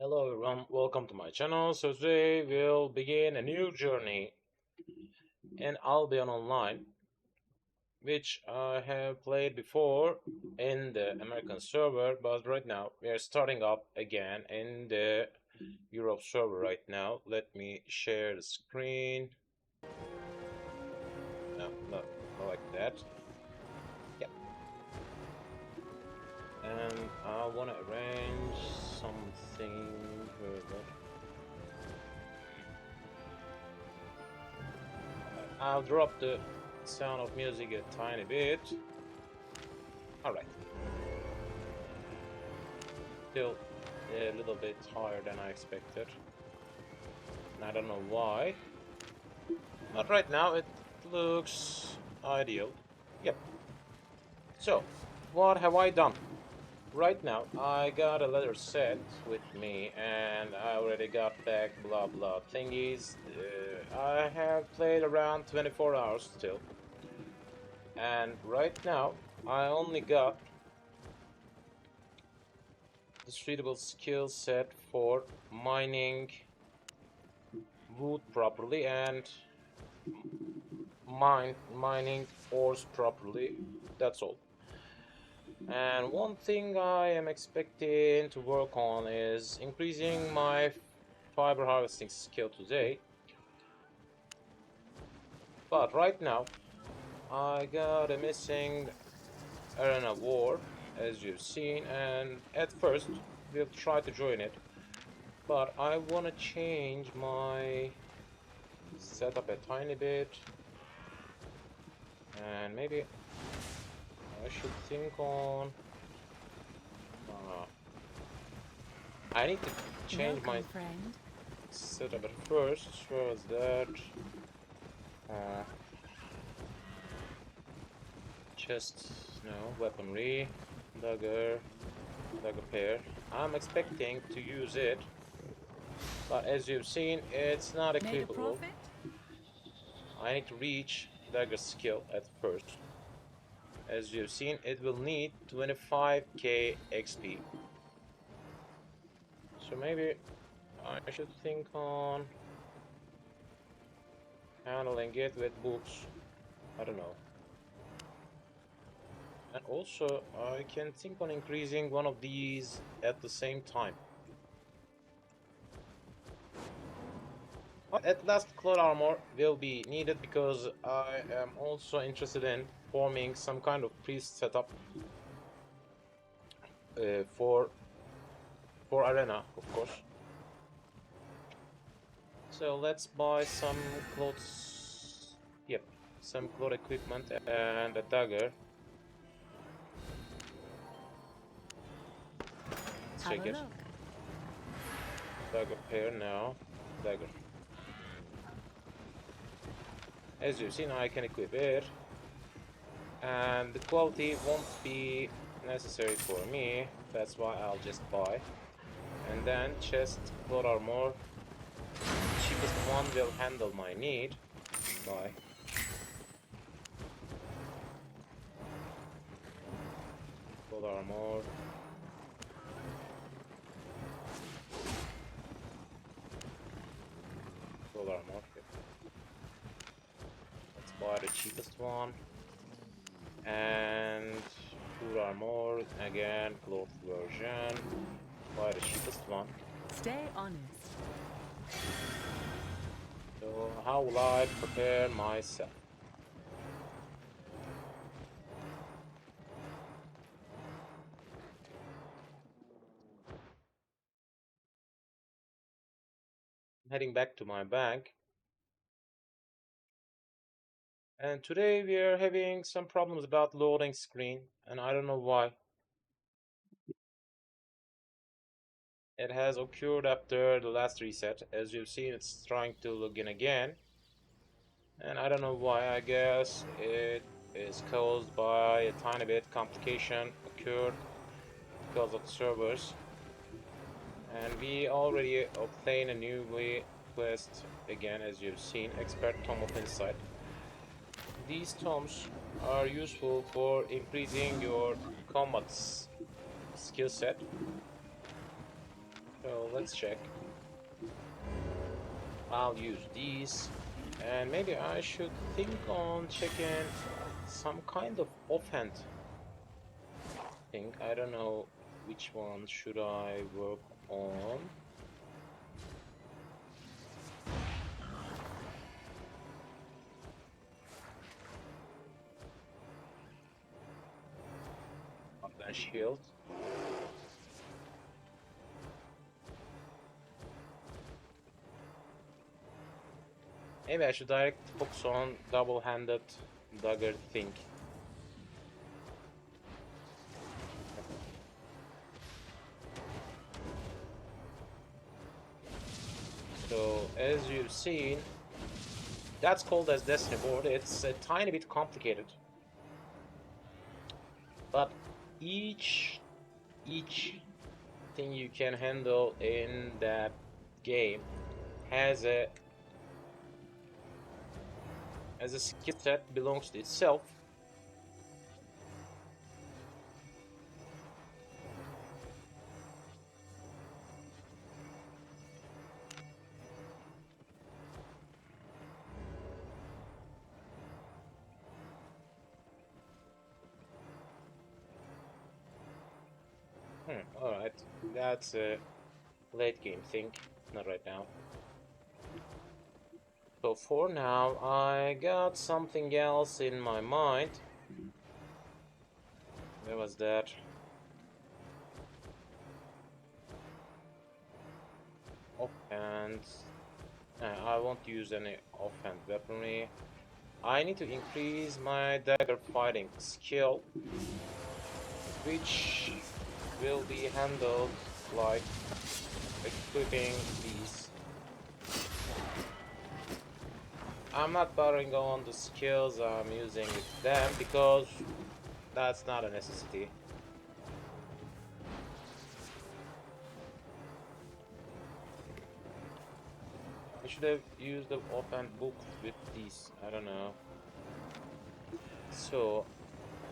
Hello everyone, welcome to my channel. So today we'll begin a new journey in Albion Online, which I have played before in the American server, but right now we are starting up again in the Europe server right now. Let me share the screen. No, not like that. Yeah, and I want to arrange something. I'll drop the sound of music a tiny bit. Alright. Still a little bit higher than I expected. And I don't know why. But right now it looks ideal. Yep. So, what have I done? Right now, I got a leather set with me, and I already got back blah blah thingies. I have played around 24 hours still. And right now, I only got the suitable skill set for mining wood properly and mining ores properly. That's all. And one thing I am expecting to work on is increasing my fiber harvesting skill today. But right now, I got a missing arena war, as you've seen, and at first we'll try to join it. But I want to change my setup a tiny bit, and maybe I should think on. Uh, I need to change my friend. setup at first. Where was that? Uh, Chest, no, weaponry, dagger, dagger pair. I'm expecting to use it, but as you've seen, it's not Made a equipable. profit? I need to reach dagger skill at first. As you've seen, it will need 25k XP. So maybe I should think on handling it with books. I don't know. And also, I can think on increasing one of these at the same time. But at last, cloth armor will be needed because I am also interested in forming some kind of priest setup uh, for for arena, of course. So let's buy some clothes. Yep, some cloth equipment and a dagger. Let's Have check a it. look. Dagger pair now. Dagger. As you've seen, I can equip it. And the quality won't be necessary for me. That's why I'll just buy. And then chest, plot armor. Cheapest one will handle my need. Buy. Plot armor. Plot armor. Yep. Let's buy the cheapest one. And full armor. Again, cloth version. Buy the cheapest one. Stay honest. So how will I prepare myself? Heading back to my bank. And today we are having some problems about loading screen, and I don't know why. It has occurred after the last reset. As you've seen, it's trying to log in again. And I don't know why. I guess it is caused by a tiny bit complication occurred because of the servers. And we already obtained a Newbie quest again, as you've seen, Expert Tome of Insight. These tomes are useful for increasing your combat skill set. So let's check. I'll use these. And maybe I should think on checking some kind of offhand thing. I don't know which one should I work on. Then shield. Maybe I should direct focus on double-handed dagger thing. So as you've seen, that's called as Destiny board. It's a tiny bit complicated, but each thing you can handle in that game has a skill set belongs to itself. Alright, that's a late game thing, not right now. So for now, I got something else in my mind. Where was that? Offhand. I won't use any offhand weaponry. I need to increase my dagger fighting skill, which will be handled like equipping these. I'm not bothering on the skills I'm using with them because that's not a necessity. I should have used the offhand book with these. I don't know. So,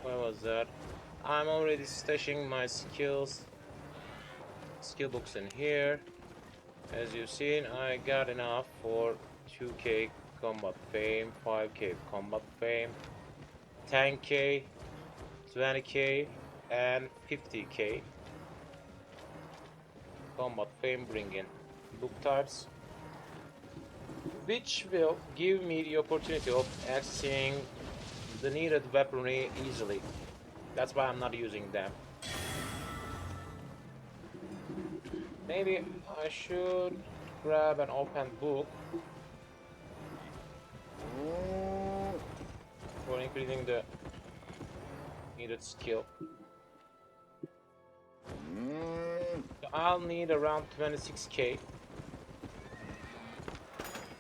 where was that? I'm already stashing my skill books in here. As you've seen, I got enough for 2k combat fame, 5k combat fame, 10k, 20k, and 50k combat fame, bringing book types, which will give me the opportunity of accessing the needed weaponry easily. That's why I'm not using them. Maybe I should grab an open book for increasing the needed skill. So I'll need around 26k.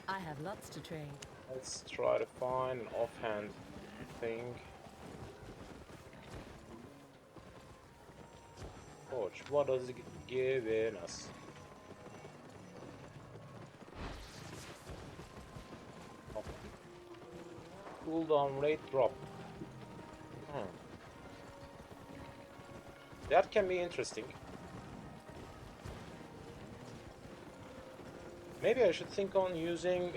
I have lots to trade. Let's try to find an offhand thing. Torch, what does it give in us? Oh. Cooldown rate drop. That can be interesting. Maybe I should think on using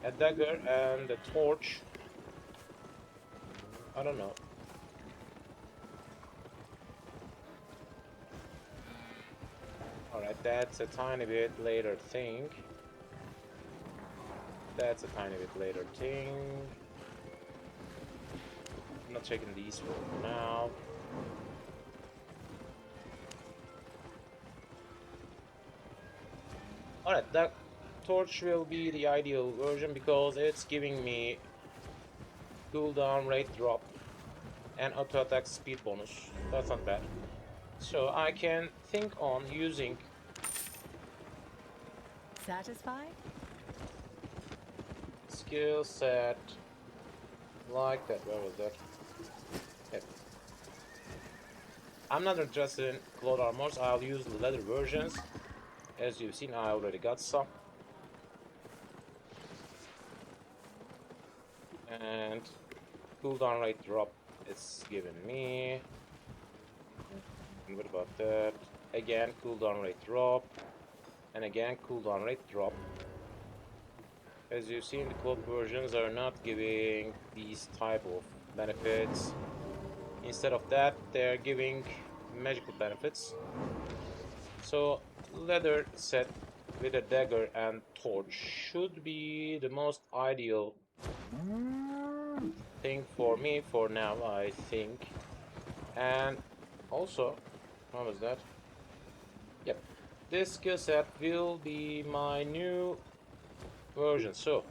a dagger and a torch. I don't know. Alright, that's a tiny bit later thing. That's a tiny bit later thing. I'm not checking these for now. Alright, that torch will be the ideal version because it's giving me cooldown rate drop and auto attack speed bonus. That's not bad. So I can think on using Satisfied? skill set like that. Where was that? Yep. I'm not interested in cloth armors. I'll use the leather versions. As you've seen, I already got some. And cooldown rate drop it's given me. And what about that? Again, cooldown rate drop. And again, cooldown rate drop. As you've seen, the cloth versions are not giving these type of benefits. Instead of that, they're giving magical benefits. So leather set with a dagger and torch should be the most ideal thing for me for now, I think. And also, what was that? Yep, this skill set will be my new version. So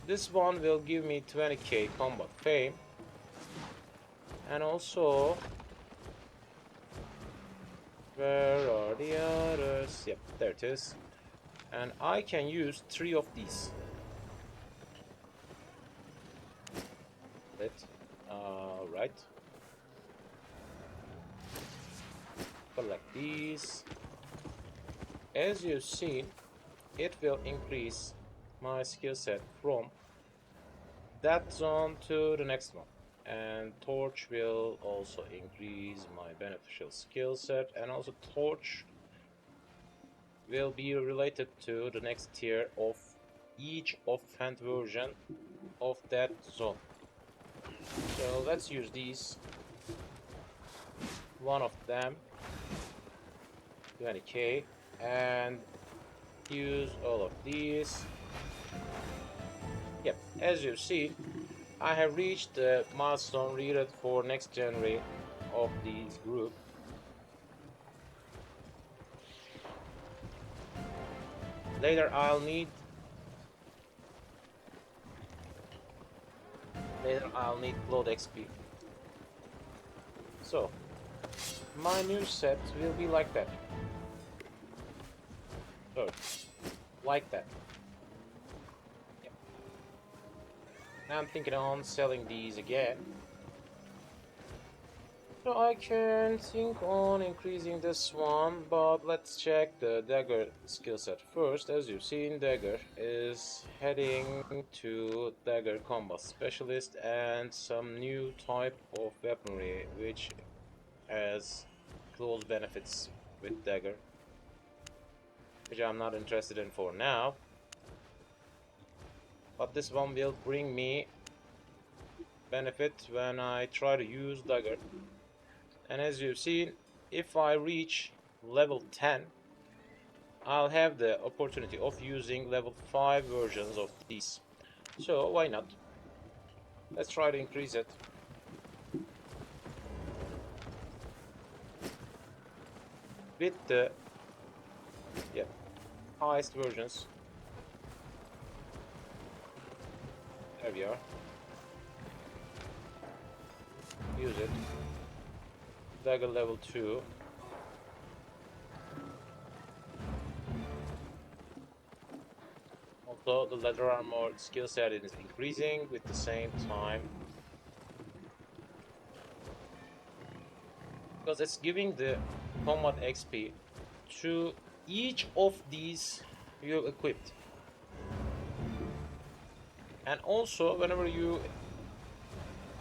this one will give me 20k combat fame, and also, where are the others? Yep, there it is. And I can use 3 of these. Right. Collect these. As you've seen, it will increase my skill set from that zone to the next one. And torch will also increase my beneficial skill set, and also torch will be related to the next tier of each offhand version of that zone. So let's use these. One of them, 20k, and use all of these. Yep, as you see, I have reached the milestone needed for next generation of these group. Later I'll need Cloud XP. So my new set will be like that. So like that. Yep. Now I'm thinking on selling these again. So I can think on increasing this one, but let's check the dagger skill set first. As you've seen, dagger is heading to dagger combat specialist and some new type of weaponry which has close benefits with dagger, which I'm not interested in for now. But this one will bring me benefit when I try to use dagger. And as you've seen, if I reach level 10, I'll have the opportunity of using level 5 versions of these. So why not? Let's try to increase it. With the highest versions. There we are. Use it. Dagger level 2. Also, the leather armor skill set is increasing with the same time, because it's giving the combat XP to each of these you equipped. And also, whenever you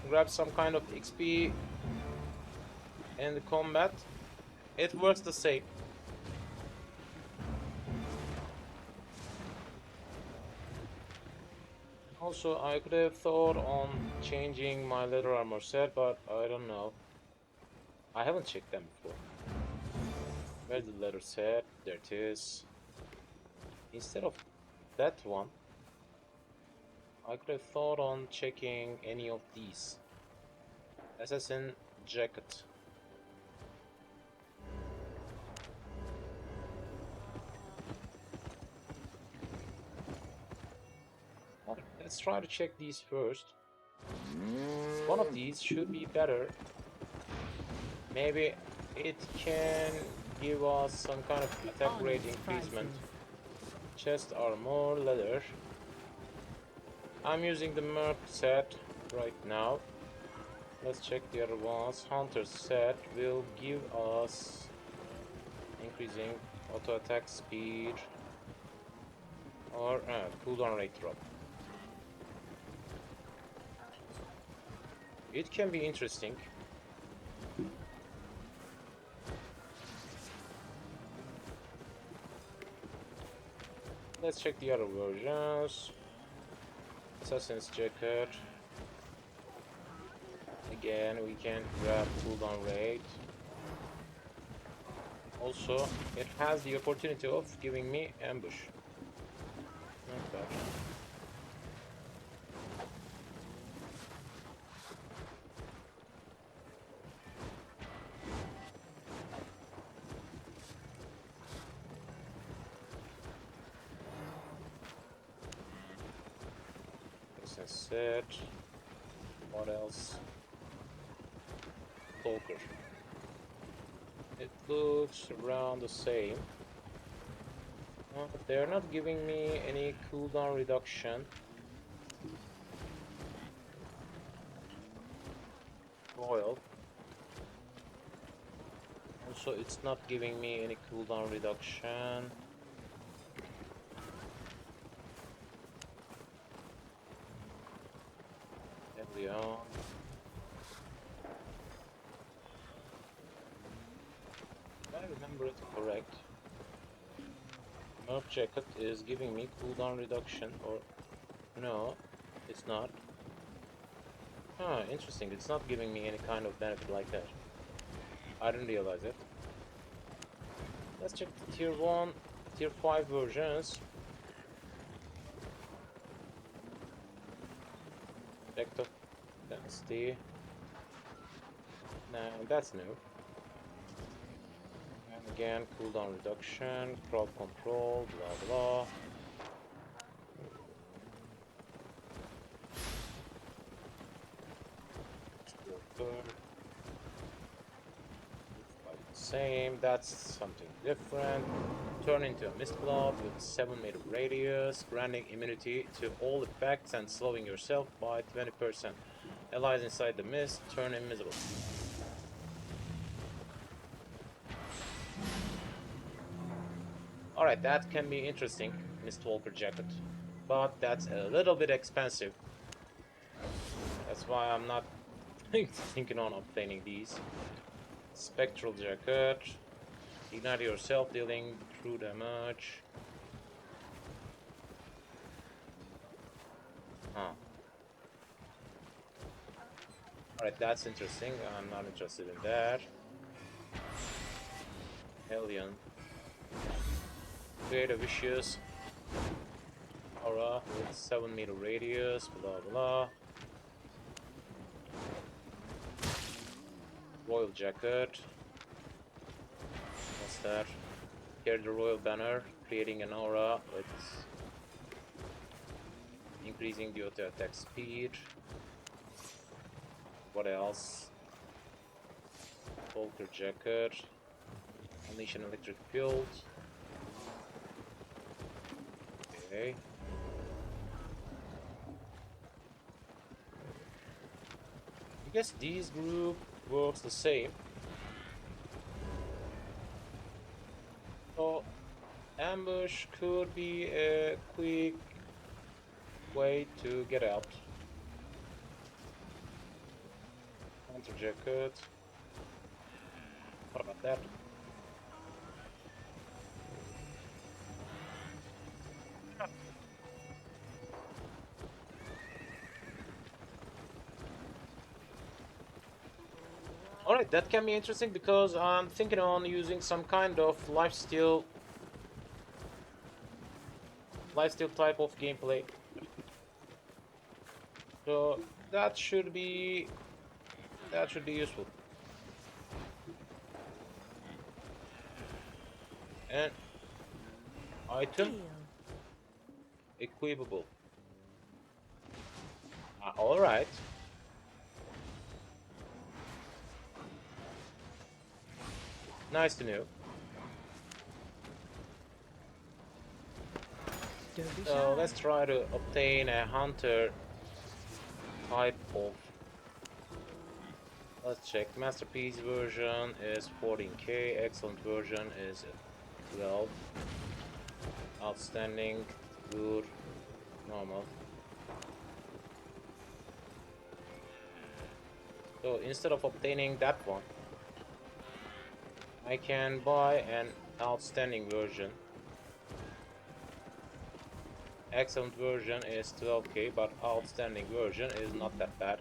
grab some kind of XP in the combat, it works the same. Also, I could have thought on changing my leather armor set, but I don't know. I haven't checked them before. Where's the leather set? There it is. Instead of that one, I could have thought on checking any of these. Assassin jacket. Let's try to check these first. One of these should be better. Maybe it can give us some kind of attack rate increasement. Chest armor, leather. I'm using the merc set right now. Let's check the other ones. Hunter set will give us increasing auto attack speed or cooldown rate drop. It can be interesting. Let's check the other versions. Assassin's Jacket. Again, we can grab cooldown rate. Also, it has the opportunity of giving me ambush. Not bad. This is it. What else? Poker. It looks around the same. They're not giving me any cooldown reduction. Royal. Also, it's not giving me any cooldown reduction. Albion. If I remember it correct, Merc Jacket is giving me cooldown reduction, or no, it's not. Huh, interesting. It's not giving me any kind of benefit like that. I didn't realize it. Let's check the tier 1, tier 5 versions. Vector density. Nah, that's new. And again, cooldown reduction, crowd control, blah blah. Same, that's something different. Turn into a mist blob with 7-meter radius, granting immunity to all effects and slowing yourself by 20%. Allies inside the mist turn invisible. Alright, that can be interesting, Mistwalker Jacket. But that's a little bit expensive. That's why I'm not thinking on obtaining these. Spectral Jacket. Ignite yourself, dealing true damage. Huh. Alright, that's interesting. I'm not interested in that. Alien. Create a vicious aura with 7-meter radius, blah blah. Royal Jacket. What's that? Carry the Royal Banner, creating an aura with increasing the auto attack speed. What else? Volker Jacket. Unleash an electric field. Okay. I guess these group works the same. So ambush could be a quick way to get out. Counter Jacket. What about that? Alright, that can be interesting because I'm thinking on using some kind of lifesteal type of gameplay. So that should be useful. And item equipable. Alright. Nice to know. So let's try to obtain a hunter type of. Let's check. Masterpiece version is 14k. Excellent version is 12. Outstanding, good, normal. So instead of obtaining that one, I can buy an outstanding version. Excellent version is 12k, but outstanding version is not that bad.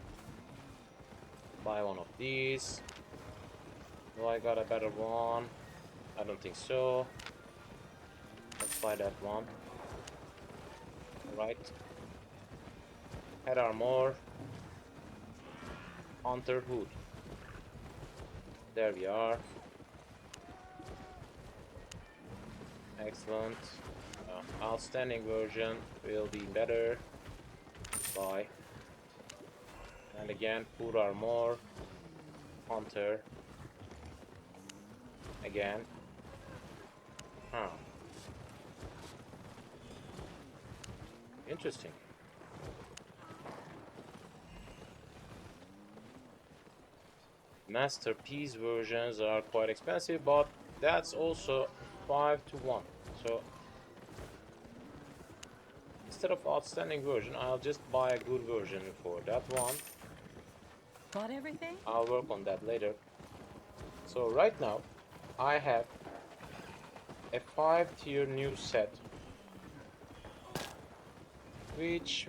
Buy one of these. Do I got a better one? I don't think so. Let's buy that one. Alright. Head armor. Hunter hood. There we are. Excellent. Outstanding version will be better. Buy. And again, full armor. Hunter. Again. Huh. Interesting. Masterpiece versions are quite expensive, but that's also 5 to 1. So instead of outstanding version, I'll just buy a good version for that one. Bought everything? I'll work on that later. So right now, I have a 5-tier new set, which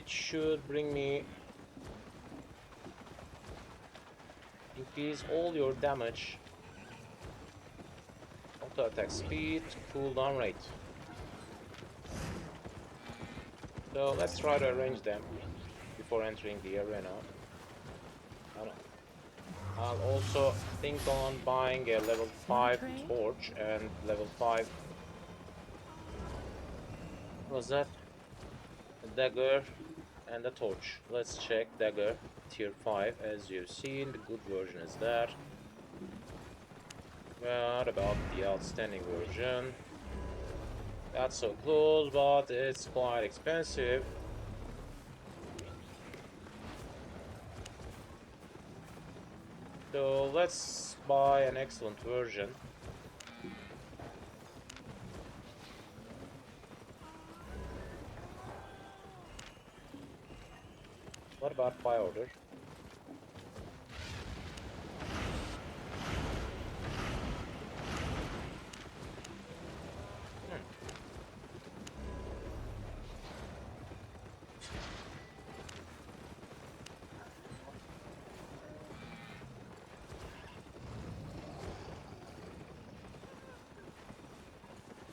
should bring me increase all your damage, auto attack speed, cooldown rate. So let's try to arrange them before entering the arena. I'll also think on buying a level 5 torch and level 5. What was that? A dagger and a torch. Let's check dagger tier 5. As you've seen, the good version is there. What about the outstanding version? That's so close, but it's quite expensive. So let's buy an excellent version. What about buy order?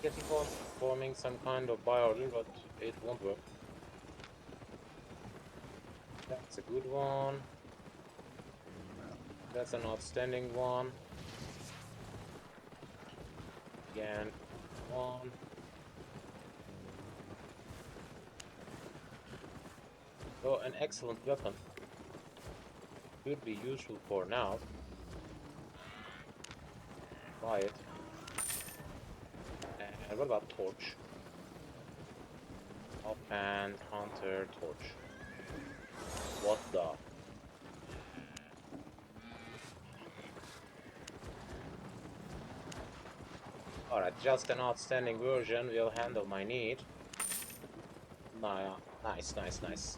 Getting on forming some kind of buy order, but it won't work. That's a good one. That's an outstanding one. Again, one. So an excellent weapon could be useful for now. Buy it. And what about torch? Offhand, hunter, torch. What the? Alright, just an outstanding version will handle my need. Nah, nice, nice, nice.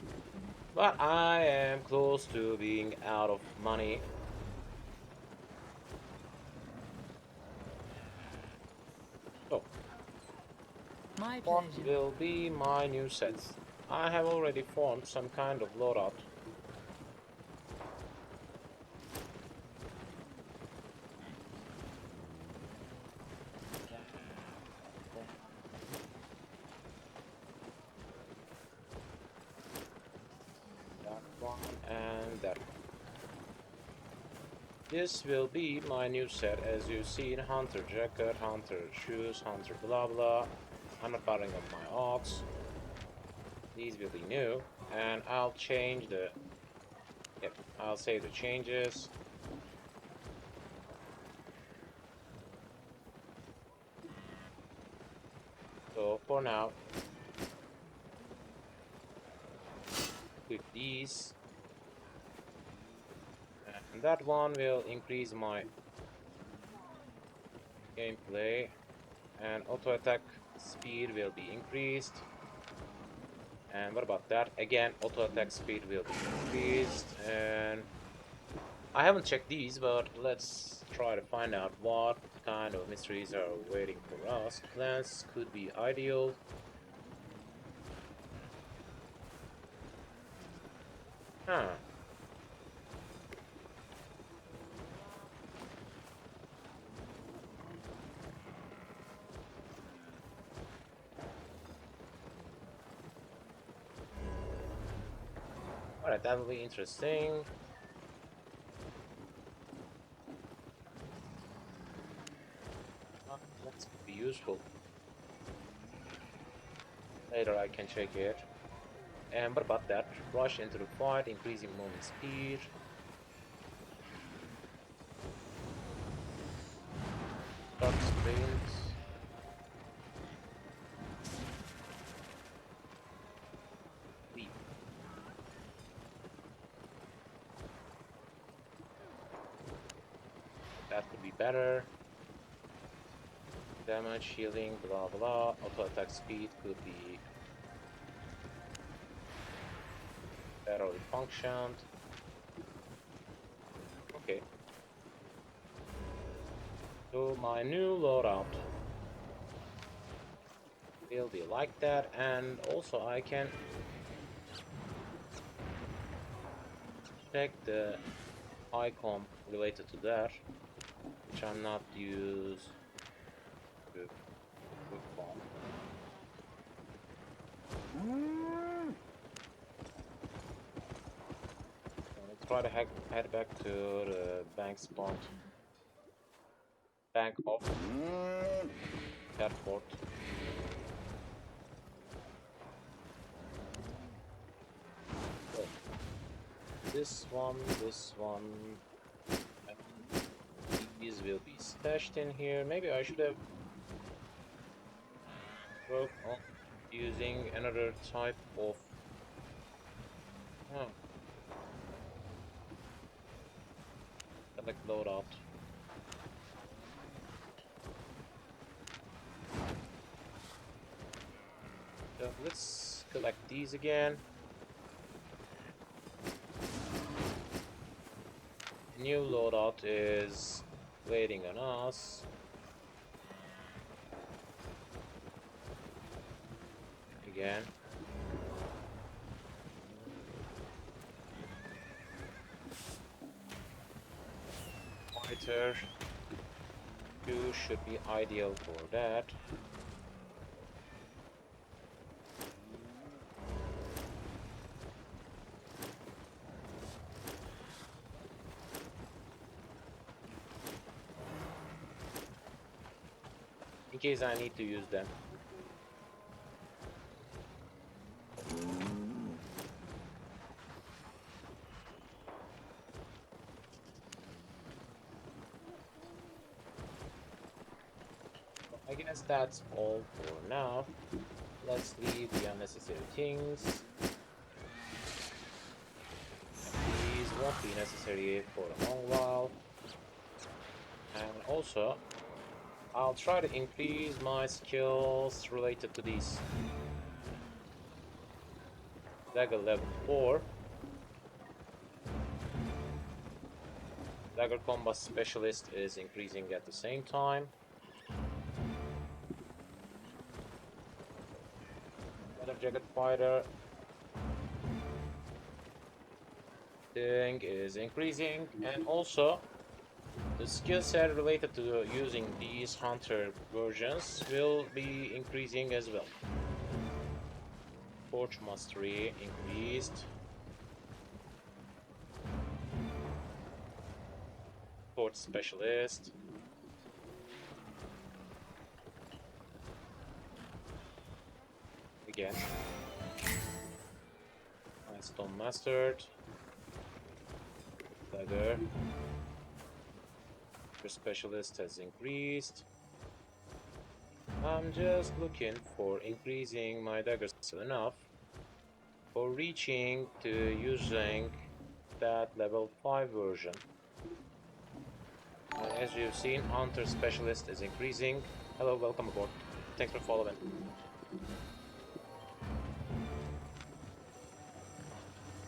But I am close to being out of money. So, My what pleasure. will be my new sets? I have already formed some kind of loadout. That one and that one. This will be my new set, as you've seen. Hunter jacket, hunter shoes, hunter blah blah. I'm not powering up my ox. These will be new, and I'll change the... Yep, I'll save the changes. So for now, with these, and that one will increase my gameplay, and auto attack speed will be increased. And what about that? Again, auto attack speed will be increased. And I haven't checked these, but let's try to find out what kind of mysteries are waiting for us. Plants could be ideal. Huh. Alright, that will be interesting. That could be useful. Later I can check it. And what about that? Rush into the fight, increasing movement speed. Start sprint. Leap. That could be better. Damage, healing, blah blah. Auto attack speed could be better functioned. Okay. So my new loadout will be like that, and also I can check the icon related to that, which I'm not used to look for. Let's try to head back to the bank spot. Bank of airport. So, this one, and these will be stashed in here. Maybe I should have worked on using another type of. Oh, select loadout. So let's collect these again. New loadout is waiting on us. Again. Fighter 2 should be ideal for that. In case I need to use them. I guess that's all for now. Let's leave the unnecessary things. These won't be necessary for a long while. And also, I'll try to increase my skills related to these. Dagger level 4. Dagger combat specialist is increasing at the same time. Leather jacket fighter thing is increasing, and also the skill set related to using these hunter versions will be increasing as well. Forge mastery increased. Forge specialist. Again. Stone mastered. Dagger. Your specialist has increased. I'm just looking for increasing my daggers enough for reaching to using that level 5 version. As you've seen, Hunter Specialist is increasing. Hello, welcome aboard. Thanks for following.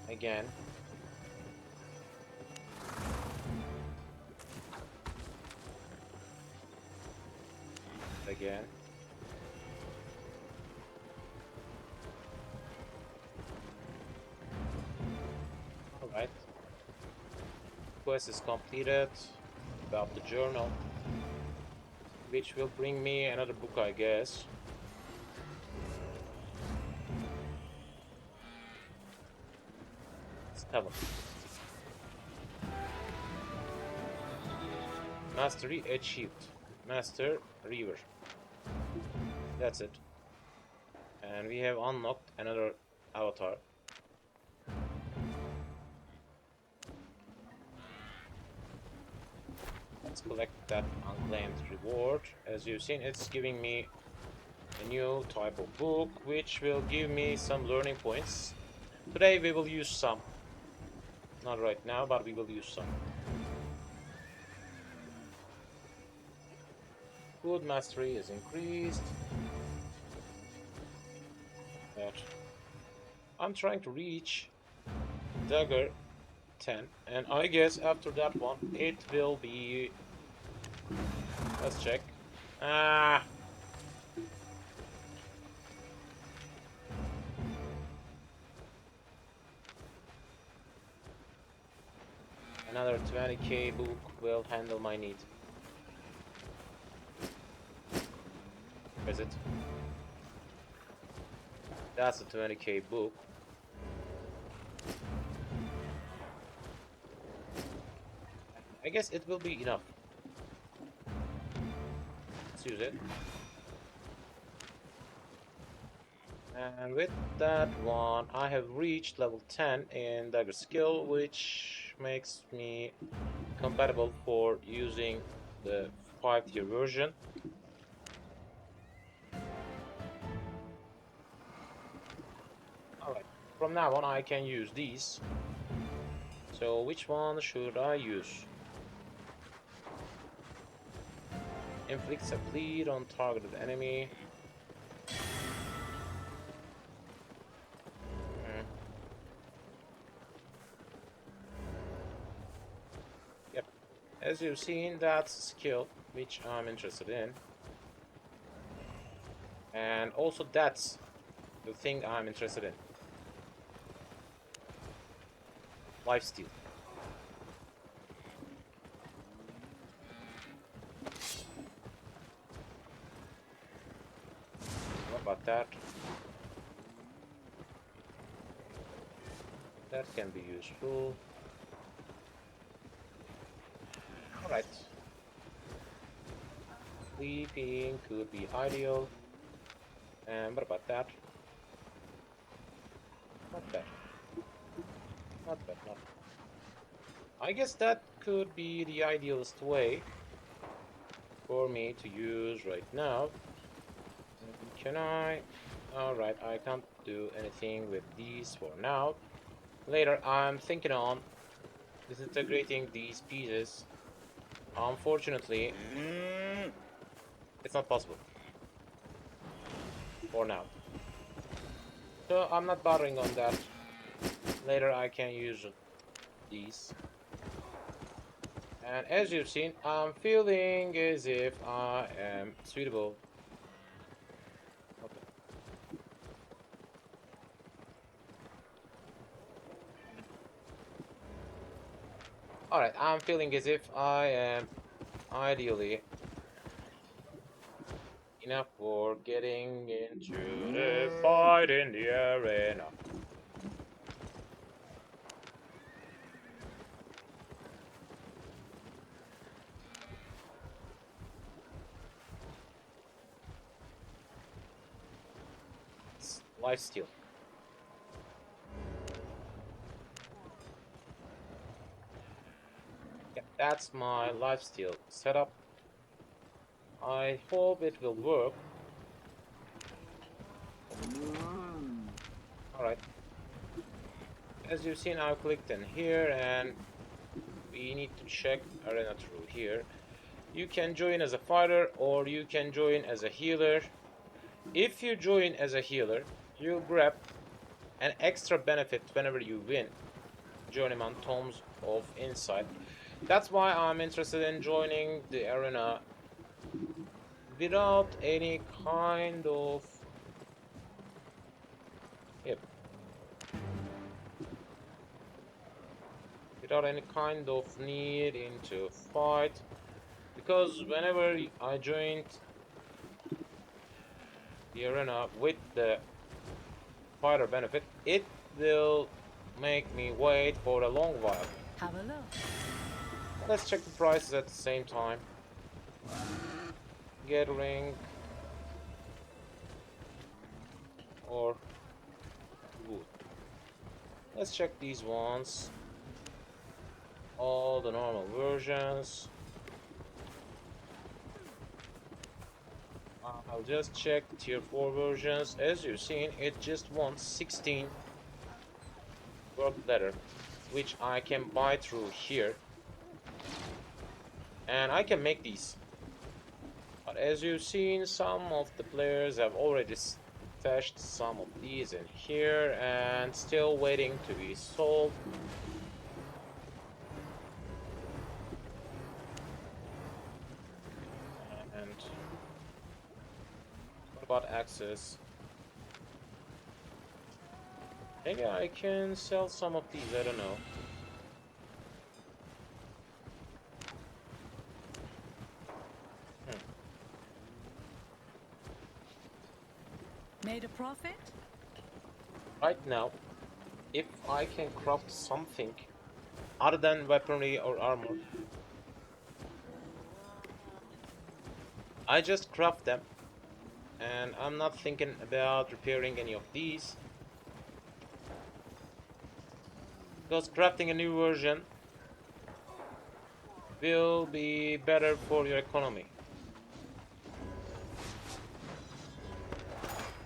Again. Again. quest is completed about the journal, which will bring me another book, I guess. Let's have a look. Mastery achieved. Master River. That's it. And we have unlocked another avatar. Let's collect that unclaimed reward. As you've seen, it's giving me a new type of book, which will give me some learning points. Today we will use some. Not right now, but we will use some. Food mastery is increased. But I'm trying to reach dagger 10, and I guess after that one it will be. Let's check. Ah, another 20k book will handle my need. Is it? That's a 20k book. I guess it will be enough. Let's use it. And with that one, I have reached level 10 in dagger skill, which makes me compatible for using the 5-tier version. Alright, from now on I can use these. So which one should I use? Inflicts a bleed on targeted enemy. Yep. As you've seen, that's a skill which I'm interested in. And also that's the thing I'm interested in. Lifesteal. What about that? That can be useful. Alright. Sleeping could be ideal. And what about that? Not bad. Not bad, not bad. I guess that could be the idealist way for me to use right now. Can I? Alright, I can't do anything with these for now. Later, I'm thinking on disintegrating these pieces. Unfortunately, it's not possible. For now. So I'm not bothering on that. Later I can use these. And as you've seen, I'm feeling as if I am suitable. Okay. Alright, I'm feeling as if I am ideally enough for getting into the fight in the arena. Lifesteal. Yeah, that's my lifesteal setup. I hope it will work. Alright. As you've seen, I've clicked in here and we need to check arena through here. You can join as a fighter or you can join as a healer. If you join as a healer, you'll grab an extra benefit whenever you win. Journeyman Tomes of Insight. That's why I'm interested in joining the arena without any kind of... Yep. without any kind of need into fight, because whenever I joined the arena with the fighter benefit, it will make me wait for a long while. Have a look. Let's check the prices at the same time. Gatling or wood. Let's check these ones. All the normal versions. I'll just check tier 4 versions. As you've seen, it just wants 16 work letter, which I can buy through here. And I can make these. But as you've seen, some of the players have already stashed some of these in here and still waiting to be sold. And what about access? Maybe I can sell some of these, I don't know. Made a profit? Right now, if I can craft something other than weaponry or armor, I just craft them, and I'm not thinking about repairing any of these, because crafting a new version will be better for your economy.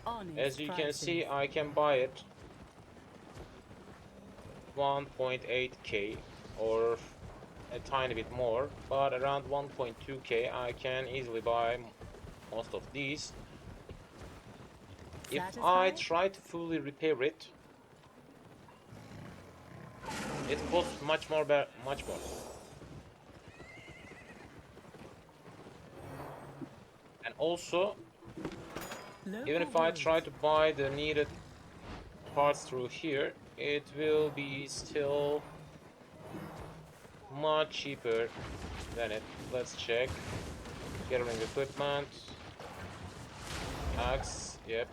Honest As you can prices. see, I can buy it 1.8k or a tiny bit more, but around 1.2k I can easily buy most of these. If I Satisfied? try to fully repair it, it costs much more. And also, even if I try to buy the needed parts through here, it will be still much cheaper than it. Let's check. Gathering equipment. Axe, yep.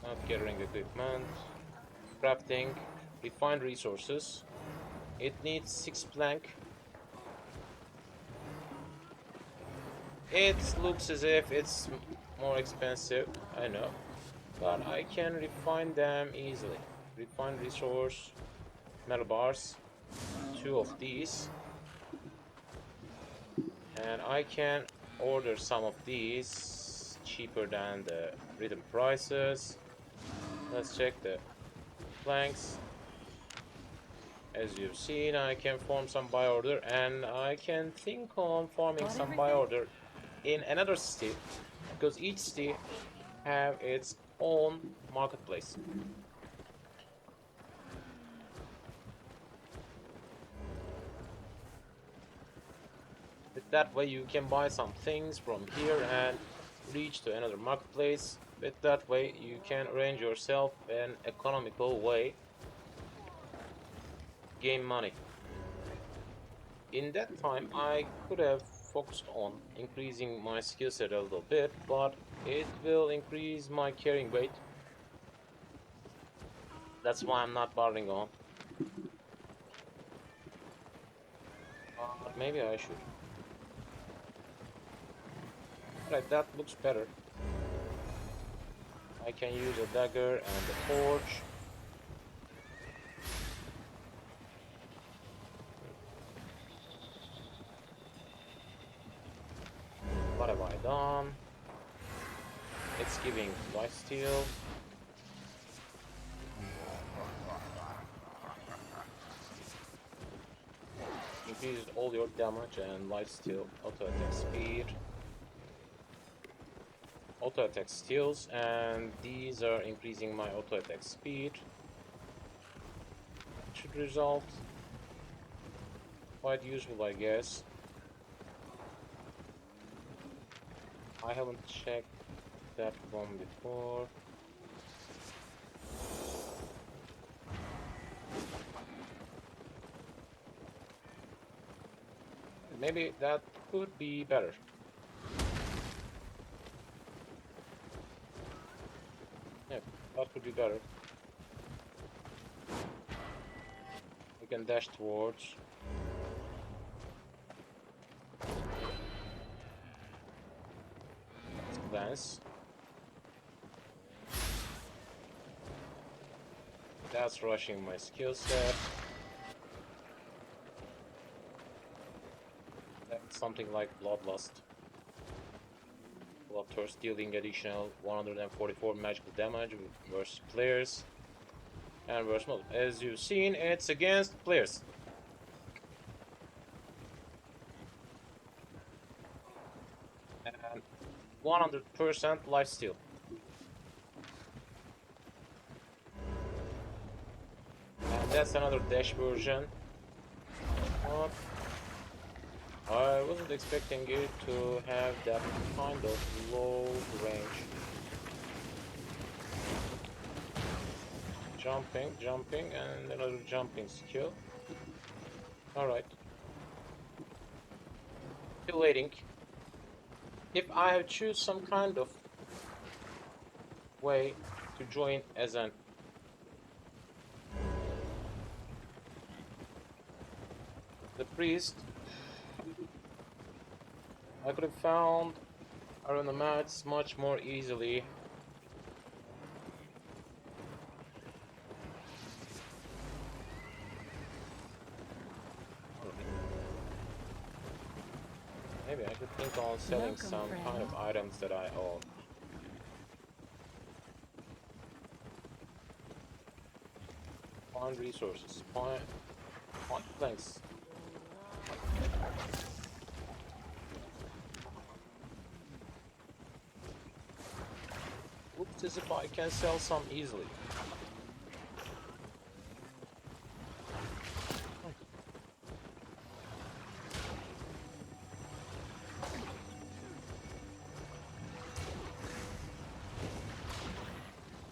Not gathering equipment. Crafting. Refined resources. It needs 6 plank. It looks as if it's more expensive, I know. But I can refine them easily. Refined resource. Metal bars. 2 of these. And I can order some of these cheaper than the written prices. Let's check the planks. As you've seen, I can form some buy order, and I can think on forming Got some buy everything? order in another city, because each city have its own marketplace. With that way you can buy some things from here and reach to another marketplace. With that way you can arrange yourself an economical way, gain money. In that time I could have focused on increasing my skill set a little bit, but it will increase my carrying weight. That's why I'm not bothering on. But maybe I should. Alright, that looks better. I can use a dagger and a torch. What have I done? It's giving lifesteal. Increases all your damage and lifesteal, auto attack speed, auto attack steals, and these are increasing my auto attack speed. Should result quite useful, I guess. I haven't checked that one before. Maybe that could be better. Yeah, that could be better. We can dash towards. Let's glance. That's rushing my skill set. That's something like Bloodlust. Bloodthirst dealing additional 144 magical damage versus players. And versus mode. As you've seen, it's against players. And 100% lifesteal. And that's another dash version. But I wasn't expecting it to have that kind of low range. Jumping, and another jumping skill. Alright. Still waiting. If I have choose some kind of way to join as an the priest, I could have found around the mats much more easily. Maybe I could think on selling some kind of items that I own. Find resources. Find planks. Oops, as if I can sell some easily.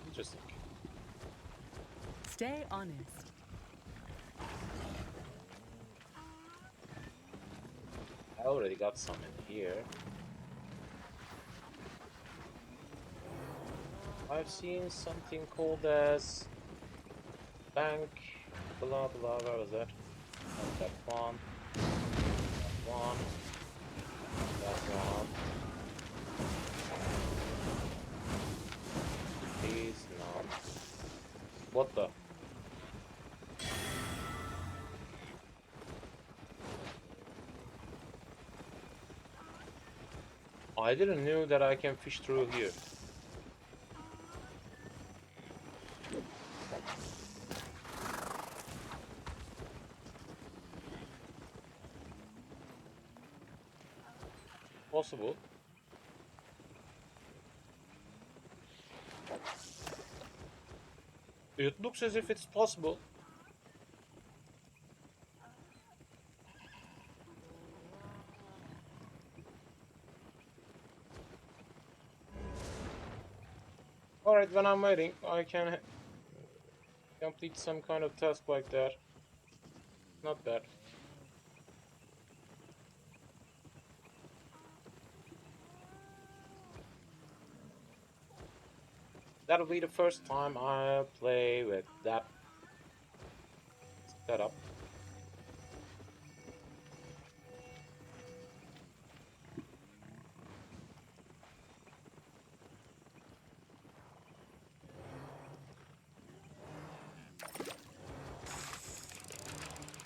Interesting. Stay honest. I already got some in here. I've seen something called as bank blah blah. Where was that? Not that one. That one. That one. Please no. What the? I didn't know that I can fish through here. Possible. It looks as if it's possible. Alright, when I'm waiting, I can complete some kind of task like that. Not bad. That'll be the first time I play with that setup.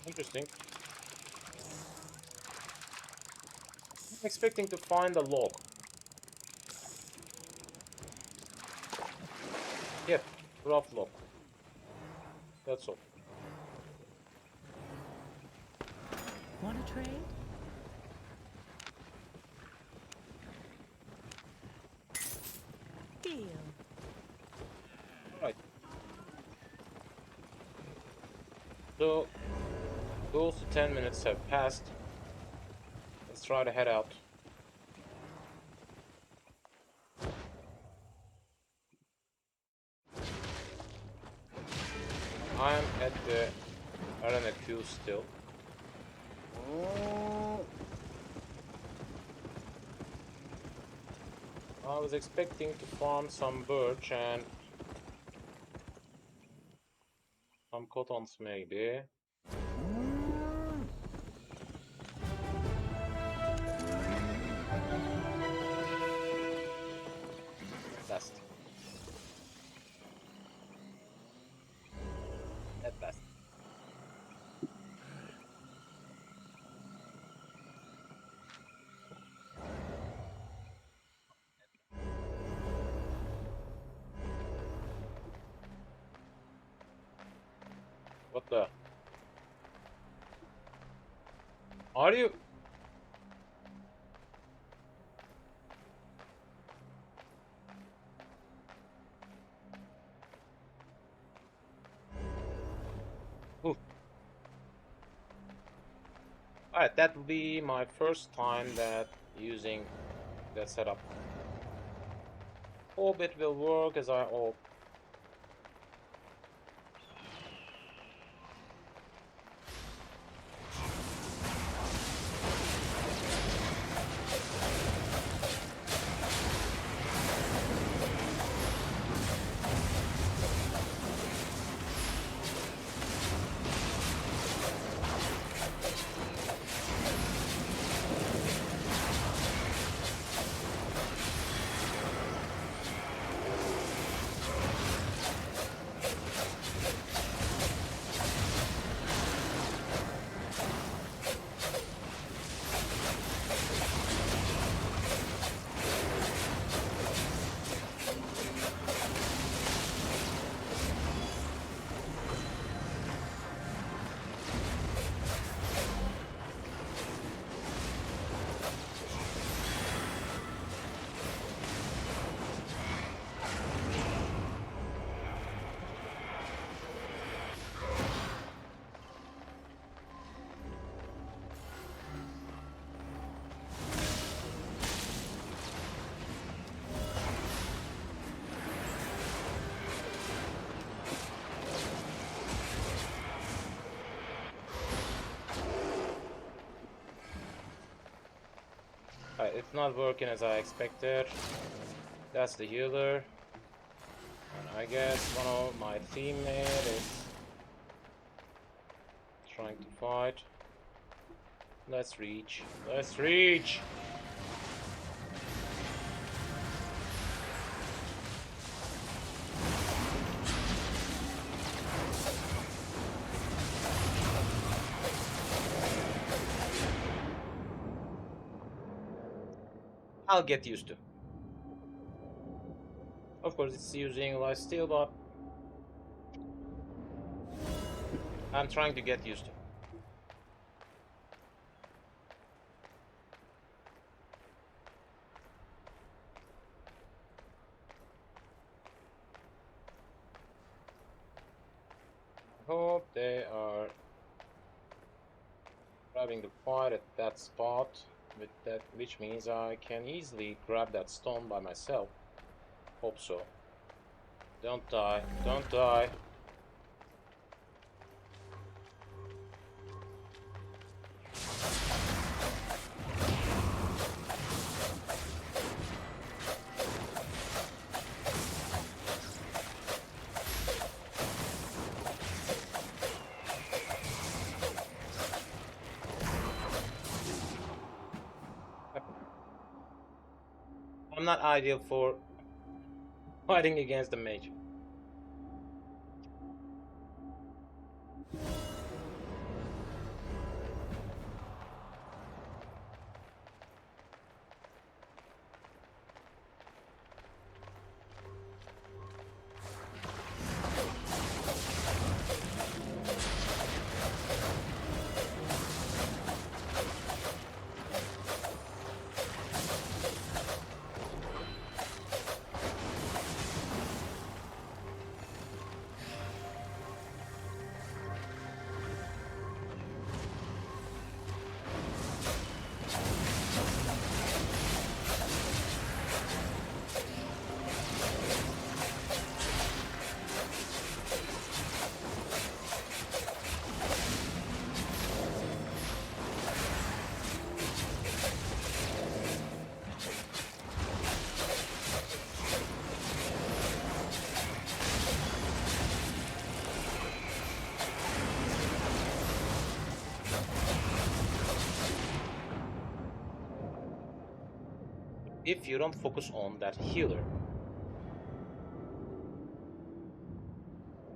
Interesting. I'm expecting to find a log. Yep, rough log. That's all. Want to trade? Deal. Alright. So, close to 10 minutes have passed. Let's try to head out. I'm at the arena queue still. I was expecting to farm some birch and some cottons maybe. Best. At best. What the? Are you? Ooh. Alright, that will be my first time that using that setup. Hope it will work as I hope. It's not working as I expected. That's the healer. And I guess one of my teammates is trying to fight. Let's reach. Let's reach! I'll get used to. Of course, it's using lifesteal, but I'm trying to get used to. I hope they are grabbing the fight at that spot, with that, which means I can easily grab that stone by myself. Hope so. Don't die. Don't die. I'm not ideal for fighting against the mage. if you don't focus on that healer.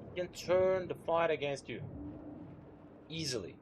He can turn the fight against you easily.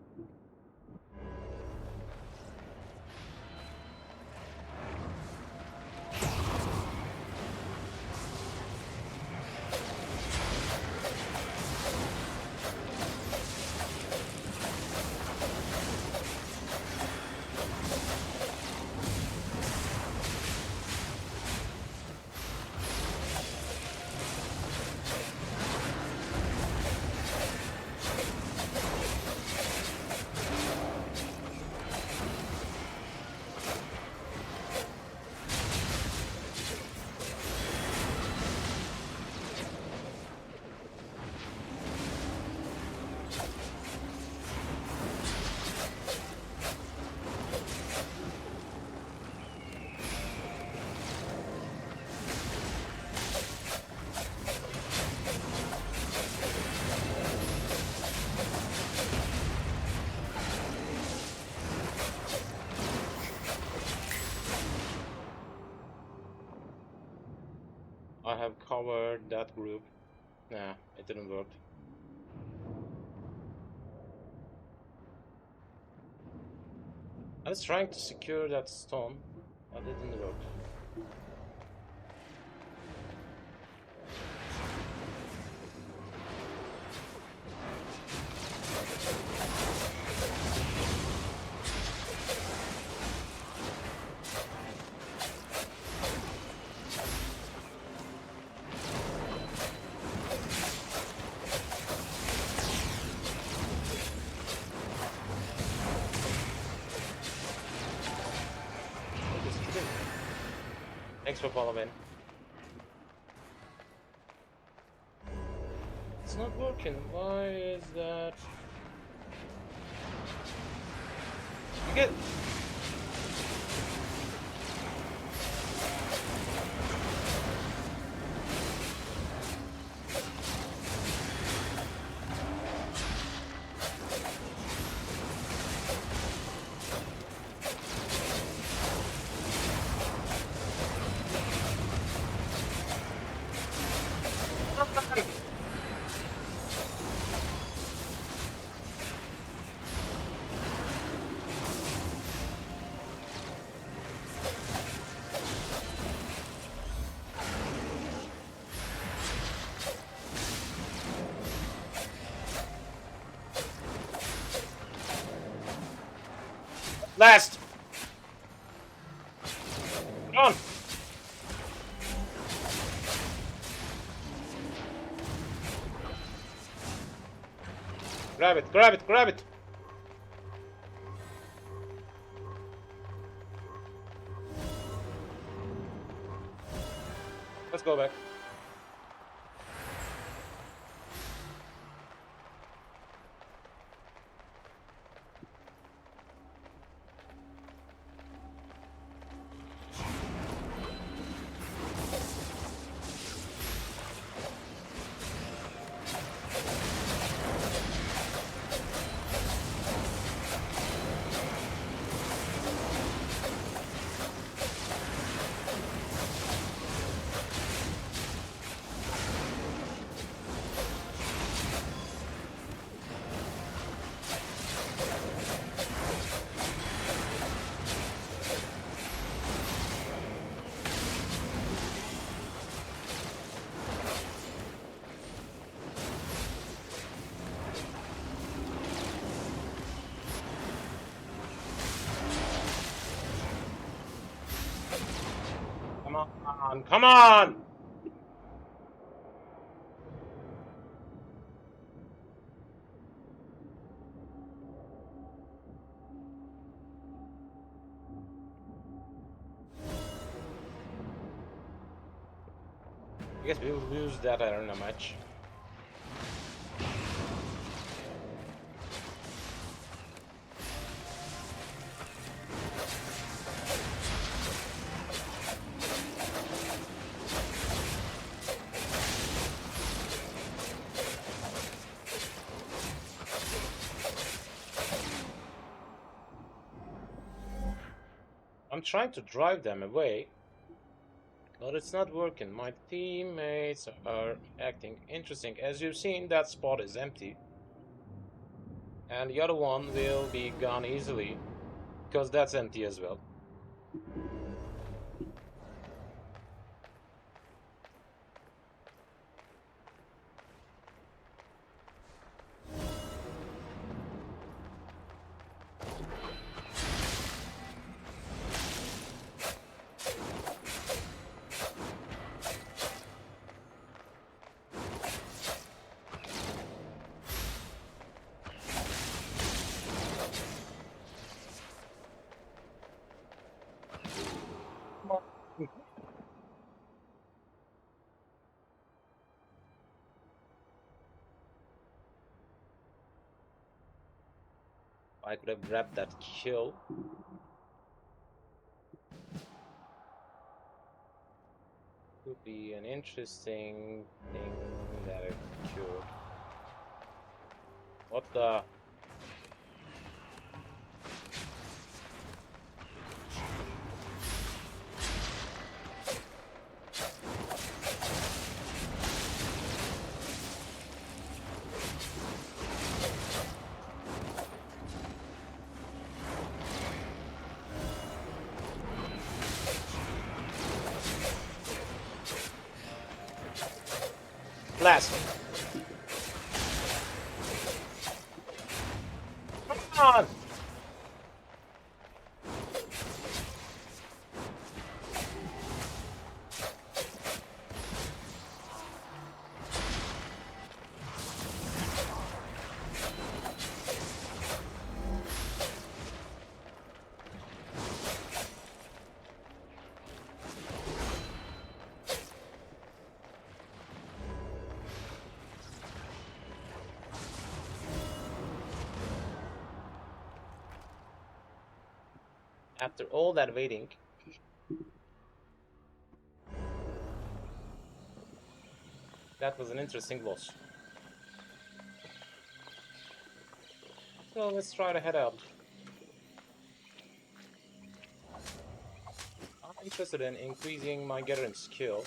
I have covered that group. Nah, it didn't work. I was trying to secure that stone, but it didn't work. Thanks for following. It's not working. Why is that? You get. Last! Come on! Grab it, grab it, grab it! Let's go back. Come on, come on! I guess we will lose that arena match. I'm trying to drive them away, But it's not working. My teammates are acting interesting. As you've seen, that spot is empty. And the other one will be gone easily, because that's empty as well. I could have grabbed that kill. Could be an interesting thing that I could. What the? Blast! Come on! After all that waiting, that was an interesting loss. So let's try to head out. I'm interested in increasing my gathering skill.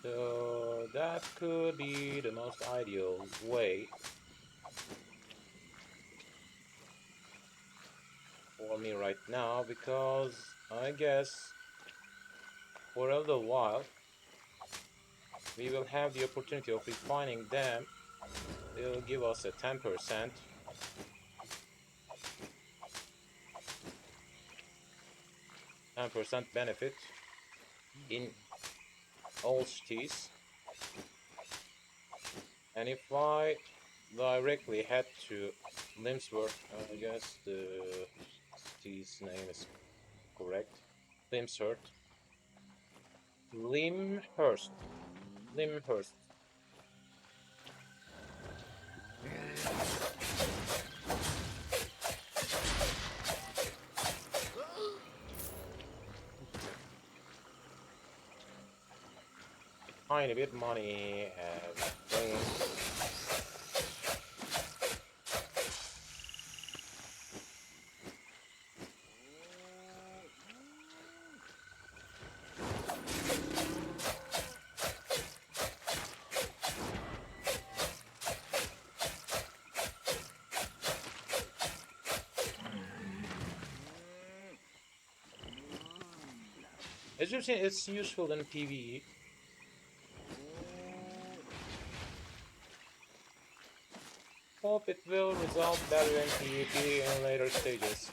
So that could be the most ideal way for me right now, because I guess for a little while we will have the opportunity of refining them. They'll give us a 10% benefit in all cities. And if I directly head to Limsworth, I guess the city's name is correct. Limsworth. Limhurst. Limhurst. Tiny bit money and things. As you've seen, it's useful in PvE. Hope it will result better in PvP in later stages.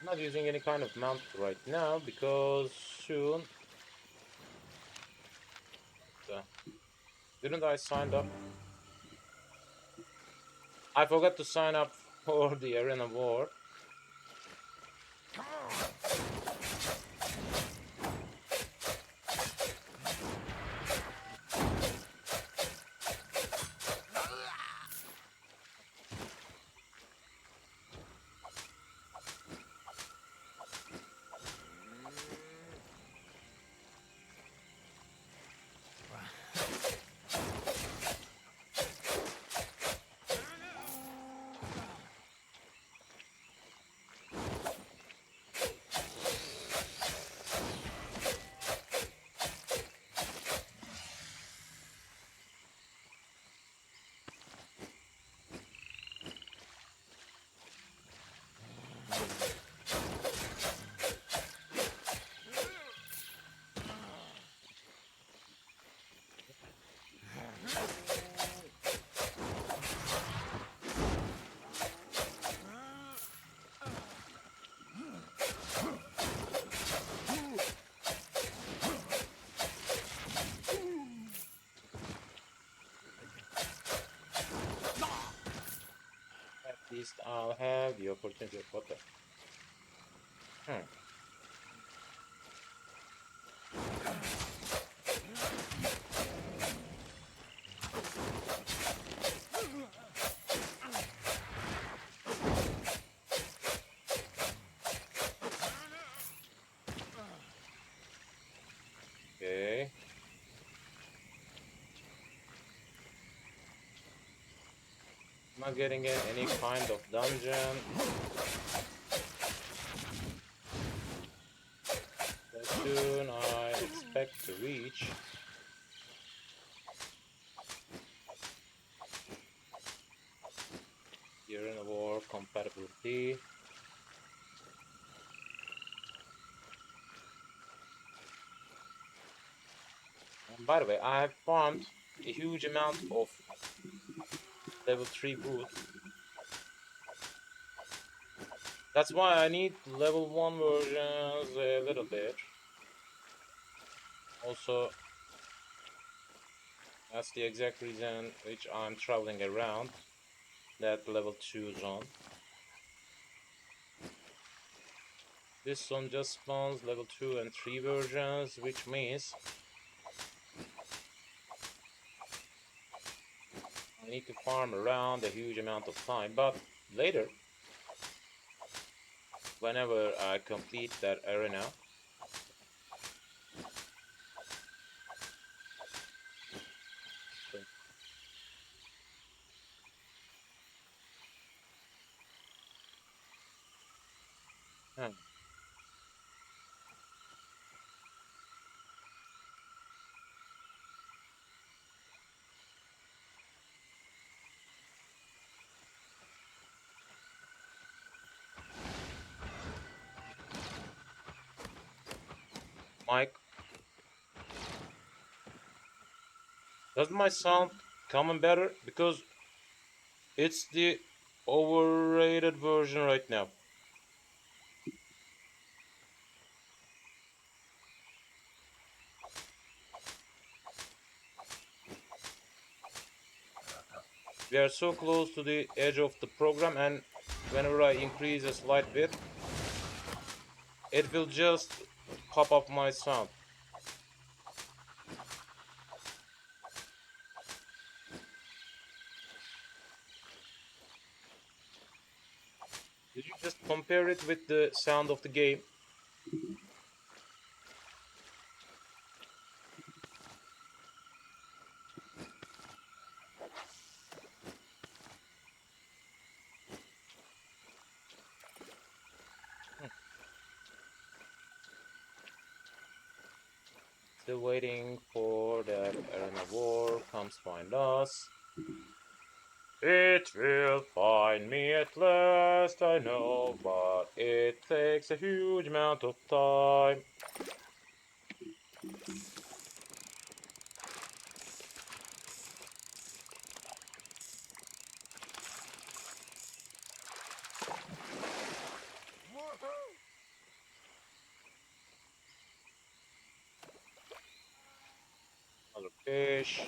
I'm not using any kind of mount right now because soon. Didn't I sign up? I forgot to sign up for the Arena War. least I'll have the opportunity. What the? Hmm. Okay. Not getting in any kind of dungeon. But soon I expect to reach. Here in the war compatibility. And by the way, I have farmed a huge amount of level 3 boots. That's why I need level 1 versions a little bit. Also, that's the exact reason which I'm traveling around that level 2 zone. This zone just spawns level 2 and 3 versions, which means I need to farm around a huge amount of time. But later, whenever I complete that arena, hmm, Mike, does my sound come in better? Because it's the overrated version right now. We are so close to the edge of the program, and whenever I increase a slight bit, it will just pop up my sound. Did you just compare it with the sound of the game? Hmm. Still waiting for that arena war comes find us. It will find me at last, I know, but it takes a huge amount of time. Another fish.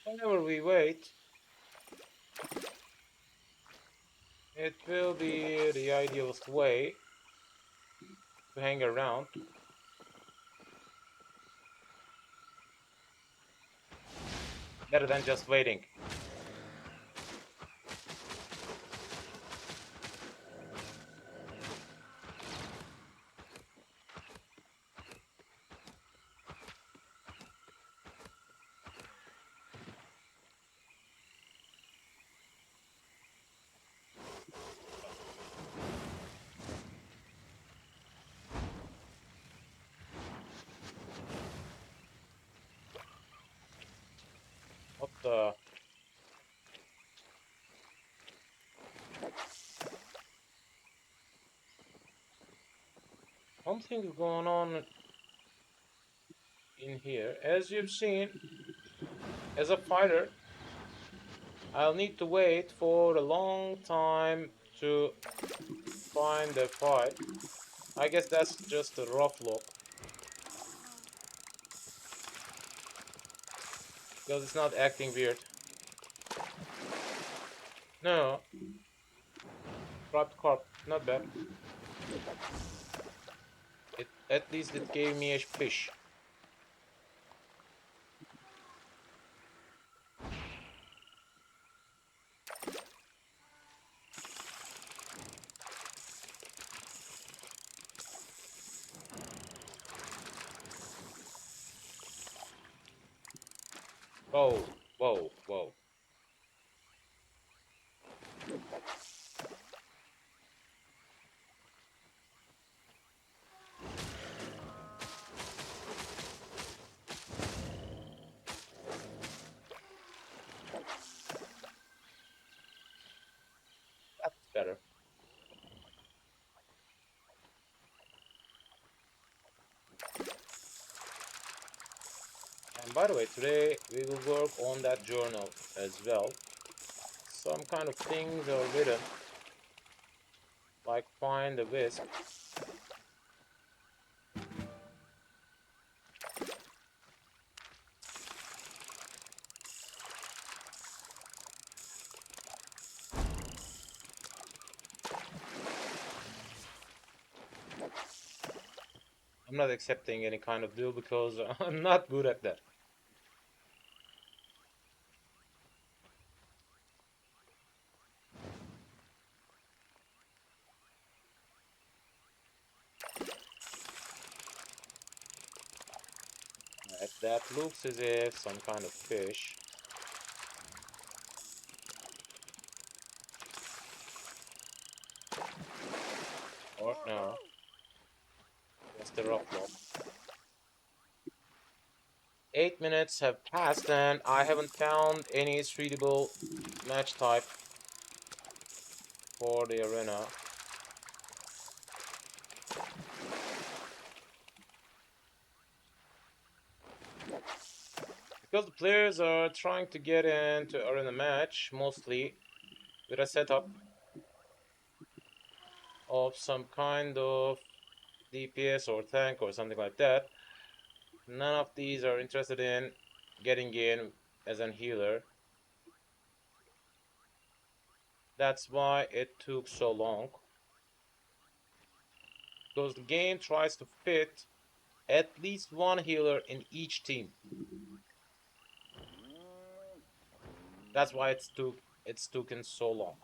Whenever we wait, it will be the idealist way to hang around. Better than just waiting. What the? Something is going on in here. As you've seen, as a fighter, I'll need to wait for a long time to find a fight. I guess that's just a rough look. Because it's not acting weird. No. Dropped carp. Not bad. At least it gave me a fish. Whoa, whoa, whoa. That's better. And by the way, today we will work on that journal as well. Some kind of things are written, like find the wisp. I'm not accepting any kind of deal because I'm not good at that. That looks as if some kind of fish. Or no. Just the rock block. 8 minutes have passed and I haven't found any suitable match type for the arena. Because the players are trying to get into arena match mostly with a setup of some kind of DPS or tank or something like that. None of these are interested in getting in as an healer. That's why it took so long. Because the game tries to fit at least one healer in each team. That's why it's taken so long.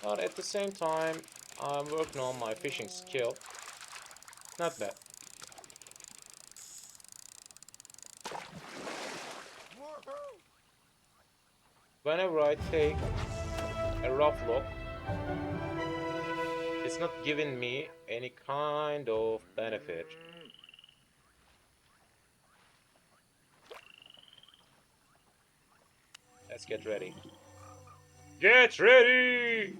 But at the same time, I'm working on my fishing skill. Not bad. Whenever I take a rough look, it's not giving me any kind of benefit. Let's get ready. Get ready!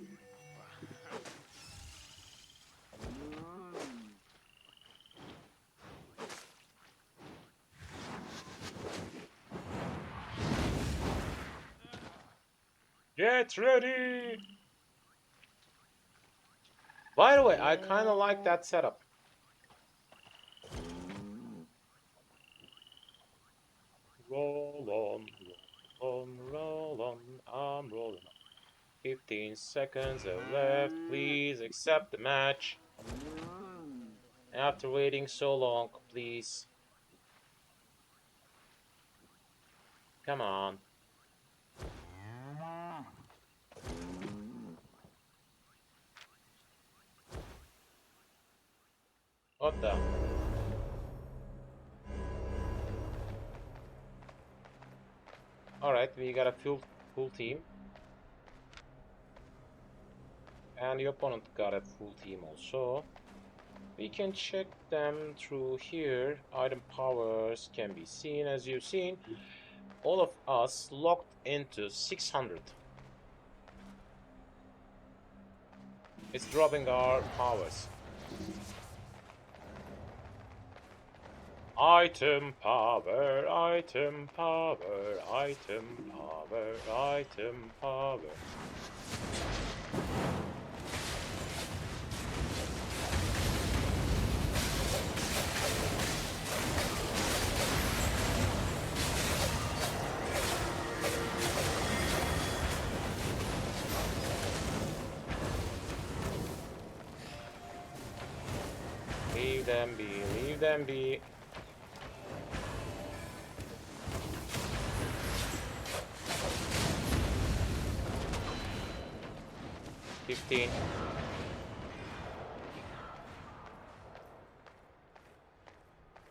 Get ready! By the way, I kind of like that setup. Roll on, roll on, I'm rolling on. 15 seconds left, please accept the match. After waiting so long, please. Come on. What the? Alright, we got a full team. And the opponent got a full team also. We can check them through here. Item powers can be seen. As you've seen, all of us locked into 600. It's dropping our powers. Item power, item power, item power, item power. Leave them be. Leave them be. $15.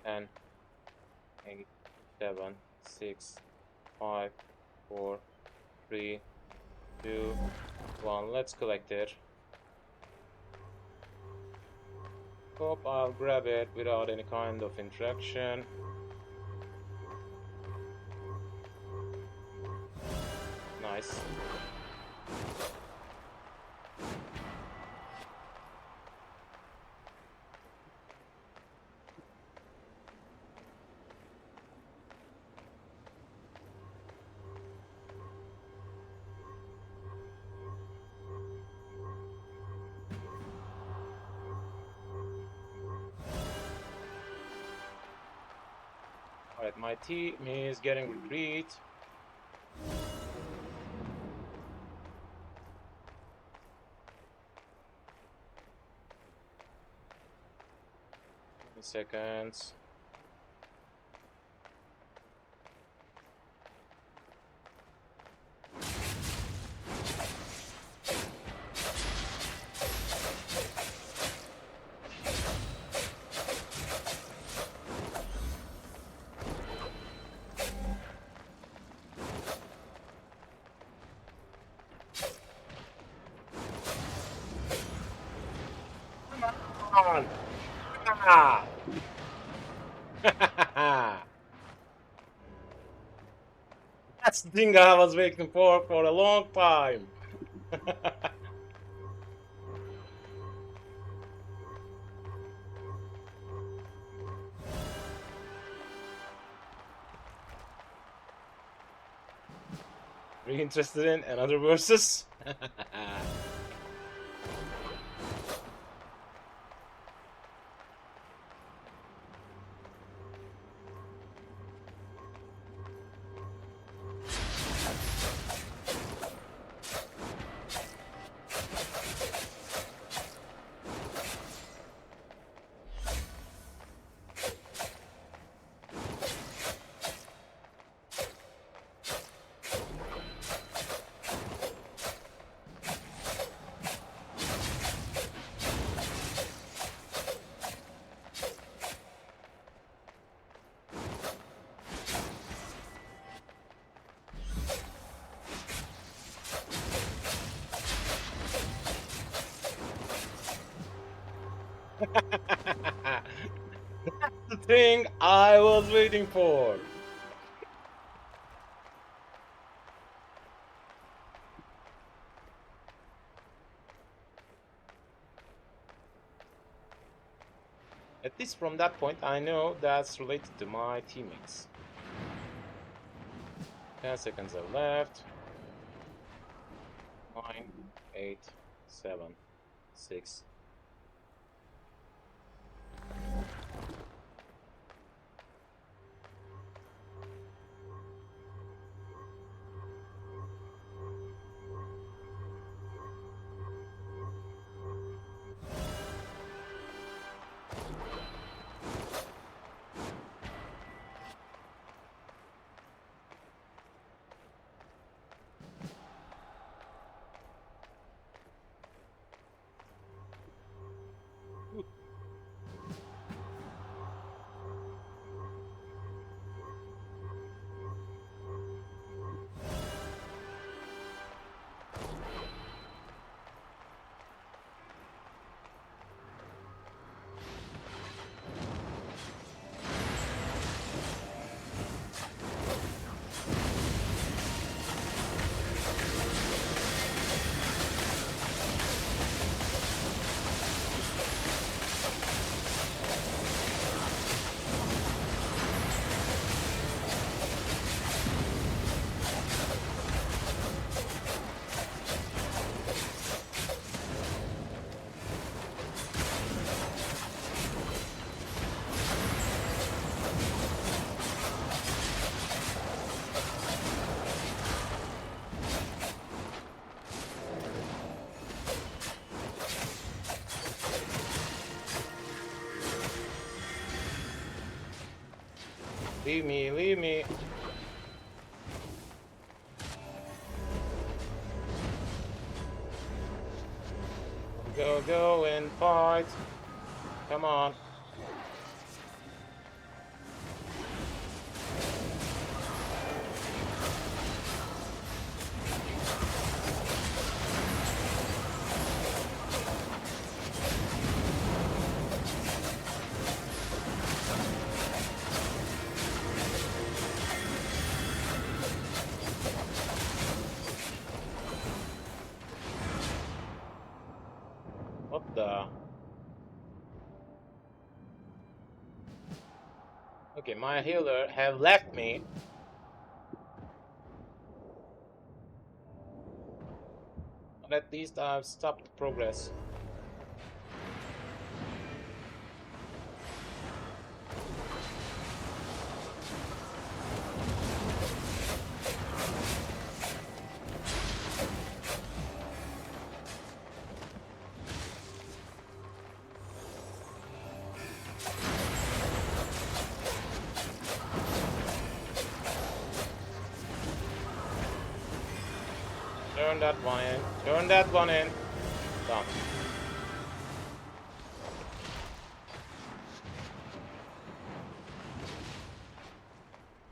10, 8, 7, 6, 5, 4, 3, 2, 1. Let's collect it. Hope I'll grab it without any kind of interaction. Nice. Alright, my team is getting retreat. Seconds. Come on! Ah! That's the thing I was waiting for a long time. Are you interested in another versus? That's the thing I was waiting for. At least from that point, I know that's related to my teammates. 10 seconds are left. 9, 8, 7, 6. Leave me, leave me. Go, go and fight. Come on. What the? Okay, my healer have left me. But at least I've stopped progress. Turn that one in. Turn that one in. Done.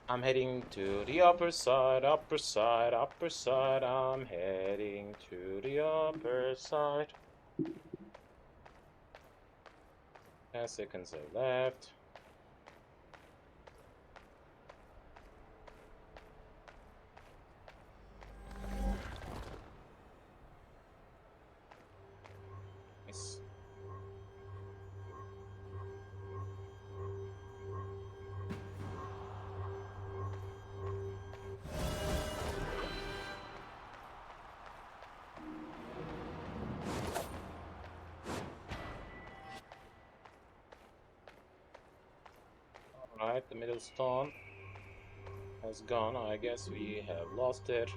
I'm heading to the upper side, upper side, upper side. I'm heading to the upper side. 10 seconds are left. Nice. Alright, the middle stone has gone. I guess we have lost it.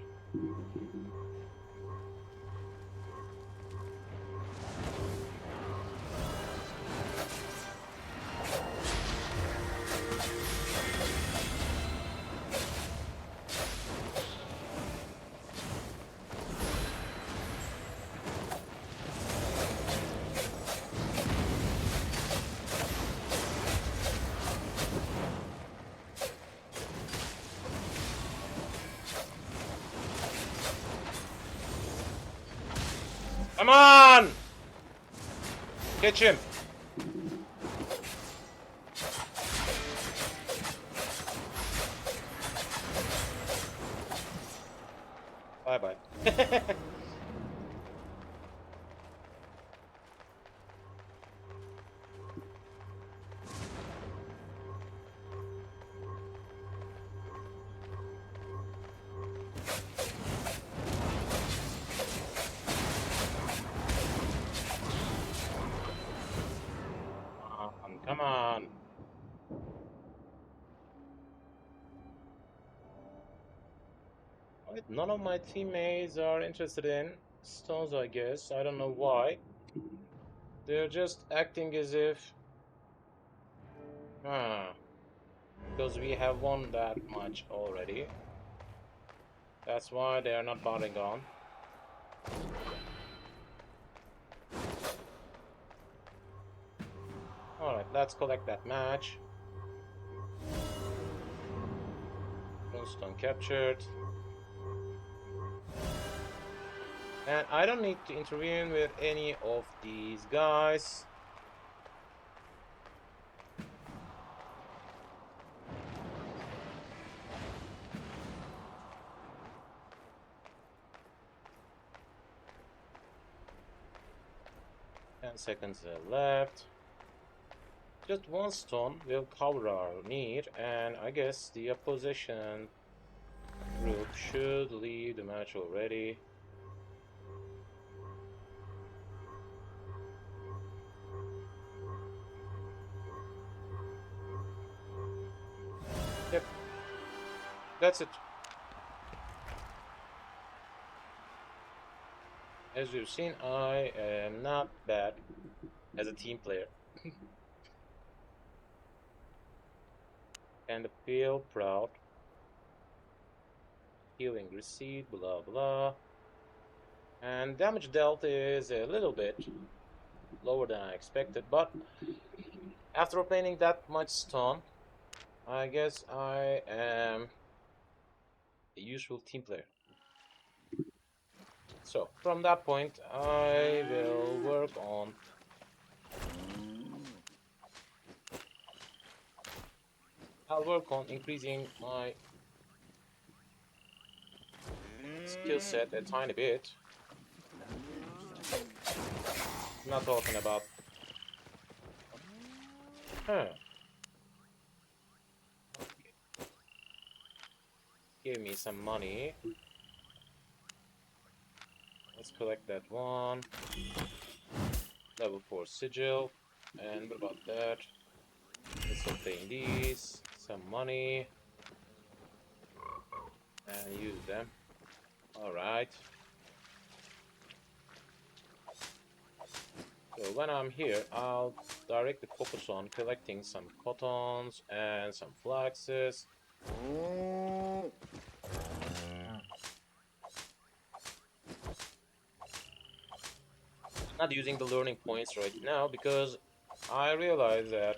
Come on! Catch him! Bye bye. Come on. Alright, none of my teammates are interested in stones, I guess. I don't know why. They're just acting as if... Because we have won that much already. That's why they are not bothering on. Alright, let's collect that match. Moonstone captured. And I don't need to intervene with any of these guys. Seconds left. Just one stone will cover our need, and I guess the opposition group should leave the match already. Yep, that's it. As you've seen, I am not bad as a team player. and feel proud. Healing received, blah blah. And damage dealt is a little bit lower than I expected, but after obtaining that much stun, I guess I am a useful team player. So from that point, I will work on increasing my skill set a tiny bit. I'm not talking about. Huh. Give me some money. Let's collect that one. Level 4 sigil. And what about that? Let's obtain these. Some money. And use them. Alright. So when I'm here, I'll directly focus on collecting some cottons and some flaxes. Not using the learning points right now because I realize that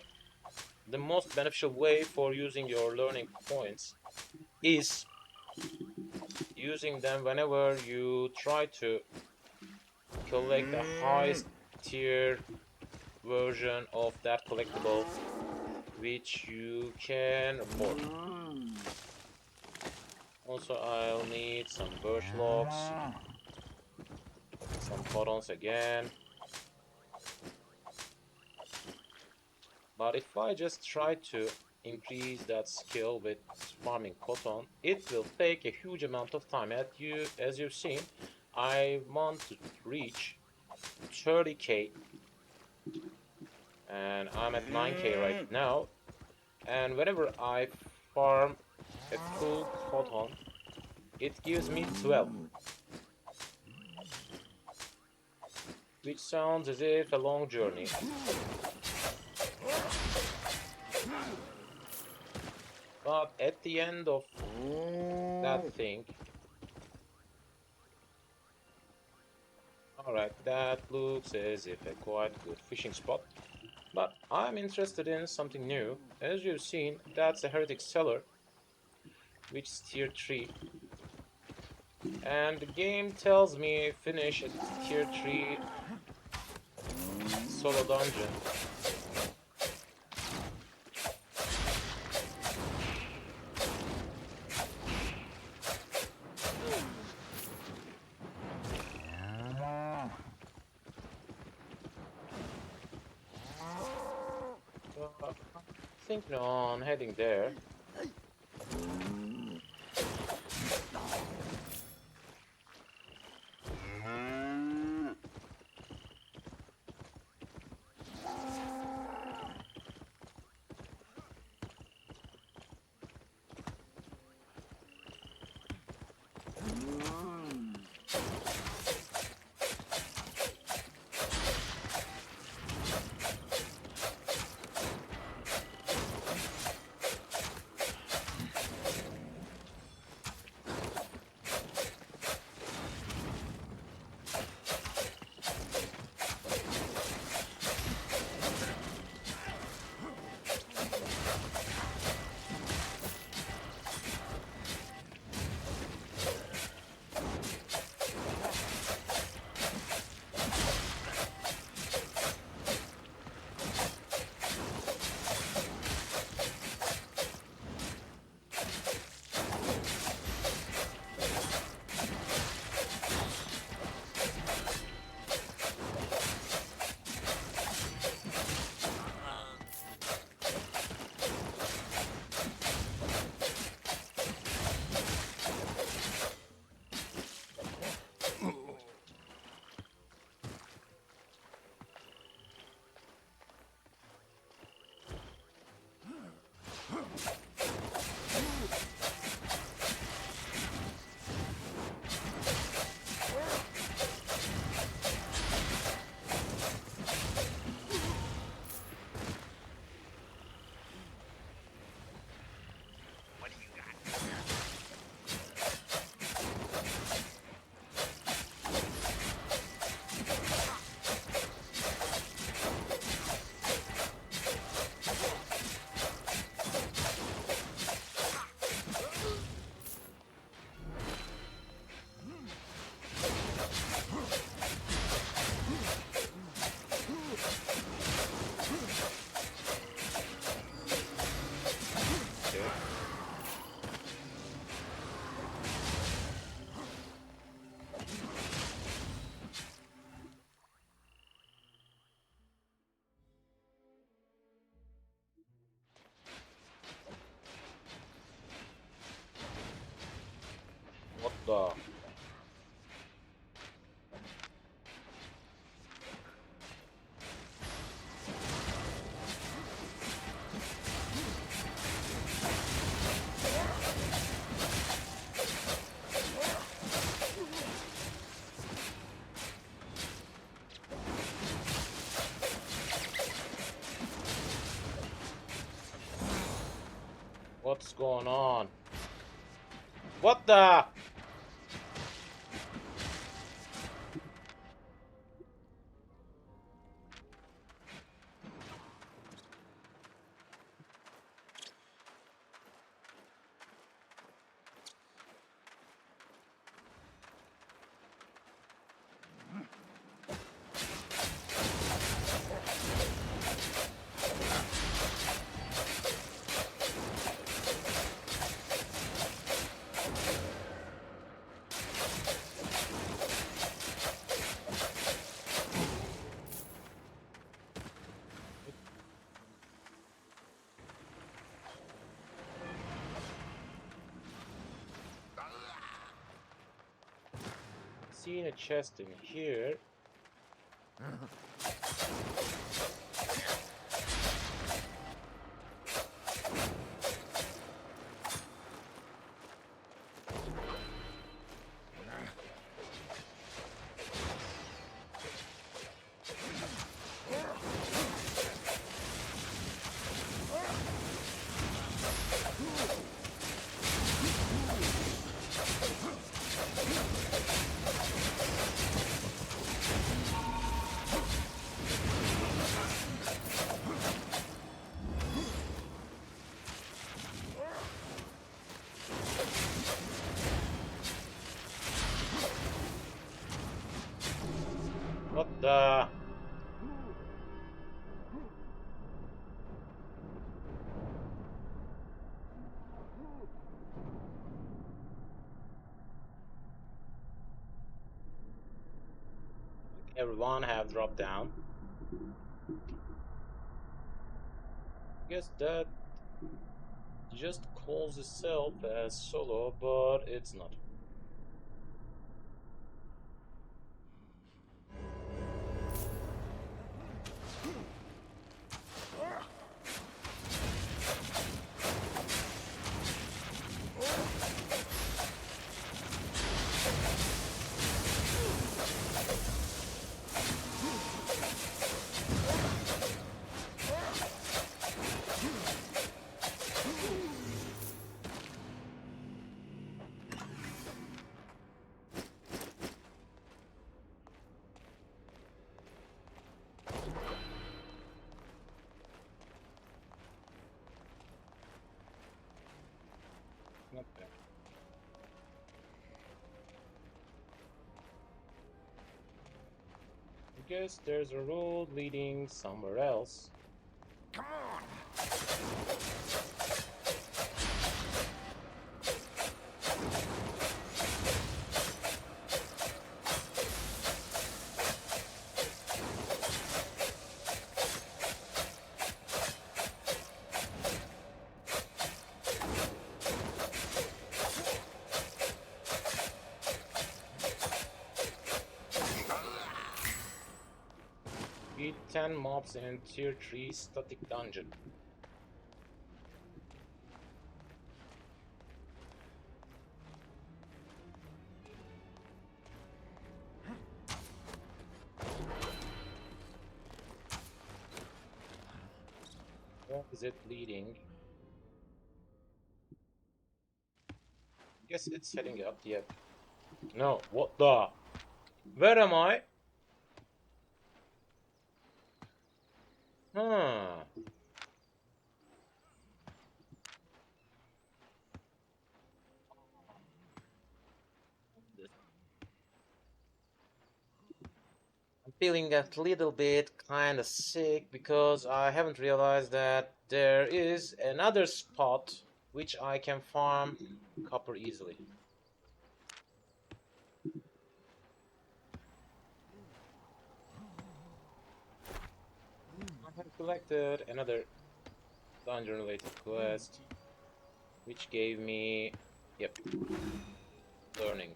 the most beneficial way for using your learning points is using them whenever you try to collect the highest tier version of that collectible which you can afford. Also, I'll need some birch logs, some cottons again. But if I just try to increase that skill with farming cotton, it will take a huge amount of time. As you've seen, I want to reach 30k, and I'm at 9k right now. And whenever I farm a full cotton, it gives me 12, which sounds as if a long journey. But at the end of that thing, alright, that looks as if a quite good fishing spot. But I'm interested in something new. As you've seen, that's a heretic cellar, which is tier 3. And the game tells me finish at tier 3 solo dungeon. Thinking on heading there. What's going on? What the? Seeing a chest in here. What the? Everyone have dropped down. I guess that just calls itself as solo, but it's not. Not bad. I guess there's a road leading somewhere else. Come on! Beat 10 mobs in tier 3 static dungeon. Where is it leading? I guess it's heading up, yep. No, what the? Where am I? Huh. I'm feeling a little bit kind of sick because I haven't realized that there is another spot which I can farm copper easily. I have collected another dungeon related quest which gave me, yep, learning.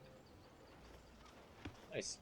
Nice.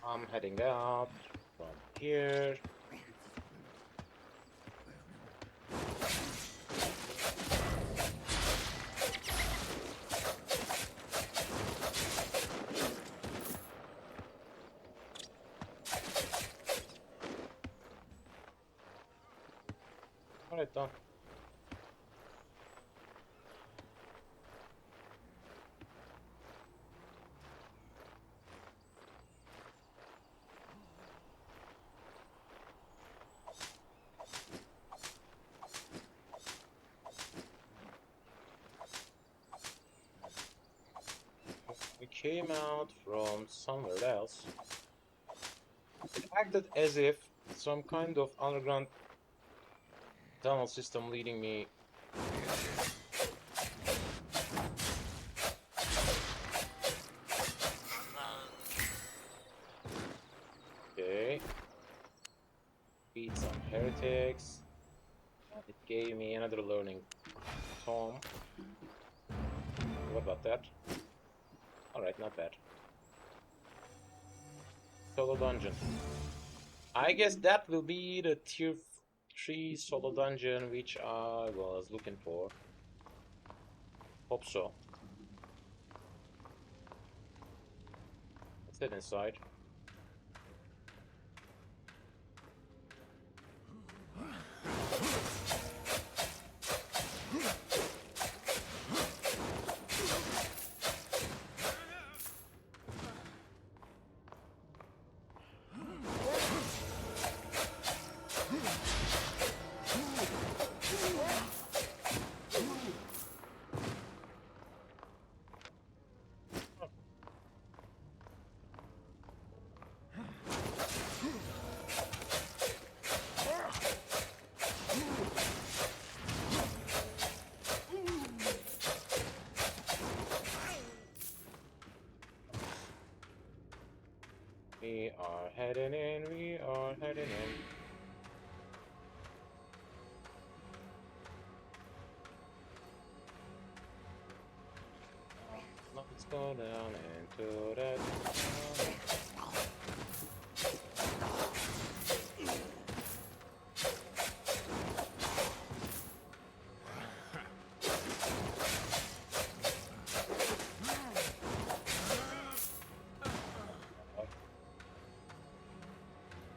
I'm heading out from here. Alright, done. We came out from somewhere else. It acted as if some kind of underground tunnel system leading me. Okay. Beat some heretics. And it gave me another learning tome. What about that? Alright, not bad. Solo dungeon. I guess that will be the tier 3 solo dungeon which I was looking for. Hope so. Let's head inside. We are heading in, we are heading in. Let's go down into that tunnel.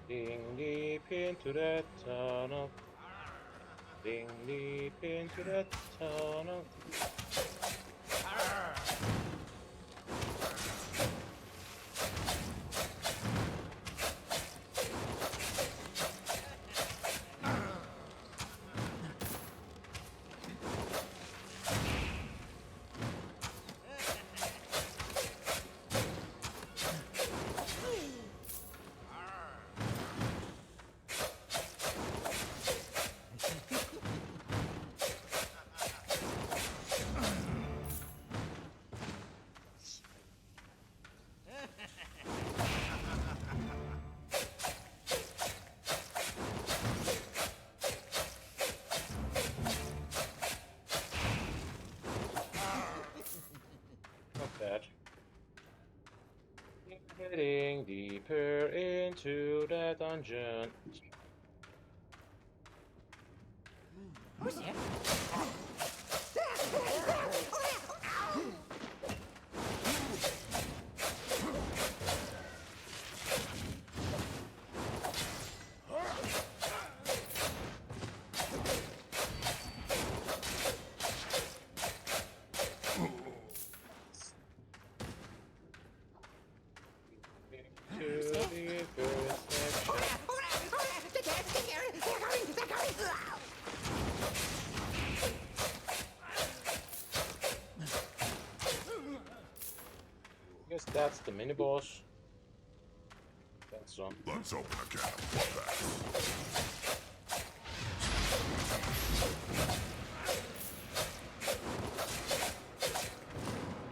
Dig deep into that tunnel. Dig deep into that tunnel. Not bad. Getting deeper into that dungeon. Who's here? To the first section. Guess that's the mini boss. That's on. Let's open a can of whoopers.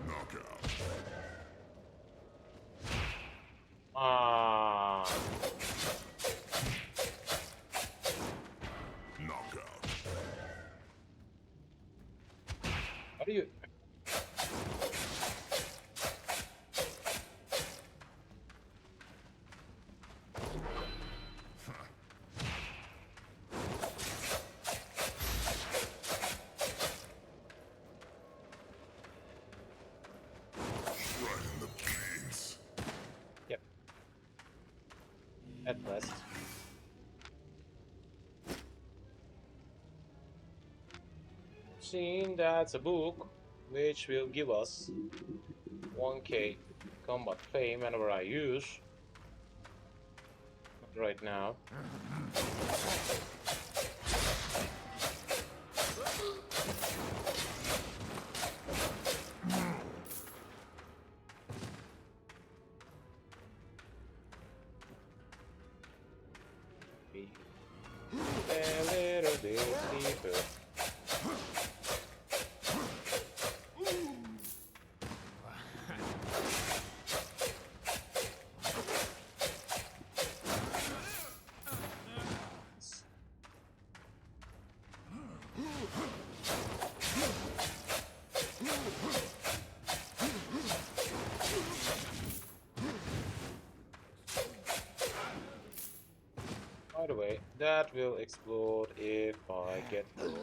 Knockout. Ah, Knockout. how do you? seen that's a book which will give us 1k combat fame whenever I use. Not right now. A little bit deeper. By the way, that will explode if I get close.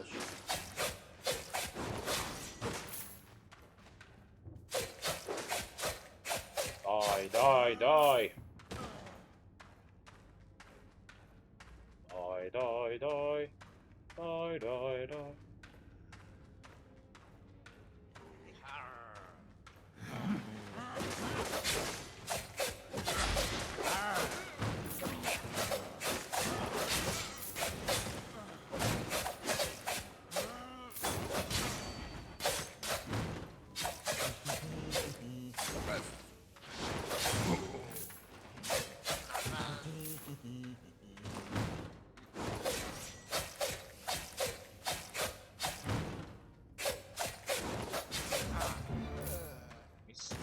Die, die, die! Die, die, die! Die, die, die! Miss.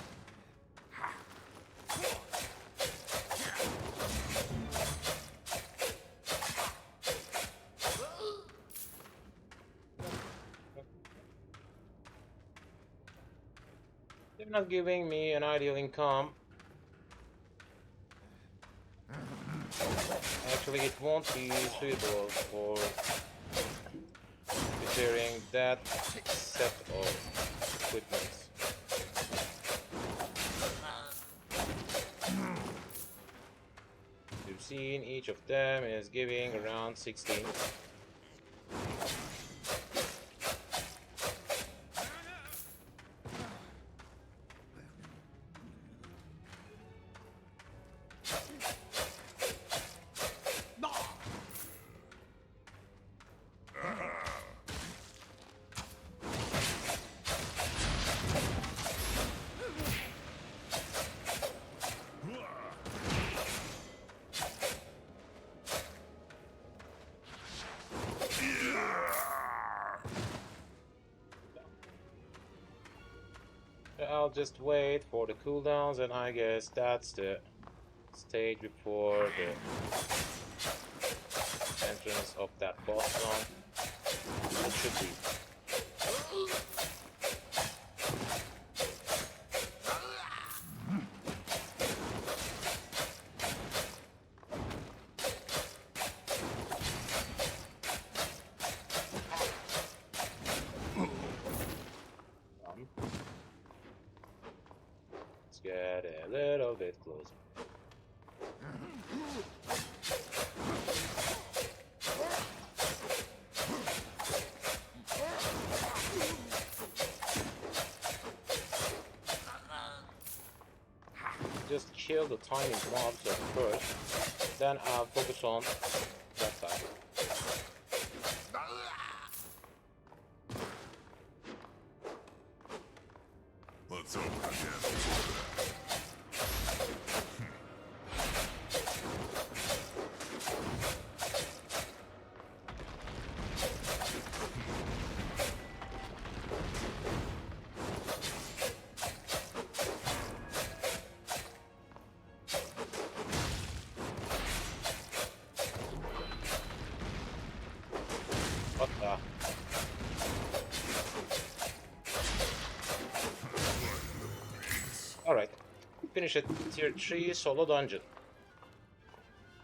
They're not giving me an ideal income. Actually, it won't be suitable for repairing that set of equipment. You've seen each of them is giving around 16. I'll just wait for the cooldowns, and I guess that's the stage before the entrance of that boss zone. It should be. Let's get a little bit closer. Just kill the tiny mobs at first, then I'll focus on that side. Let's open a can before that. What the? Alright, finish it. Tier 3 solo dungeon.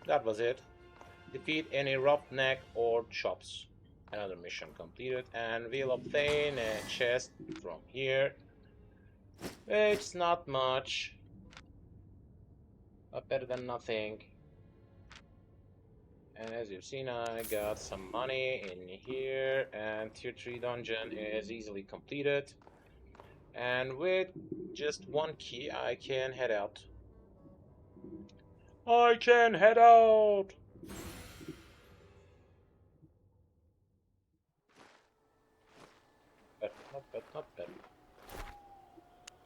That was it. Defeat any roughneck or chops. Another mission completed, and we'll obtain a chest from here. It's not much, but better than nothing. And as you've seen, I got some money in here, and tier 3 dungeon is easily completed. And with just one key, I can head out. I can head out! But not bad.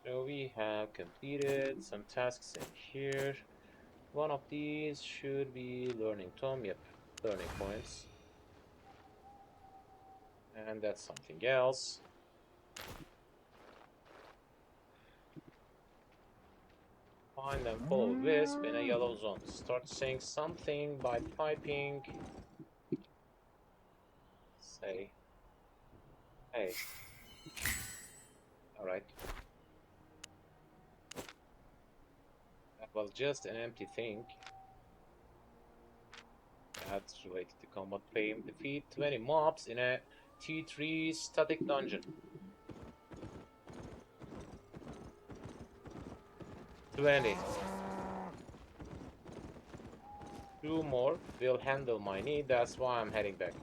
So we have completed some tasks in here. One of these should be learning tome. Yep, learning points. And that's something else. Find and follow Wisp in a yellow zone. Start saying something by typing. Say, hey. Alright. That was just an empty thing. That's related to combat fame. Defeat 20 mobs in a T3 static dungeon. 20. 2 more will handle my need, that's why I'm heading back.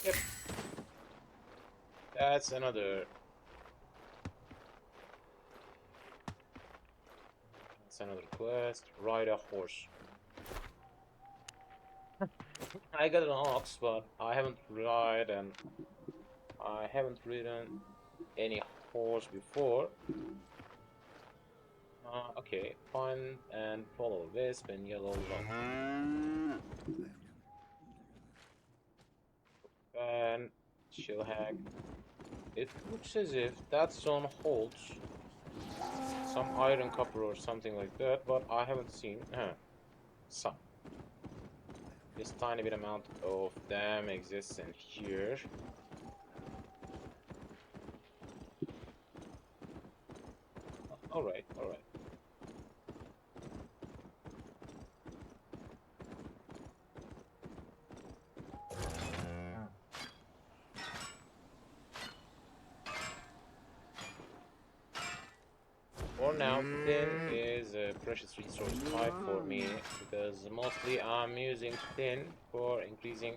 Yep. That's another quest. Ride a horse. I got an ox, but I haven't ridden any horse before. Okay, find and follow Wisp and yellow zone. And she'll hag. It looks as if that zone holds some iron copper or something like that, but I haven't seen some. This tiny bit amount of them exists in here. Alright. For now, tin is a precious resource type for me because mostly I'm using tin for increasing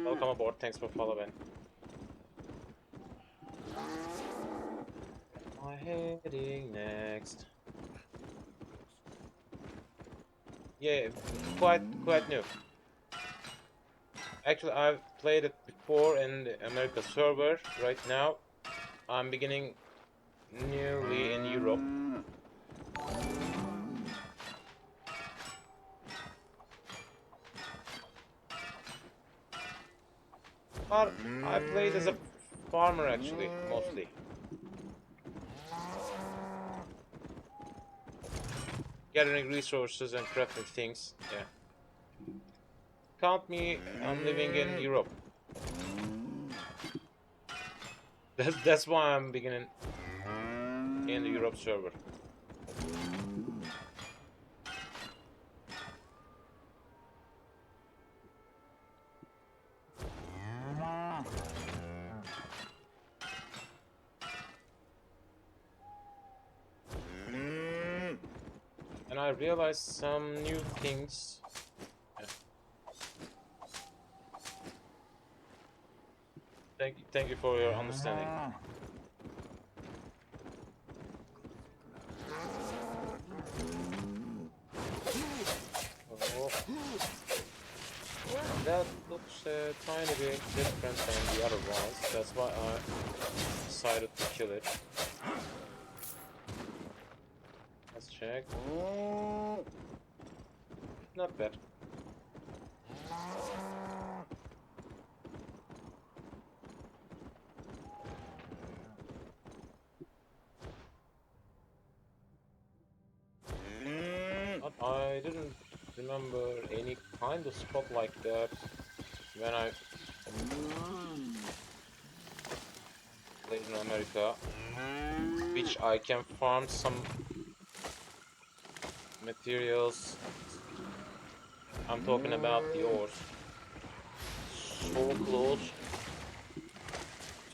Welcome aboard, thanks for following. Am I heading next? Yeah, quite new. Actually, I've played it before in the America server. Right now, I'm beginning newly in Europe. But I played as a farmer actually, mostly. Gathering resources and crafting things, yeah. Count me, I'm living in Europe. That's why I'm beginning in the Europe server. And I realized some new things. Yeah. Thank you for your understanding. Oh. That looks a tiny bit different than the other ones. That's why I decided to kill it. Let's check. Not bad. But I didn't remember any kind of spot like that when I played in America, which I can farm some materials. I'm talking about the ores. So close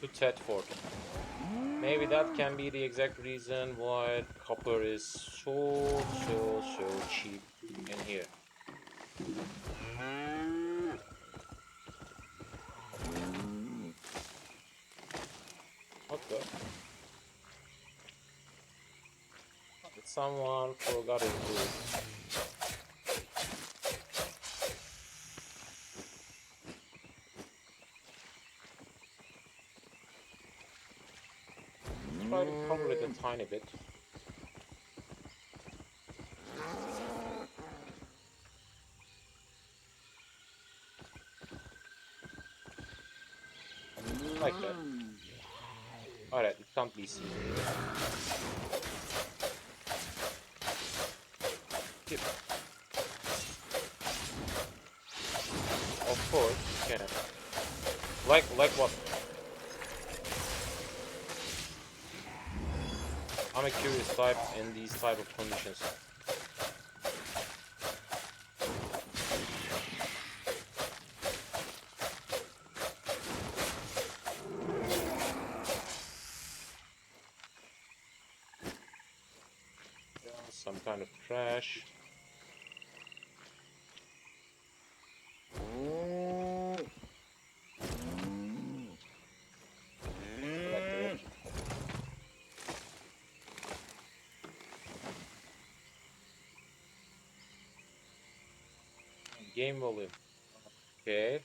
to Thetford. Maybe that can be the exact reason why copper is so cheap in here. Okay. Someone forgot his boots. Try to cover it a tiny bit. Like that. Alright, it can't be seen. Keep. Of course, you can. Like what? I'm a curious type in these type of conditions. Some kind of trash. Game volume. Okay.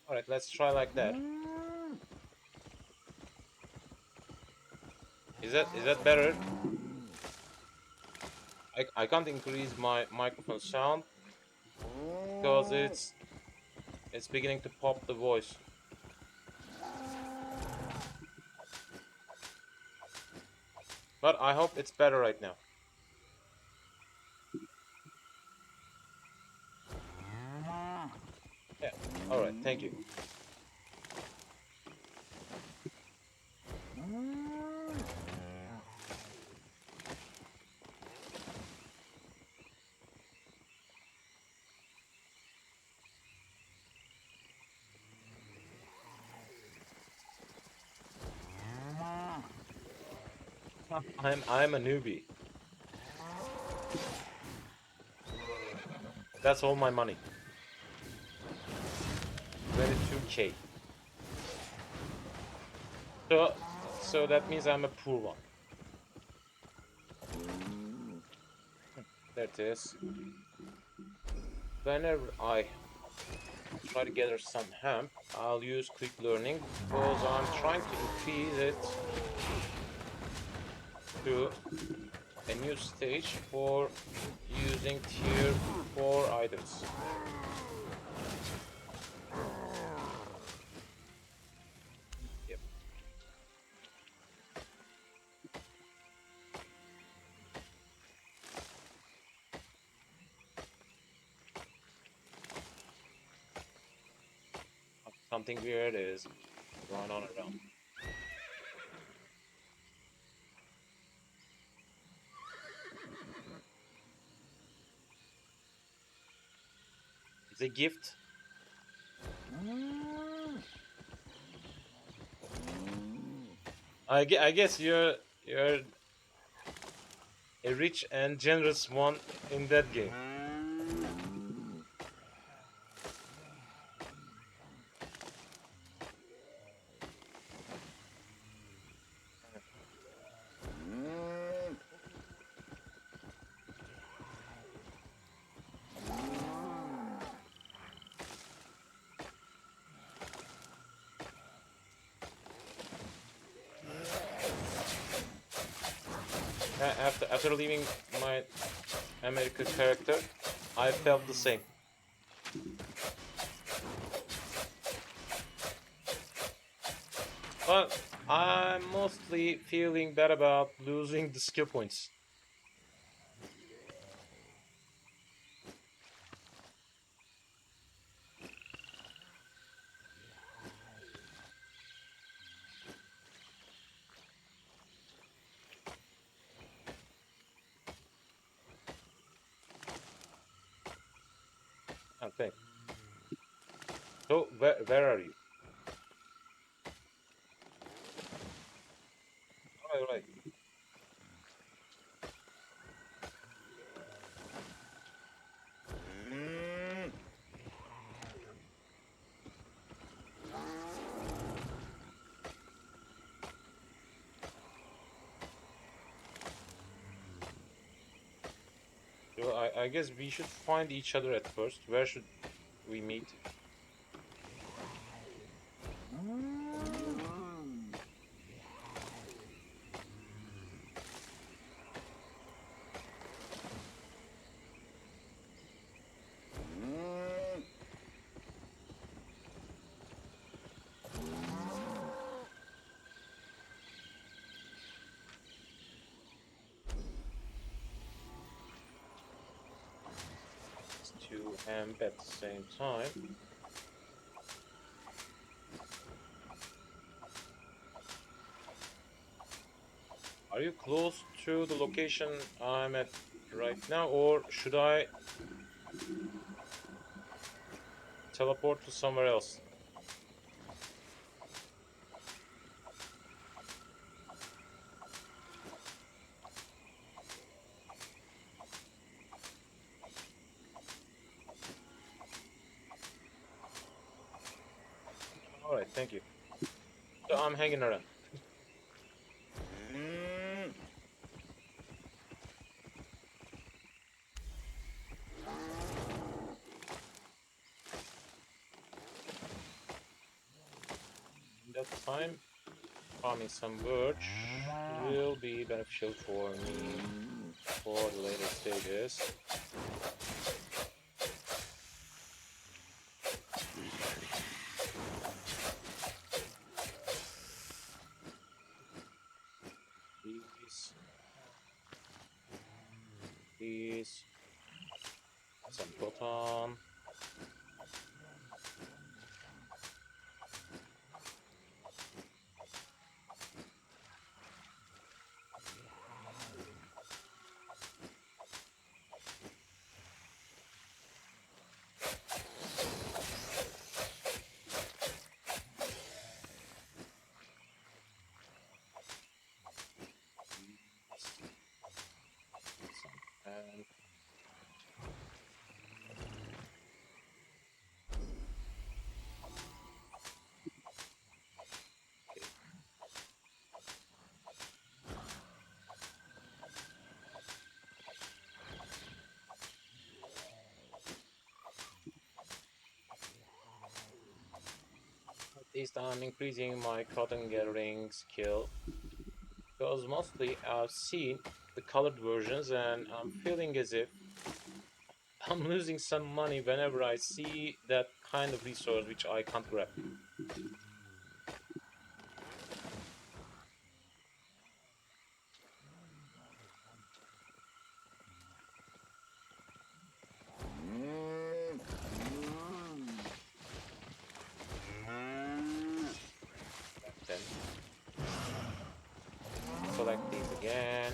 Alright, let's try like that. Is that better? I can't increase my microphone sound because it's beginning to pop the voice. But I hope it's better right now. Yeah. Alright, thank you. I'm a newbie. That's all my money. 22K. So that means I'm a poor one. There it is. Whenever I try to gather some hemp, I'll use quick learning because I'm trying to increase it to a new stage for using tier 4 items. Yep. Something weird is going on around. It's a gift. I guess you're a rich and generous one in that game. After leaving my America character, I felt the same. But I'm mostly feeling bad about losing the skill points. Okay. So where are you? All right. So I guess we should find each other at first. Where should we meet? To amp at the same time. Are you close to the location I'm at right now, or should I teleport to somewhere else? All right, thank you. So I'm hanging around. In that time, farming some birch will be beneficial for me for the later stages. These, some proton. And at least I'm increasing my cotton gathering skill because mostly I've seen the colored versions and I'm feeling as if I'm losing some money whenever I see that kind of resource which I can't grab. Then select these again.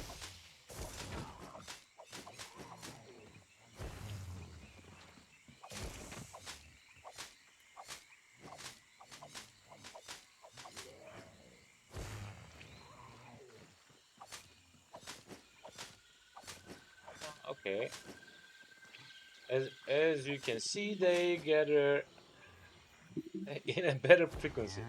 Okay. As you can see, they gather in a better frequency.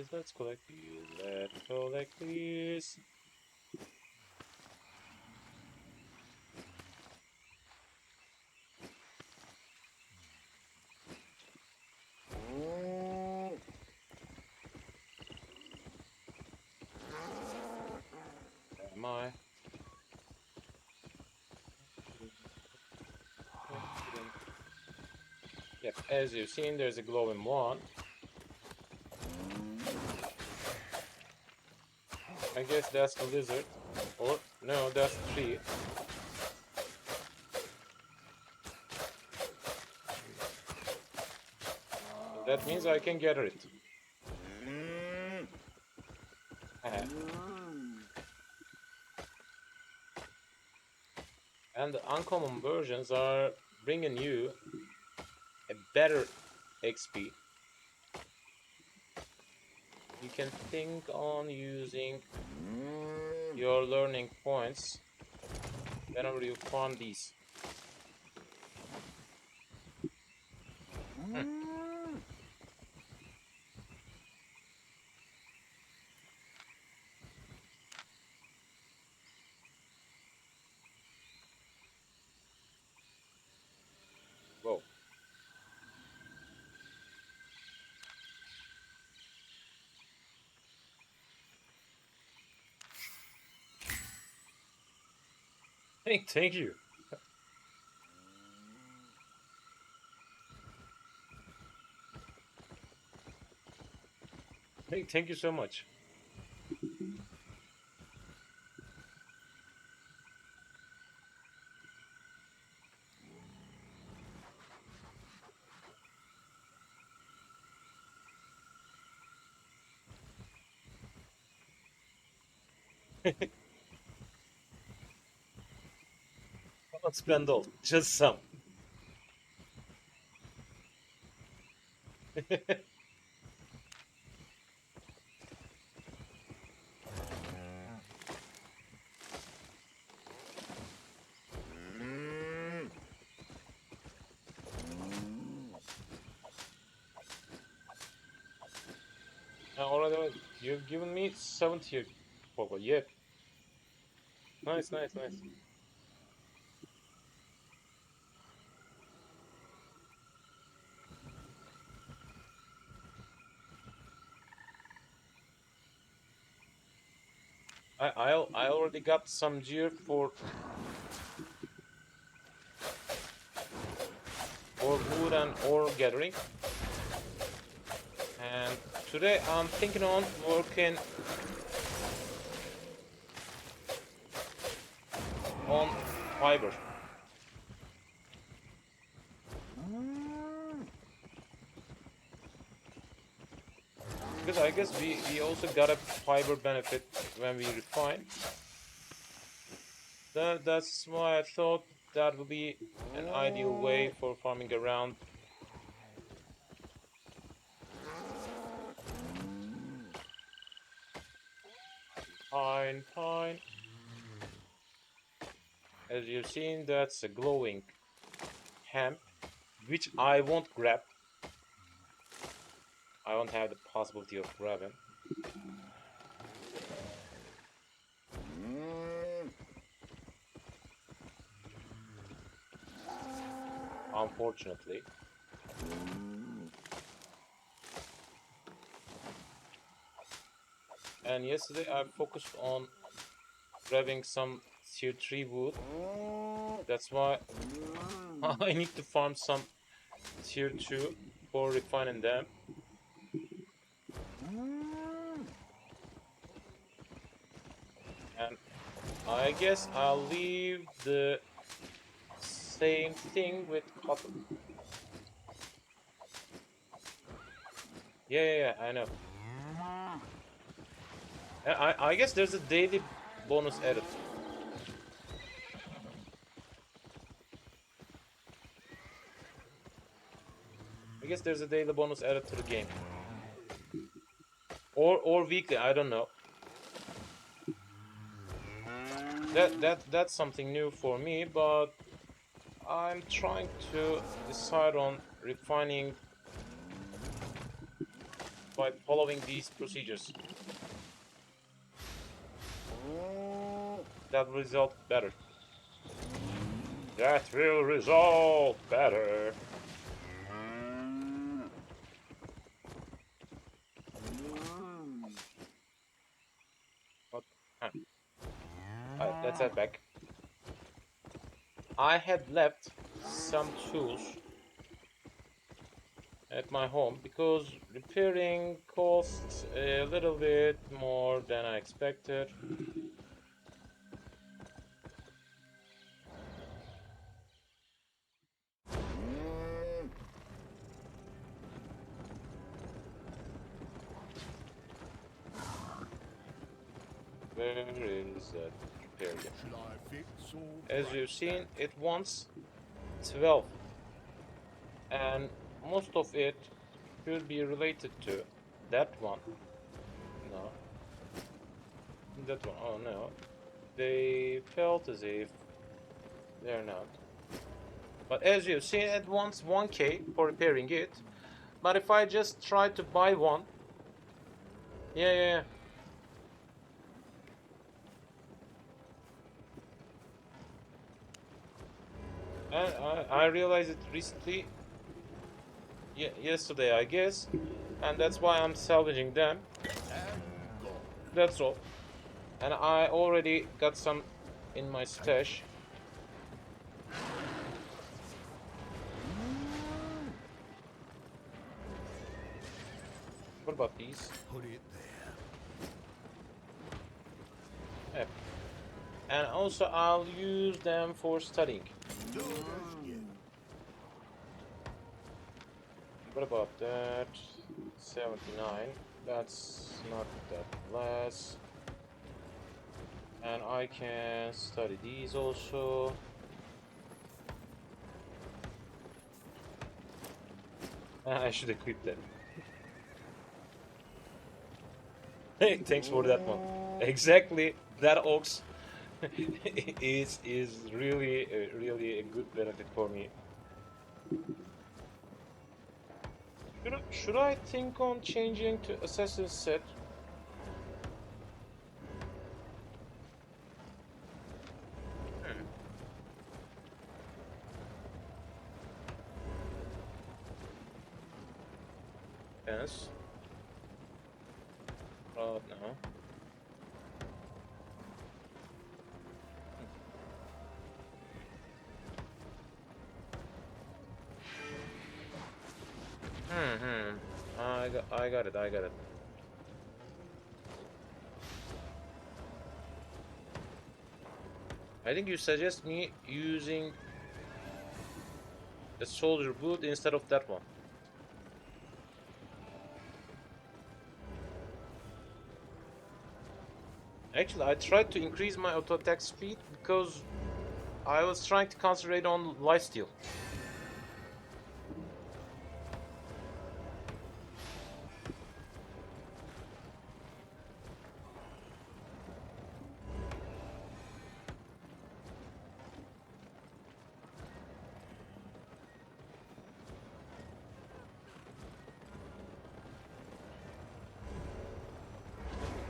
these. Let's collect these. Let's collect these. Am I? Yep, as you've seen, there's a glowing one. I guess that's the lizard. Or, no, that's the tree. That means I can gather it. And the uncommon versions are bringing you a better XP. You can think on using your learning points whenever you farm these. Whoa. Thank you. Thank you so much. Not spend all, just some. Alright, you've given me 70 copper. Yep. Nice, nice, nice. I already got some gear for wood and ore gathering. And today I'm thinking on working on fiber. Because I guess we also got a fiber benefit when we refine. That's why I thought that would be an ideal way for farming around. Pine. As you've seen, that's a glowing hemp, which I won't grab. I won't have the possibility of grabbing. Unfortunately. And yesterday I focused on grabbing some tier 3 wood. That's why I need to farm some tier 2 for refining them. And I guess I'll leave the same thing with cotton. Yeah, I know. I guess there's a daily bonus added. I guess there's a daily bonus added to the game. Or weekly, I don't know. That's something new for me, but I'm trying to decide on refining by following these procedures. That will result better. That will result better. What? Huh. Let's head back. I had left some tools at my home because repairing costs a little bit more than I expected. Where is that repair kit? Should I fix or As you've seen, it wants 12, and most of it should be related to that one. No, that one. Oh no, they felt as if they're not. But as you've seen, it wants 1k for repairing it. But if I just try to buy one, yeah. I realized it recently, yesterday I guess, and that's why I'm salvaging them. That's all. And I already got some in my stash. What about these? put it there? Yeah. And also I'll use them for studying. What about that? 79. That's not that less. And I can study these also. I should equip that. Hey, thanks for that one. Exactly, that ox is really really a good benefit for me. Should I think on changing to assassin set? Yes. Right now. I got it. I think you suggest me using a soldier boot instead of that one. Actually, I tried to increase my auto attack speed because I was trying to concentrate on lifesteal.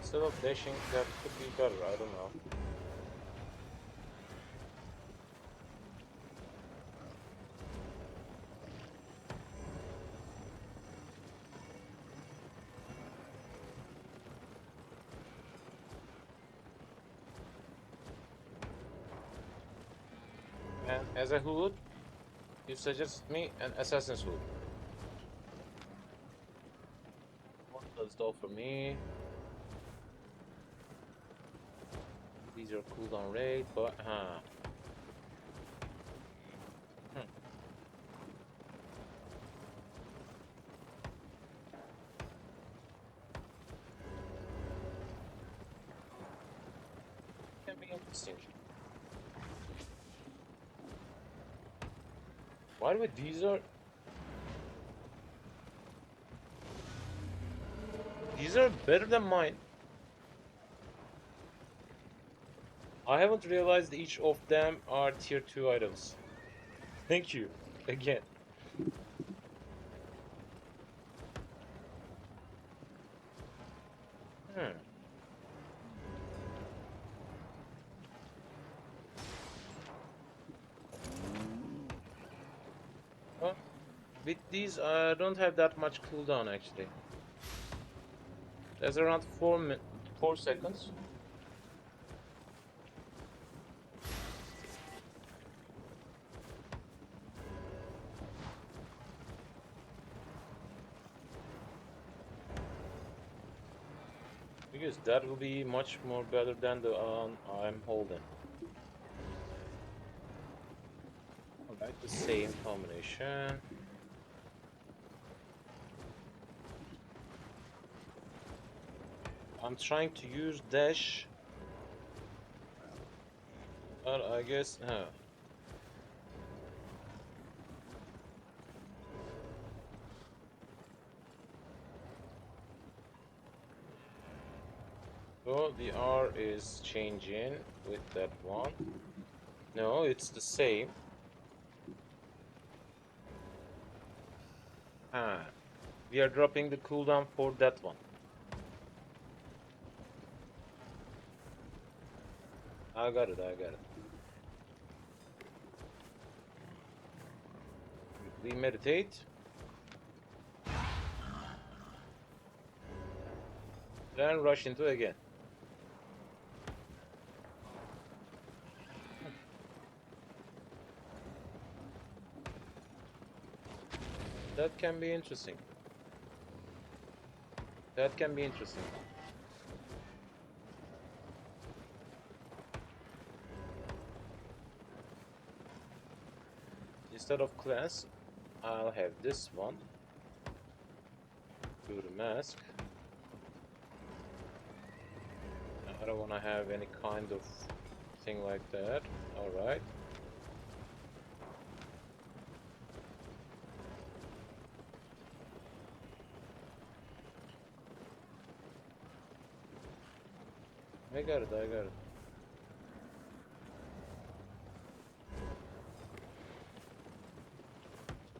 Instead of dashing, that could be better. I don't know. And as a hood, you suggest me an assassin's hood. What does it offer me? These are cooldown rate, but can be interesting. By the way, these are better than mine. I haven't realized each of them are tier 2 items. Thank you again. With these, I don't have that much cooldown actually. There's around 4 seconds. Because that will be much more better than the I'm holding. Alright, the same combination. I'm trying to use dash, but I guess so the R is changing with that one. No, it's the same. We are dropping the cooldown for that one. I got it, I got it. We meditate. Then rush into again. That can be interesting. That can be interesting. Instead of class, I'll have this one. Do the mask. I don't want to have any kind of thing like that. Alright. I got it, I got it.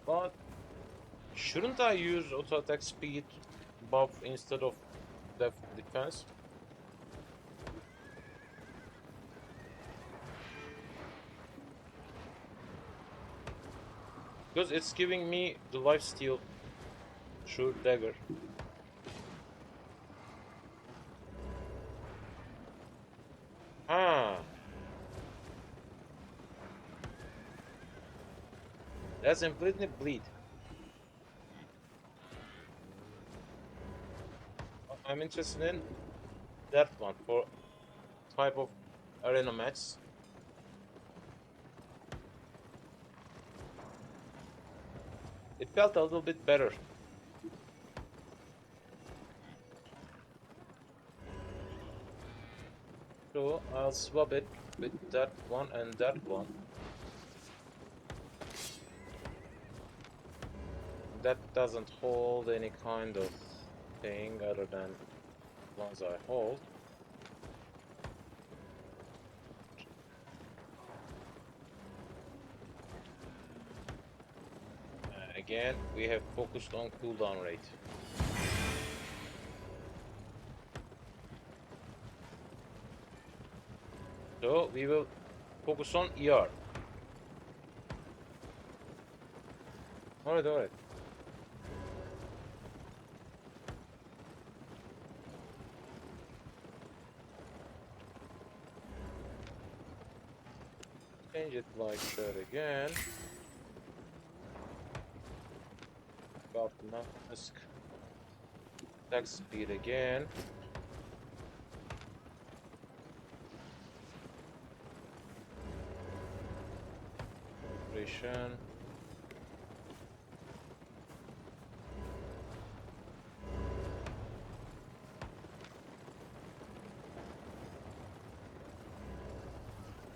But shouldn't I use auto attack speed buff instead of defense? Because it's giving me the lifesteal through dagger. Ah. That's infinite bleed. I'm interested in that one for type of arena match. It felt a little bit better. So I'll swap it with that one and that one. That doesn't hold any kind of thing other than ones I hold. Again, we have focused on cooldown rate. So we will focus on ER. Alright, alright. Change it like that again. Got mask. Attack speed again. Operation.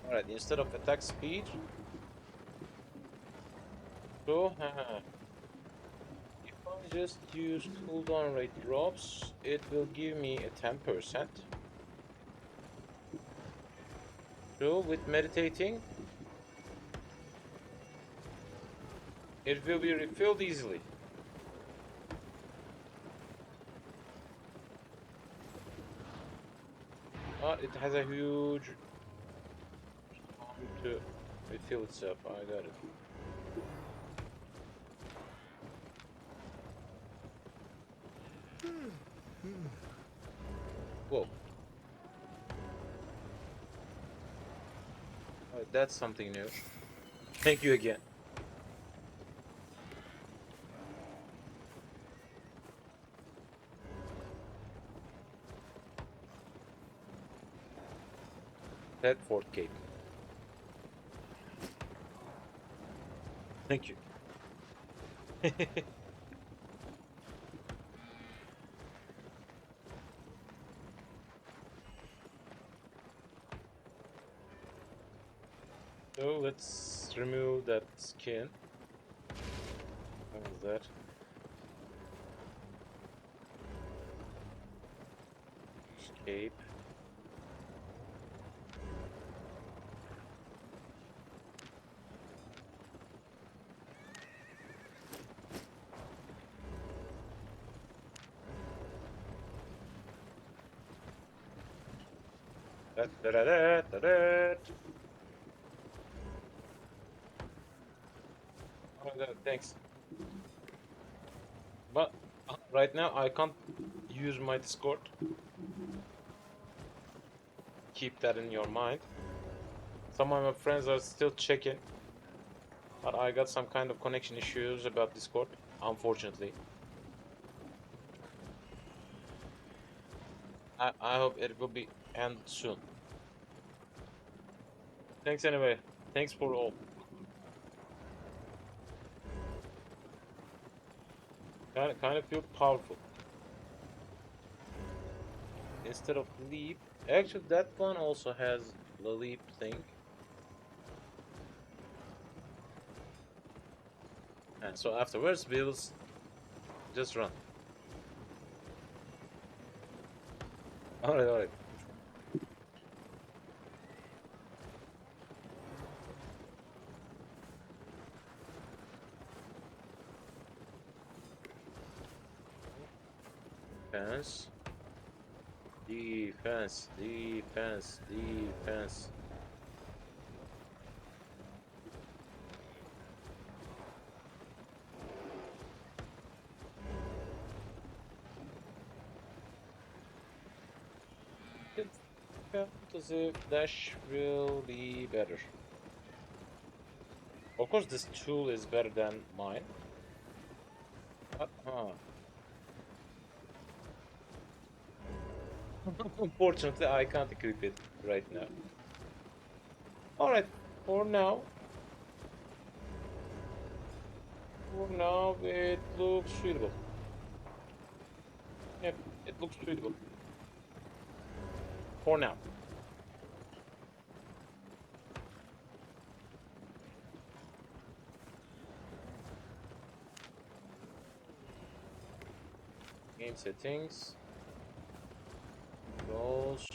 Alright, instead of attack speed, so if I just use cooldown rate drops, it will give me a 10%. So with meditating, it will be refilled easily. It has a huge to refill itself. I got it. Whoa. Oh, that's something new. Thank you again. Bedford Cape. Thank you. So let's remove that skin. What is that? Escape. Da-da-da-da-da-da. Oh, thanks. But right now I can't use my Discord. Keep that in your mind. Some of my friends are still checking, but I got some kind of connection issues about Discord, unfortunately. I hope it will be end soon. Thanks anyway. Thanks for all. Kind of feel powerful. Instead of leap, actually that one also has the leap thing. And so afterwards we'll just run. Alright, alright. Defense. Defense. Defense. Defense. Fantasy Dash will be better. Of course, this tool is better than mine. Unfortunately, I can't equip it right now. Alright, for now. For now, it looks suitable. Yep, it looks suitable. For now. Game settings. Goals.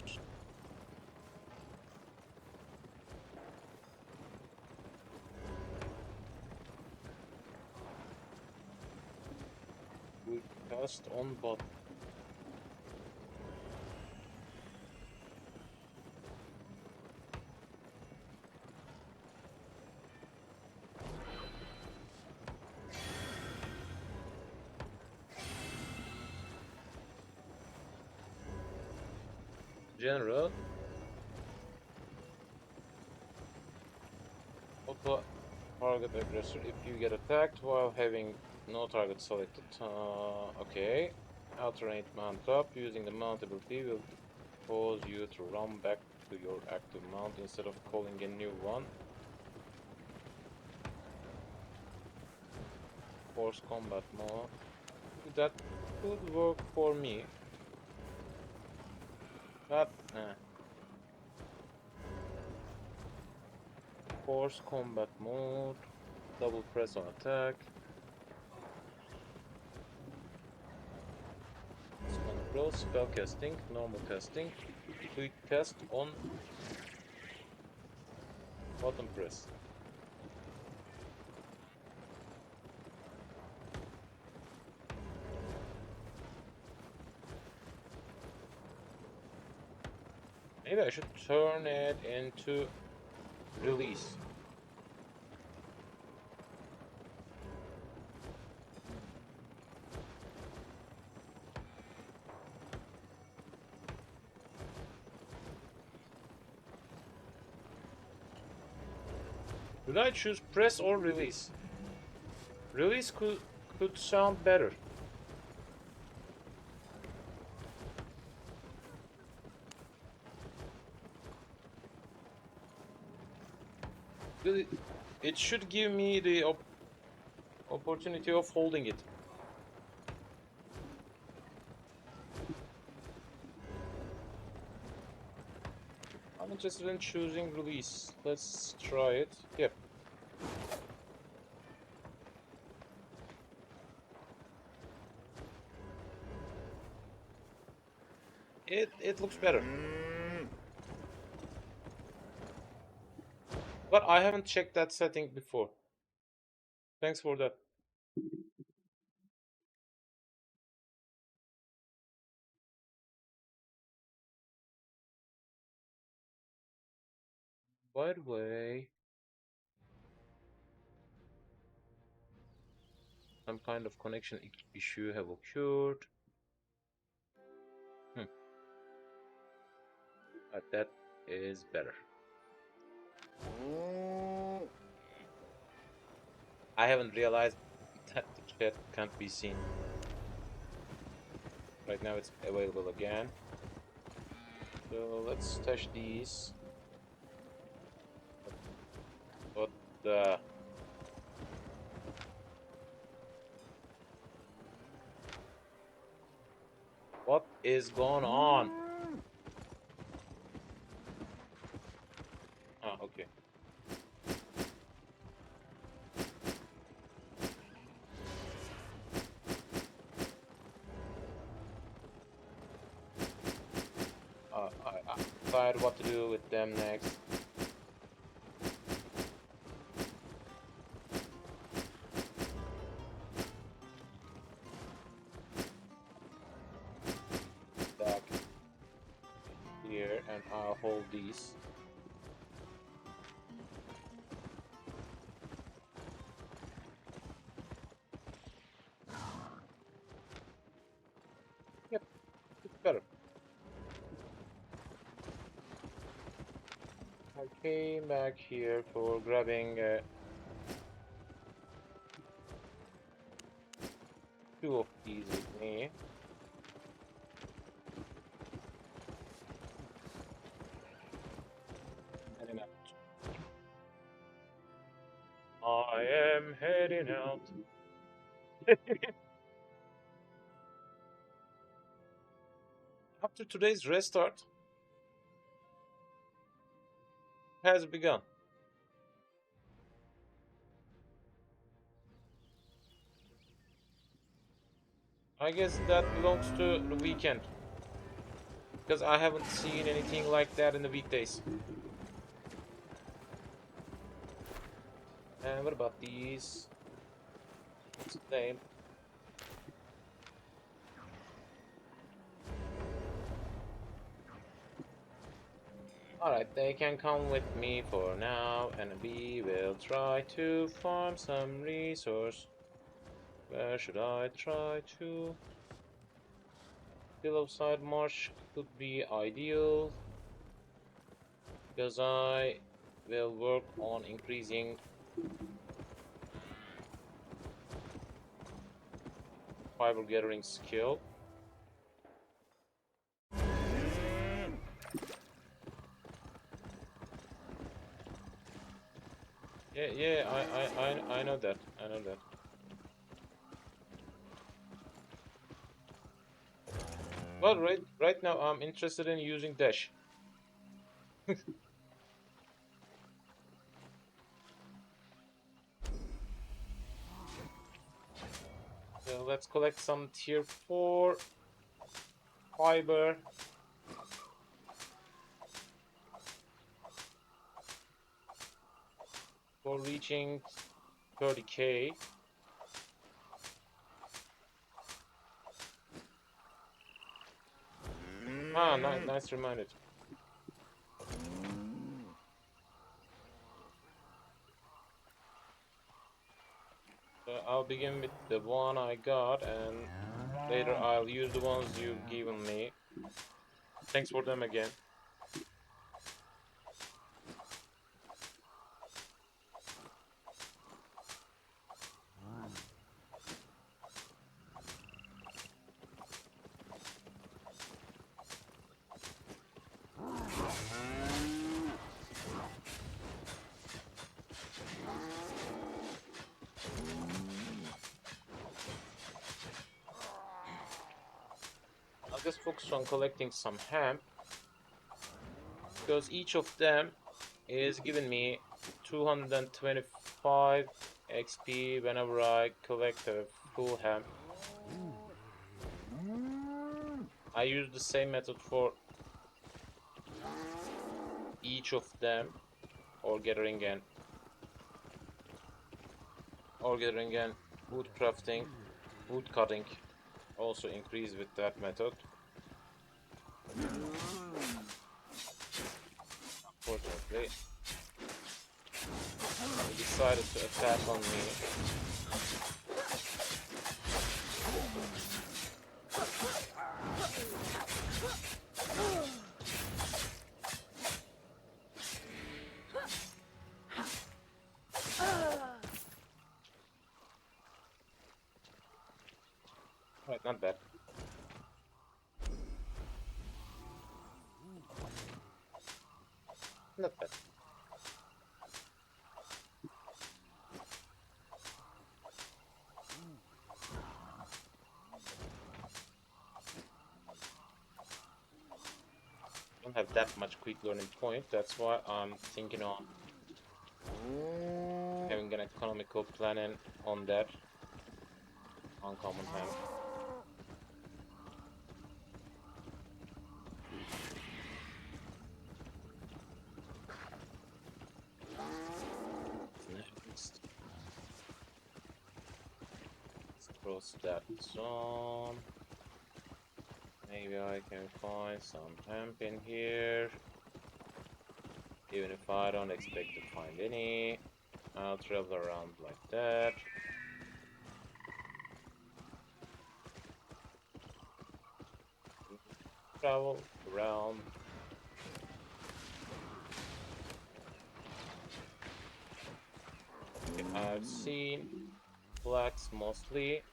We cast on bot. General. Auto target aggressor if you get attacked while having no target selected. Okay. Alternate mount up. Using the mount ability will cause you to run back to your active mount instead of calling a new one. Force combat mode. That could work for me. But Force combat mode. Double press on attack. Close spell casting, normal casting, quick cast on button press. Maybe I should turn it into release. Should I choose press or release? Release could sound better. Really, it should give me the opportunity of holding it. I'm interested in choosing release. Let's try it. Yep. It looks better. But I haven't checked that setting before. Thanks for that. By the way, some kind of connection issue have occurred. But that is better. I haven't realized that the chat can't be seen. Right now it's available again. So let's stash these. What the... What is going on? Ah, okay. I decided what to do with them next. Back here, and I'll hold these. Yep, it's better. I came back here for grabbing two of these with me. Heading out. I am heading out. After today's restart has begun. I guess that belongs to the weekend. Because I haven't seen anything like that in the weekdays. And what about these? What's the name? Alright, they can come with me for now, and we will try to farm some resource. Where should I try to? Hillside Marsh could be ideal, because I will work on increasing fiber gathering skill. Yeah, I know that. I know that. Well, right now I'm interested in using dash. So let's collect some tier 4 fiber. For reaching 30k. Ah, nice reminder. So I'll begin with the one I got, and later I'll use the ones you've given me. Thanks for them again. just focus on collecting some hemp because each of them is giving me 225 XP whenever I collect a full hemp. I use the same method for each of them, or gathering and wood crafting, wood cutting also increase with that method. Unfortunately, he decided to attack on me. Right, not bad. Not bad. Don't have that much quick learning point. That's why I'm thinking on having an economical planning on that uncommon hand. Next, let's cross that zone. Maybe I can find some hemp in here. Even if I don't expect to find any, I'll travel around like that. Travel around. Okay, I've seen flax mostly.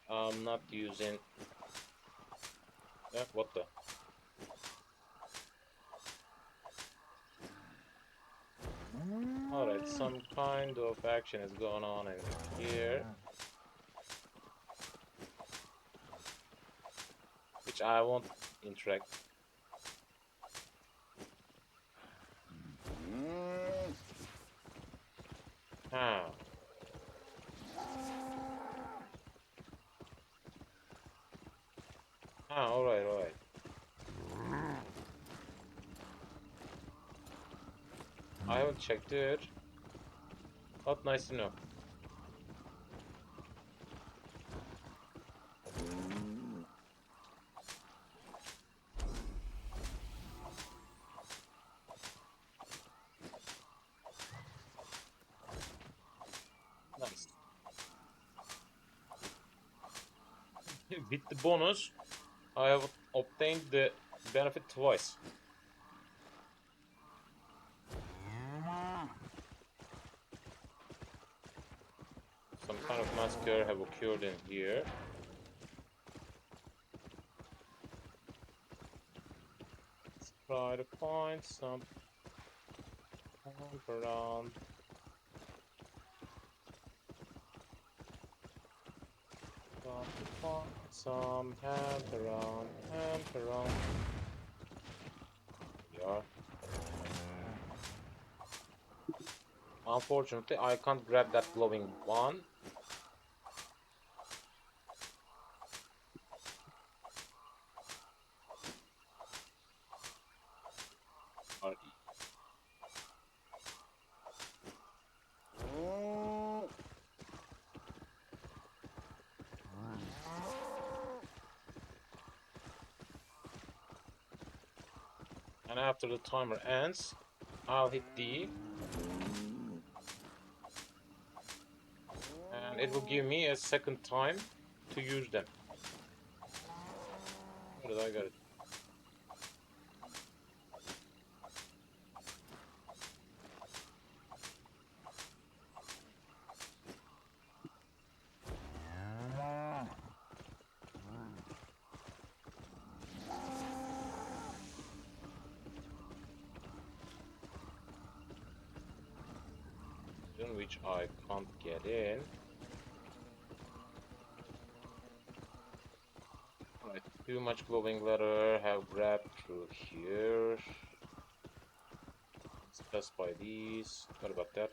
I'm not using. What the? Alright, some kind of action is going on in here, which I won't interact. How? Ah, alright, alright. I haven't checked it. But nice to know. Nice. With the bonus, I have obtained the benefit twice. Some kind of massacre have occurred in here. Let's try to find some hemp around. Got to find some hemp around, hemp around. Yeah. Unfortunately, I can't grab that glowing one. Or and after the timer ends, I'll hit D, and it will give me a second time to use them. Where did I get it? In which I can't get in. Right, Too much glowing letter. Have grabbed through here. Specify these. What about that?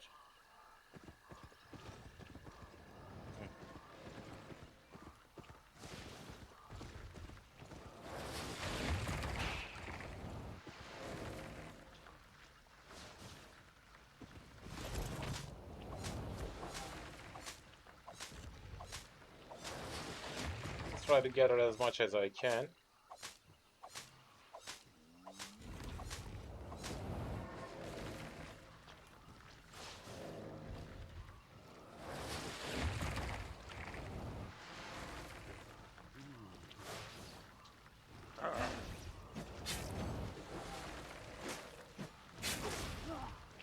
Try to gather as much as I can.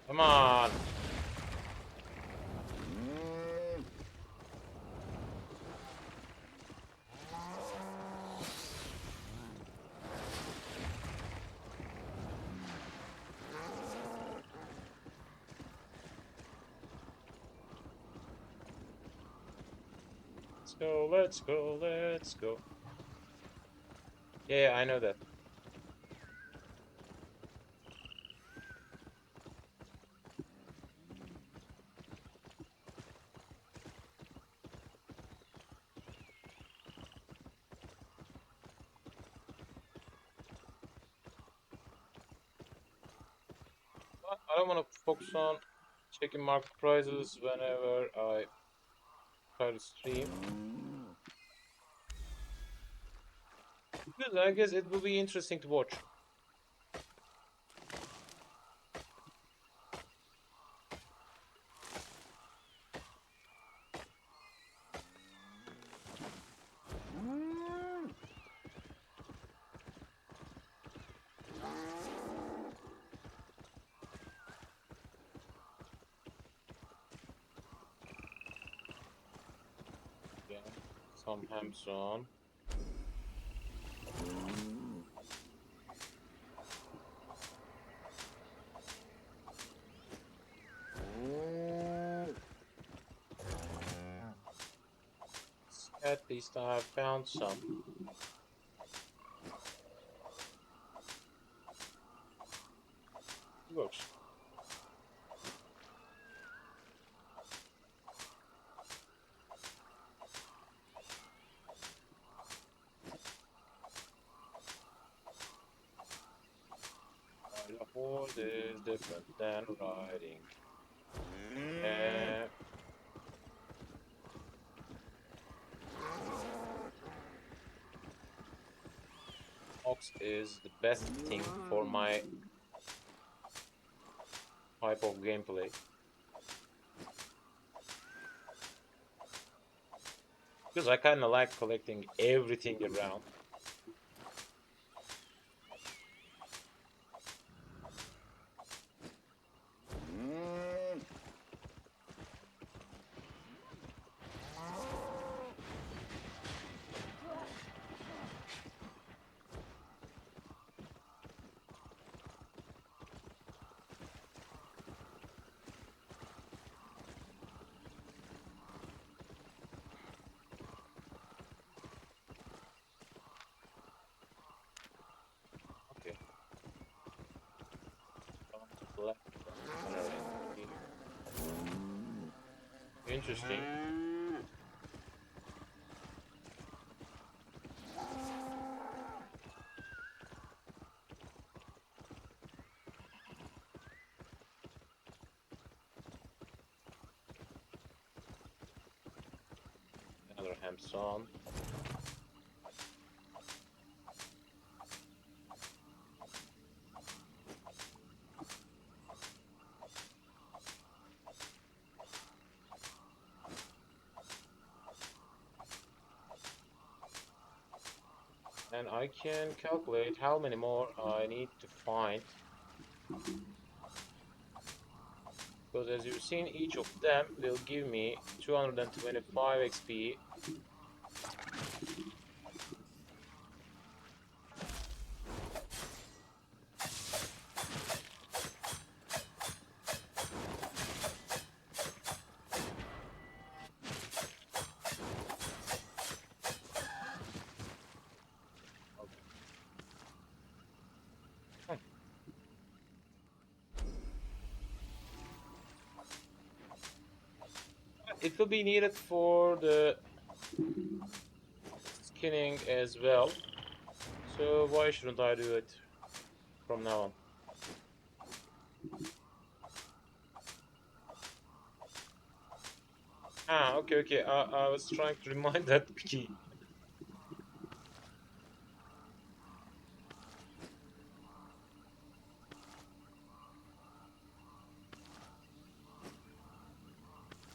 Come on. Let's go, let's go, let's go. Yeah, I know that. But I don't want to focus on checking market prices whenever I try to stream. Because I guess it will be interesting to watch. Yeah, some hams on. At least I have found some. It works. The horse is different than riding. Ox is the best thing for my type of gameplay. Because I kinda like collecting everything around. Okay. Left. Interesting. Another Hamson. And I can calculate how many more I need to find. Because as you've seen, each of them will give me 225 XP. it will be needed for the skinning as well. So why shouldn't I do it from now on? Ah, okay, okay. I was trying to remind that key.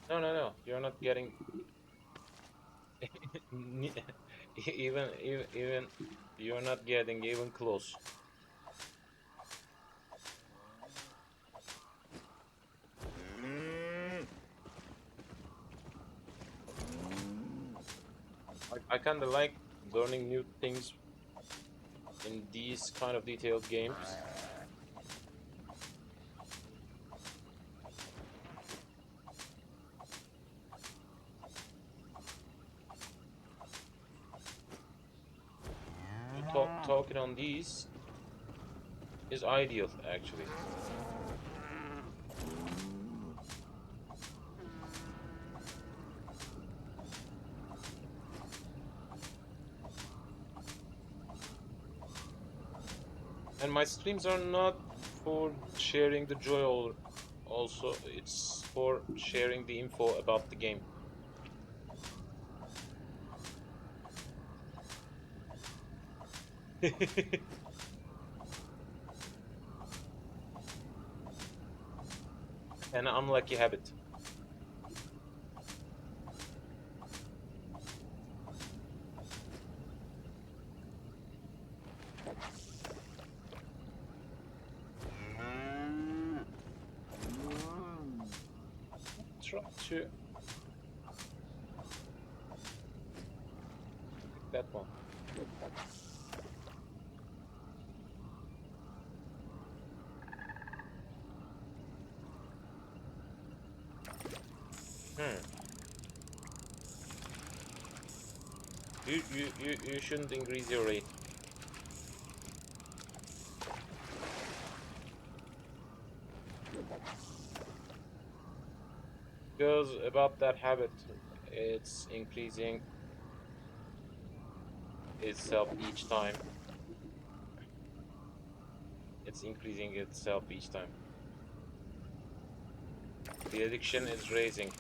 No, no, no. You're not getting even you're not getting even close. I kind of like learning new things in these kind of detailed games. So talking on these is ideal, actually. And my streams are not for sharing the joy, also it's for sharing the info about the game. An unlucky habit. Try to pick that one. Hmm. You shouldn't increase your rate. Because about that habit, it's increasing itself each time. It's increasing itself each time. The addiction is raising.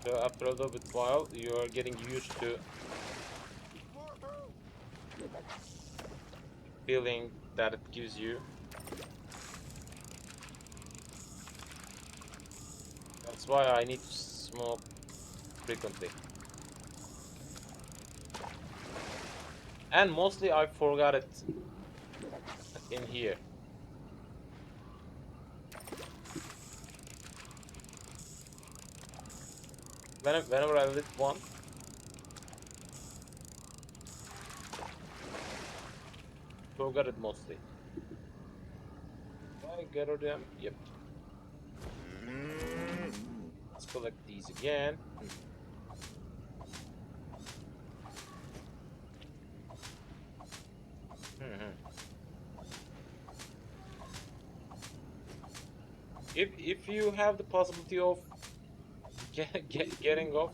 So after a little bit while, you are getting used to feeling that it gives you. That's why I need to smoke frequently. And mostly I forgot it in here. Whenever I lit one, forgot it mostly. I gather them. Yep. Let's collect these again. If you have the possibility of getting off,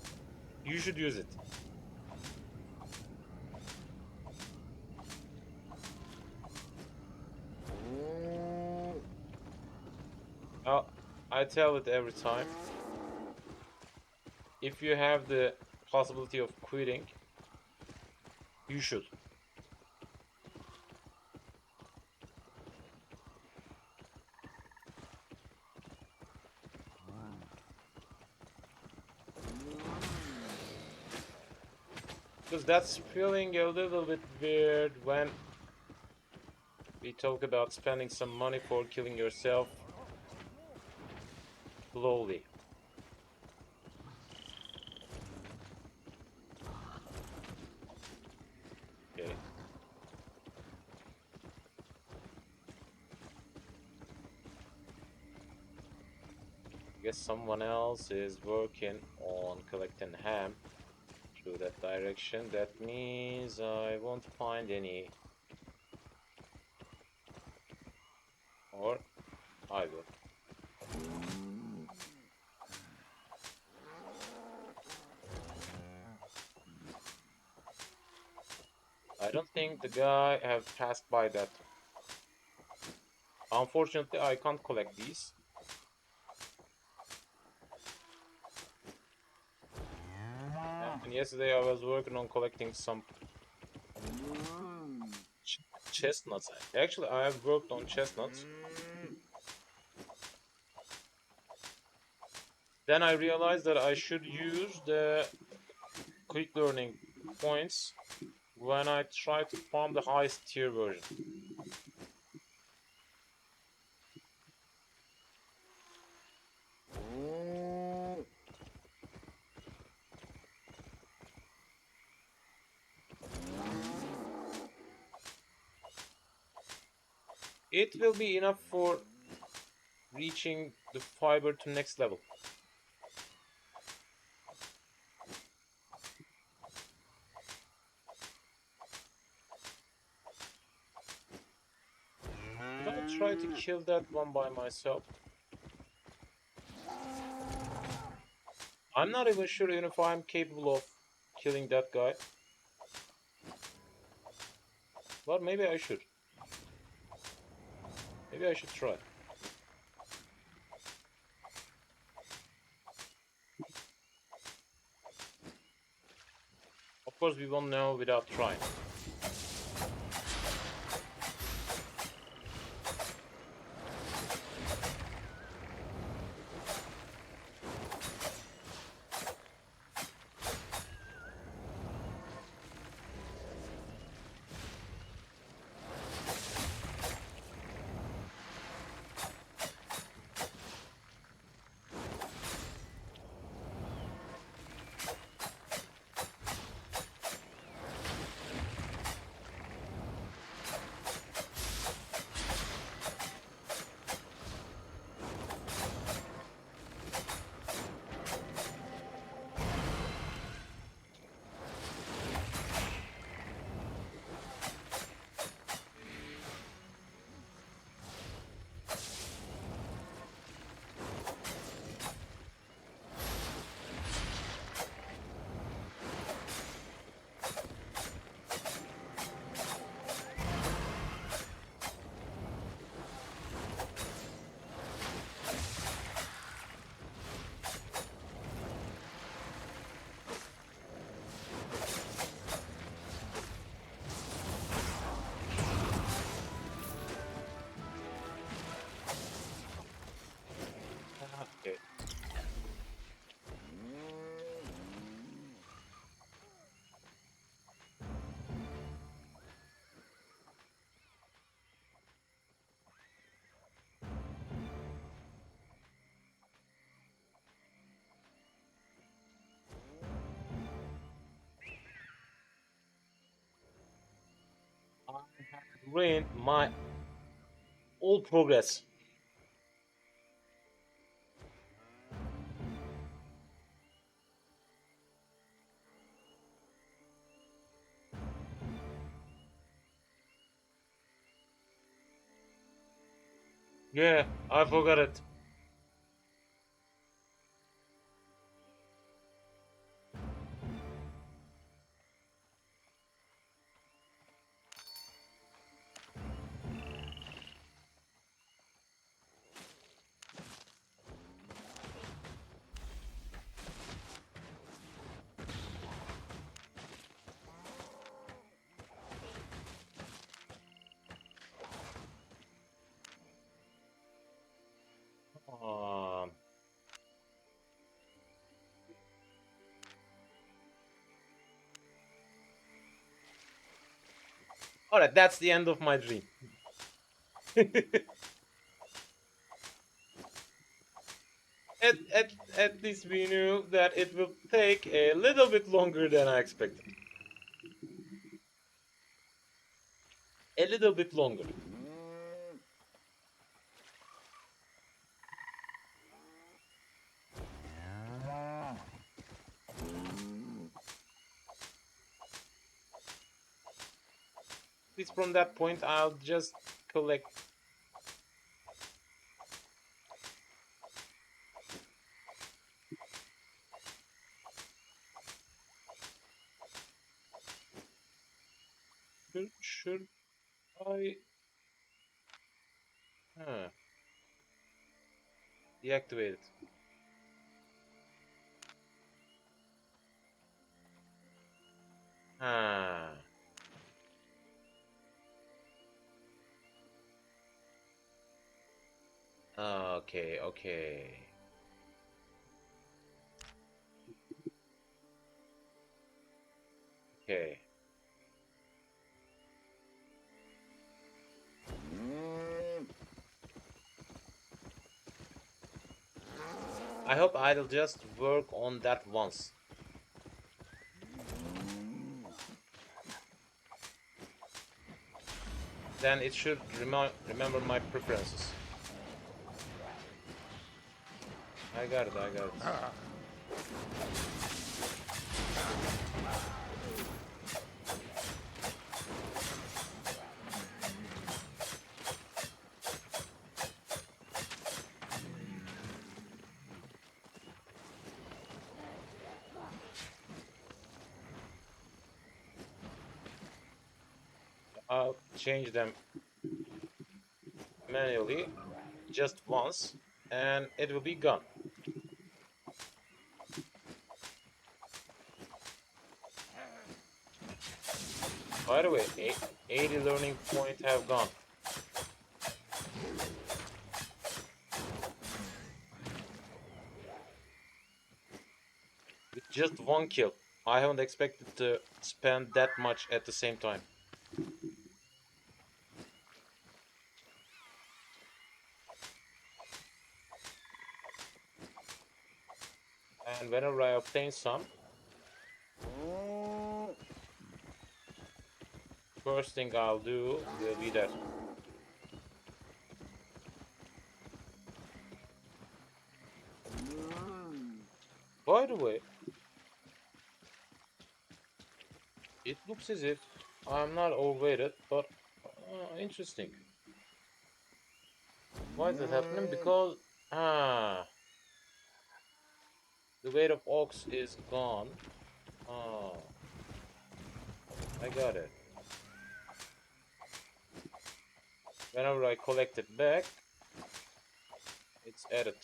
you should use it. Uh, I tell it every time. If you have the possibility of quitting, you should. Because that's feeling a little bit weird when we talk about spending some money for killing yourself slowly. Okay. I guess someone else is working on collecting ham through that direction. That means I won't find any. Or I will. I don't think the guy have passed by that. Unfortunately, I can't collect these. And yesterday I was working on collecting some ch chestnuts. Actually, I have worked on chestnuts. Then I realized that I should use the quick learning points when I try to farm the highest tier version. It will be enough for reaching the fiber to next level. I'm gonna try to kill that one by myself. I'm not even sure even if I'm capable of killing that guy. But maybe I should. Maybe I should try. Of course, we won't know without trying. Okay. I have ruined my old progress. Yeah, I forgot it. Um, Alright, that's the end of my dream. At least we knew that it will take a little bit longer than I expected. A little bit longer. At least from that point, I'll just collect I... Huh. Deactivated. Huh. Okay, okay. Okay. I hope I'll just work on that once. Then it should remember my preferences. I got it, I got it. I'll change them manually just once and it will be gone. By the way, 80 learning points have gone. With just one kill. I haven't expected to spend that much at the same time. And whenever I obtain some, first thing I'll do will be that. By the way, it looks as if I'm not overweighted, but interesting. Why is that happening? Because the weight of ox is gone. Oh, I got it. Whenever I collect it back, it's added.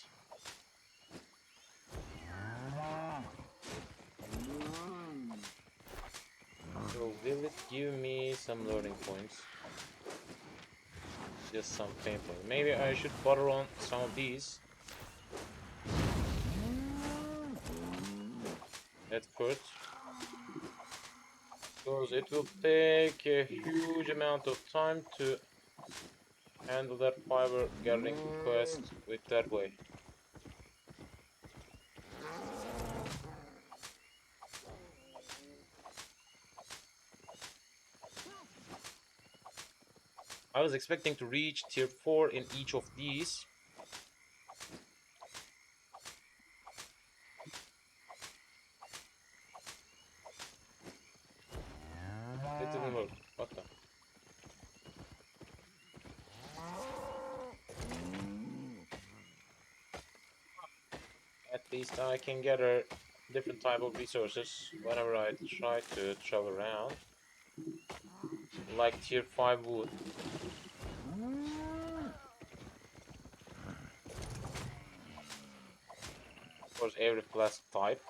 So will it give me some learning points? Just some pain points. Maybe I should butter on some of these at first, because it will take a huge amount of time to handle that fiber gathering quest with that way. I was expecting to reach tier 4 in each of these. It didn't work. What the? At least I can gather different type of resources whenever I try to travel around. Like tier 5 wood. Of course, every plastic type.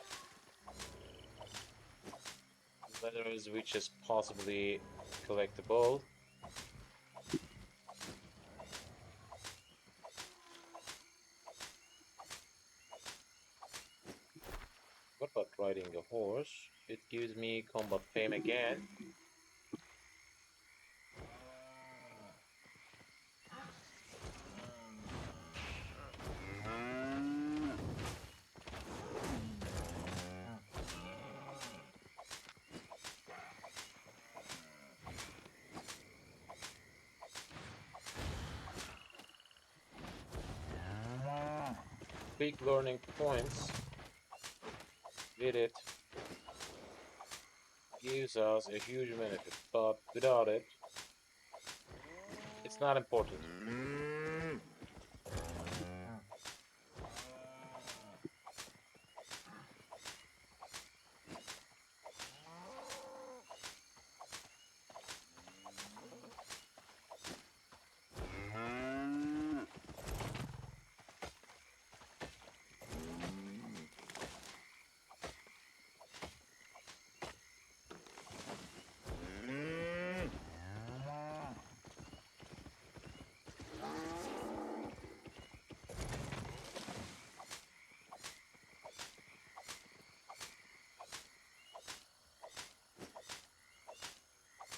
Leathers which is possibly collectible. What about riding a horse? It gives me combat fame again. Quick learning points with it gives us a huge benefit, but without it, it's not important.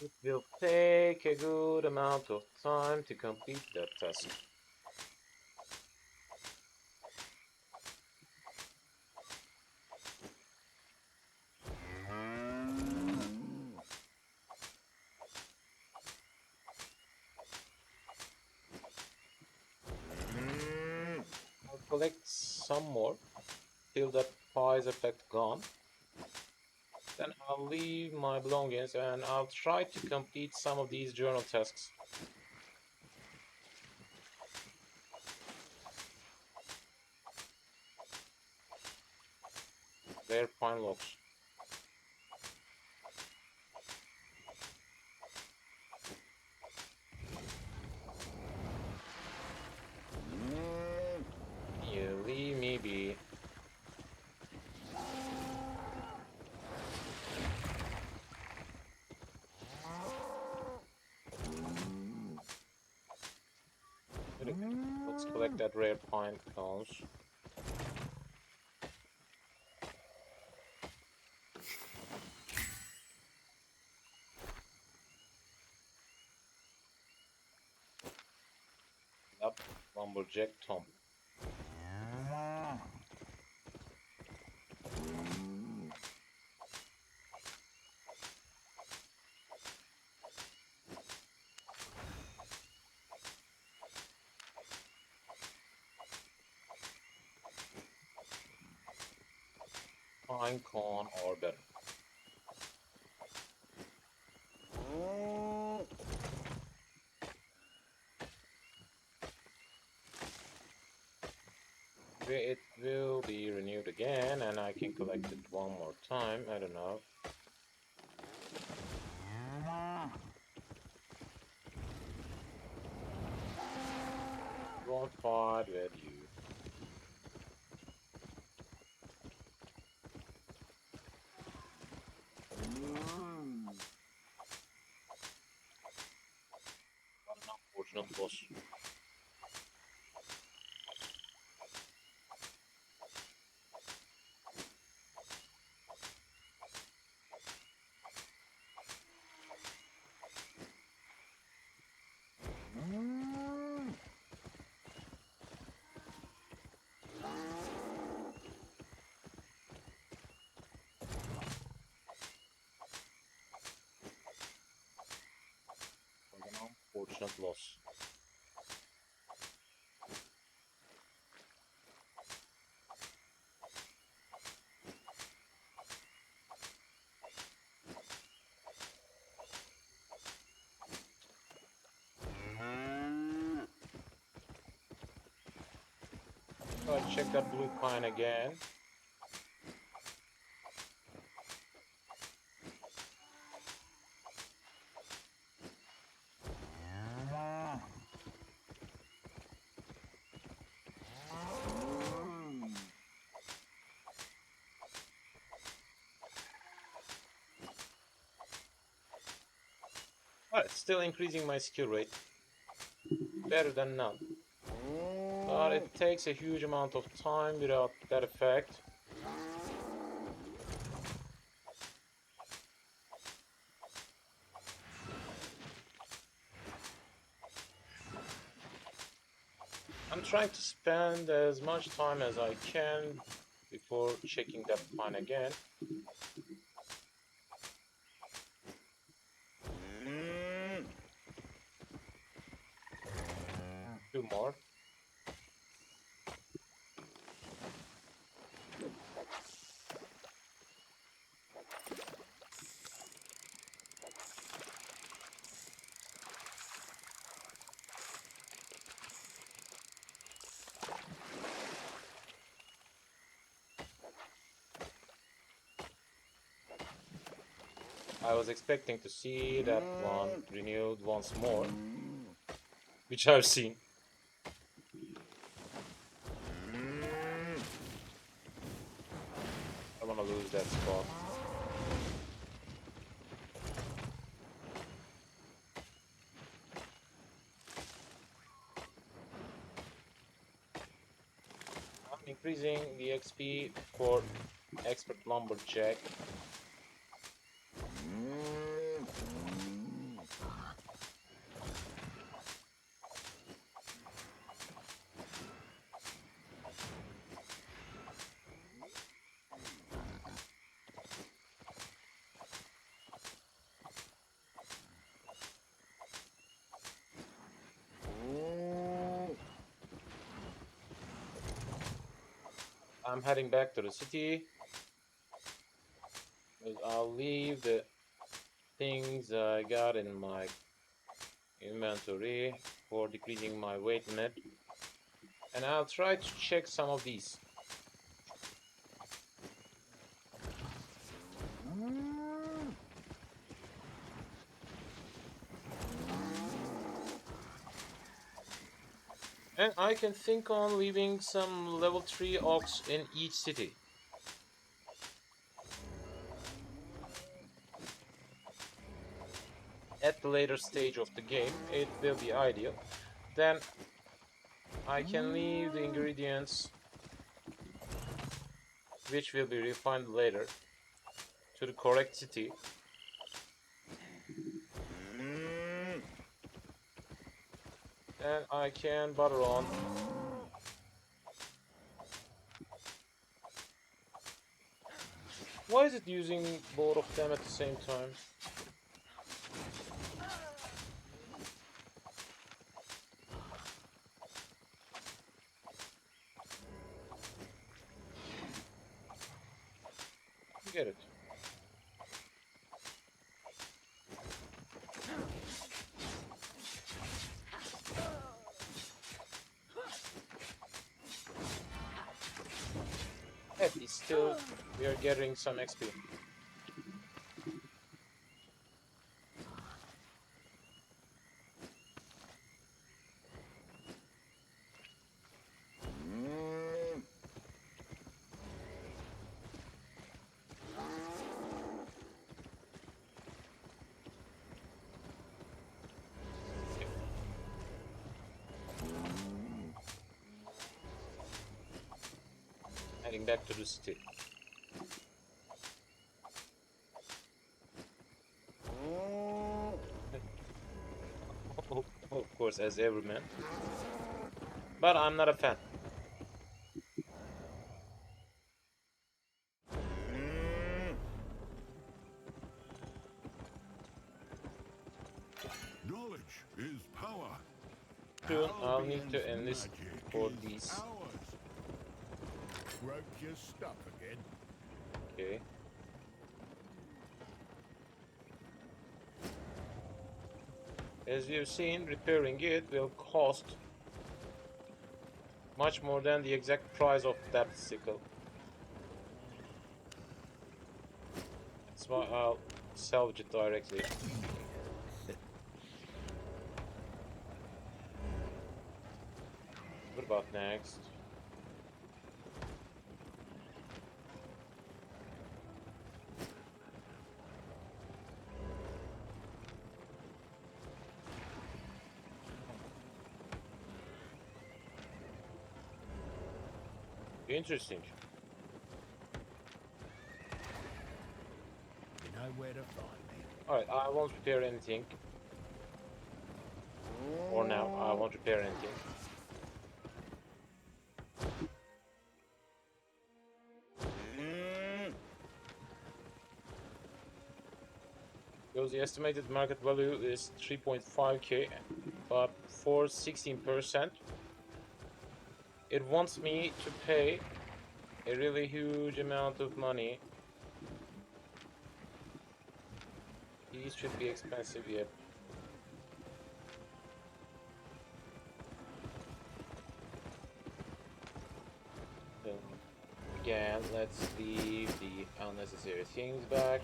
It will take a good amount of time to complete that task. I'll collect some more till that pies effect gone. Then I'll leave my belongings and I'll try to complete some of these journal tasks. Rare pine logs. You leave me be. Let's collect that rare pine cones. Up, lumberjack Tom. Pine cone or better. It will be renewed again and I can collect it one more time. I don't know. Won't fight with you. What an unfortunate loss. What an unfortunate loss. I'll check that blue pine again. But it's still increasing my skill rate. Better than none. But it takes a huge amount of time without that effect. I'm trying to spend as much time as I can before checking that pine again. Two more. I was expecting to see that one renewed once more, which I've seen. I don't want to lose that spot. I'm increasing the XP for expert lumberjack. I'm heading back to the city. I'll leave the things I got in my inventory for decreasing my weight limit. And I'll try to check some of these. And I can think on leaving some level 3 ox in each city. At the later stage of the game, it will be ideal. Then I can leave the ingredients, which will be refined later, to the correct city. And I can butter on. Why is it using both of them at the same time? Get it. At least still we are getting some XP. Heading back to the city. Of course, as every man. But I'm not a fan. Knowledge is power. Soon I'll need to Albion's enlist magic for is these. ours. Broke your stuff again. Okay. As you've seen, repairing it will cost much more than the exact price of that sickle. That's why I'll salvage it directly. What about next? Interesting. You know where to find me. Alright, I won't repair anything. Or now, I won't repair anything. Because the estimated market value is 3.5k, but for 16%, it wants me to pay a really huge amount of money. These should be expensive, yet. So, again, let's leave the unnecessary things back.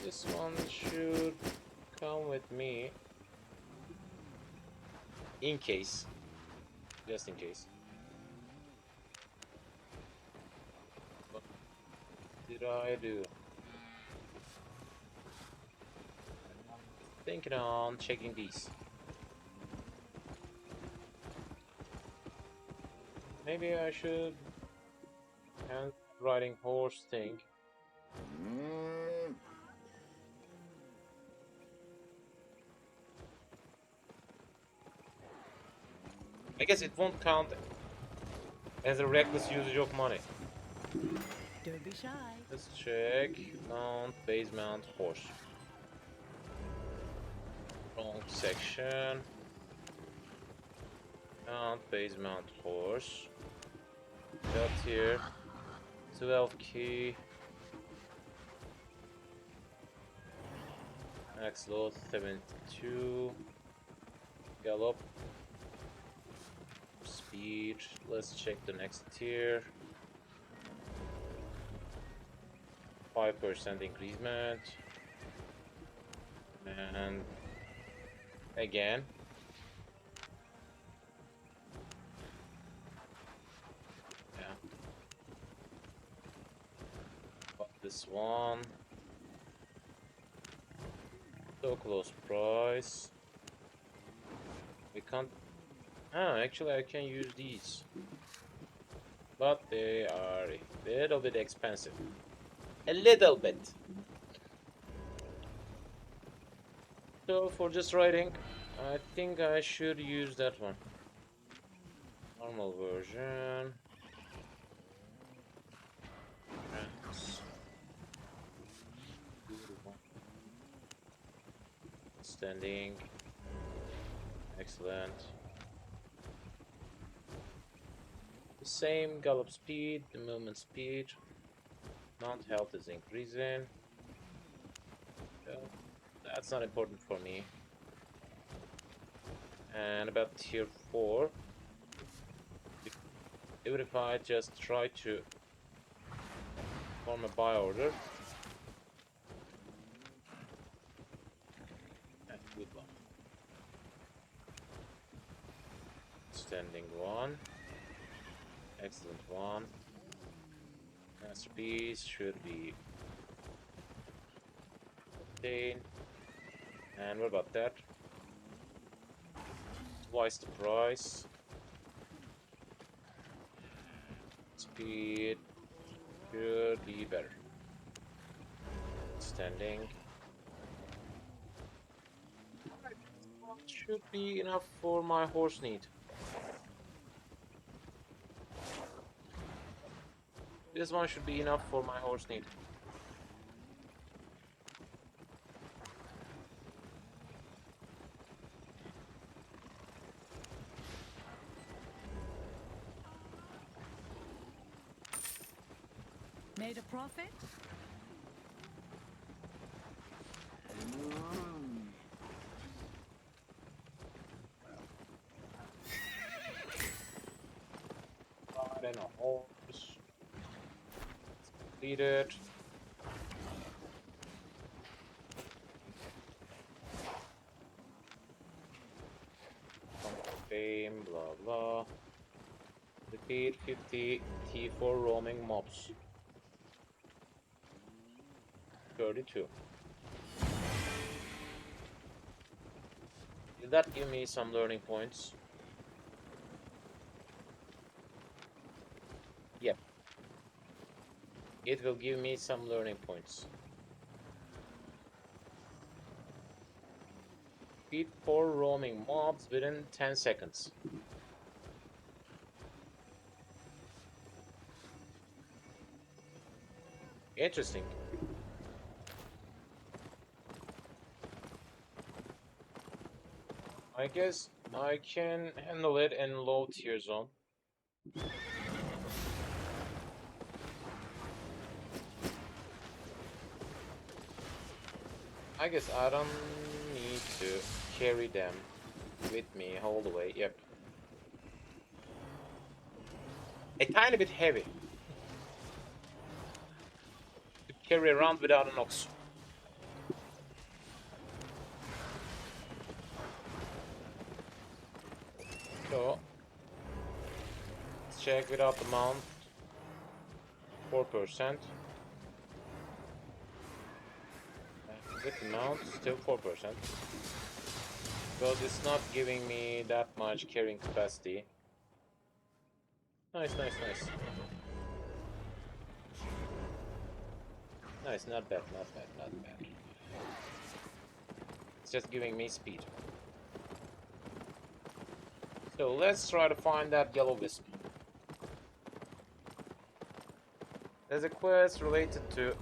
This one should come with me. In case. Just in case. What did I do? Thinking on checking these. Maybe I should hand riding horse thing. I guess it won't count as a reckless usage of money. Don't be shy. Let's check. Mount, base mount, horse. Wrong section. Mount, base mount, horse. Got here. 12 key. Max load 72. Gallop. Speed. Let's check the next tier. 5% increasement. And again. Yeah. But this one. So close price. We can't. Ah, actually, I can use these, but they are a little bit expensive. A little bit. So for just riding, I think I should use that one. Normal version. Yes. Standing. Excellent. The same gallop speed, the movement speed. Mount health is increasing. That's not important for me. And about tier 4. Even if I just try to form a buy order. Good one. Standing one. Excellent one. Masterpiece should be 15. And what about that? Twice the price. Speed should be better. Standing. Should be enough for my horse need. This one should be enough for my horse need. Made a profit? Then a horse. Completed. Fame, blah blah. Repeat 50 T4 roaming mobs. 32. Did that give me some learning points? Yep. It will give me some learning points. Speed 4 roaming mobs within 10 seconds. Interesting. I guess I can handle it in low tier zone. I guess I don't need to carry them with me all the way. Yep. A tiny bit heavy to carry around without an ox. So let's check without the mount. 4%. With the mount, still 4%. Because it's not giving me that much carrying capacity. Nice, nice, nice. Nice, not bad, not bad, not bad. It's just giving me speed. So let's try to find that yellow wisp. There's a quest related to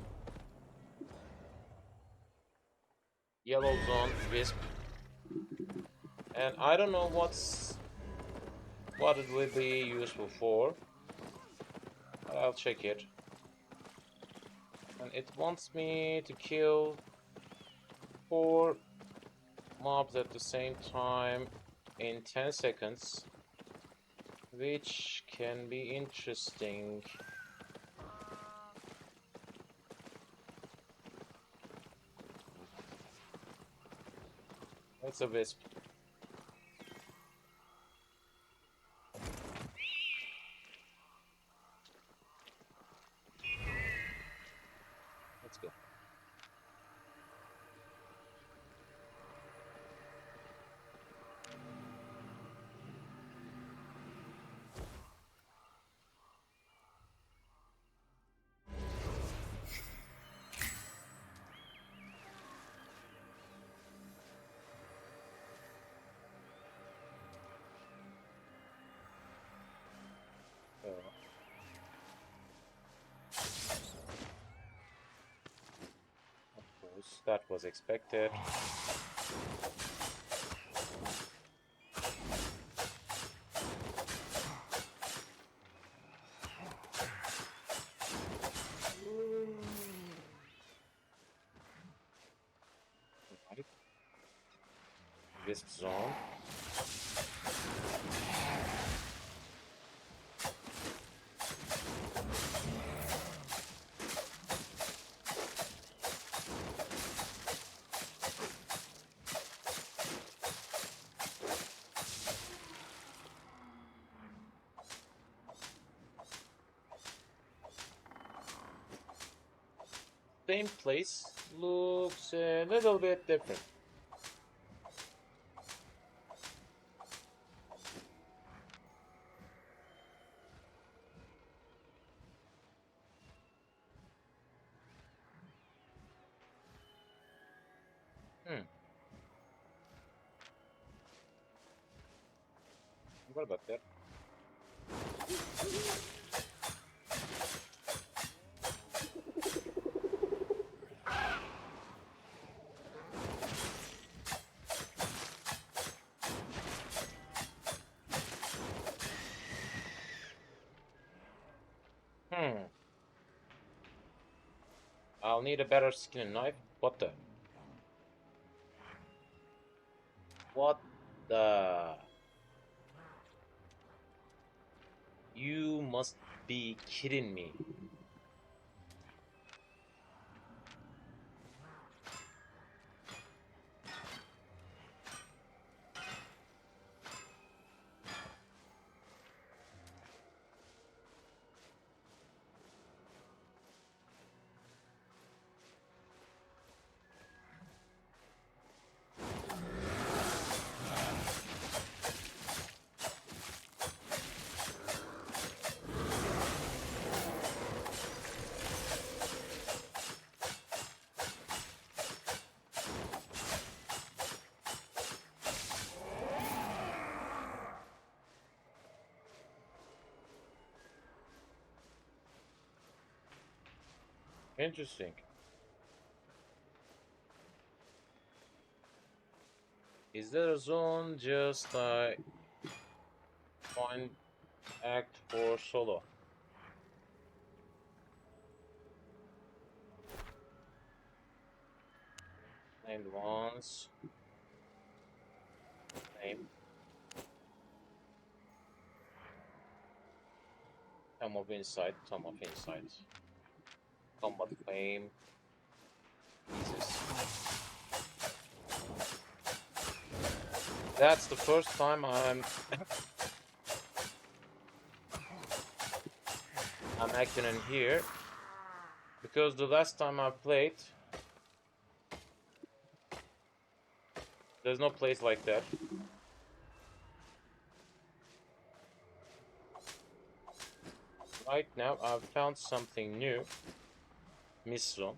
yellow zone wisp, and I don't know what it will be useful for. I'll check it. And it wants me to kill 4 mobs at the same time in 10 seconds, which can be interesting. That's a wisp. Let's go. Of course, that was expected. Right. Wisp zone. Same place, looks a little bit different. What about that? I'll need a better skin knife. What the? What the? You must be kidding me. Interesting. Is there a zone just like point act for solo? Named once. Name. Tom of Insight, Tom of Insight. Combat Fame. Jesus. That's the first time I'm acting in here, because the last time I played, there's no place like that. Right now I've found something new. Miss zone.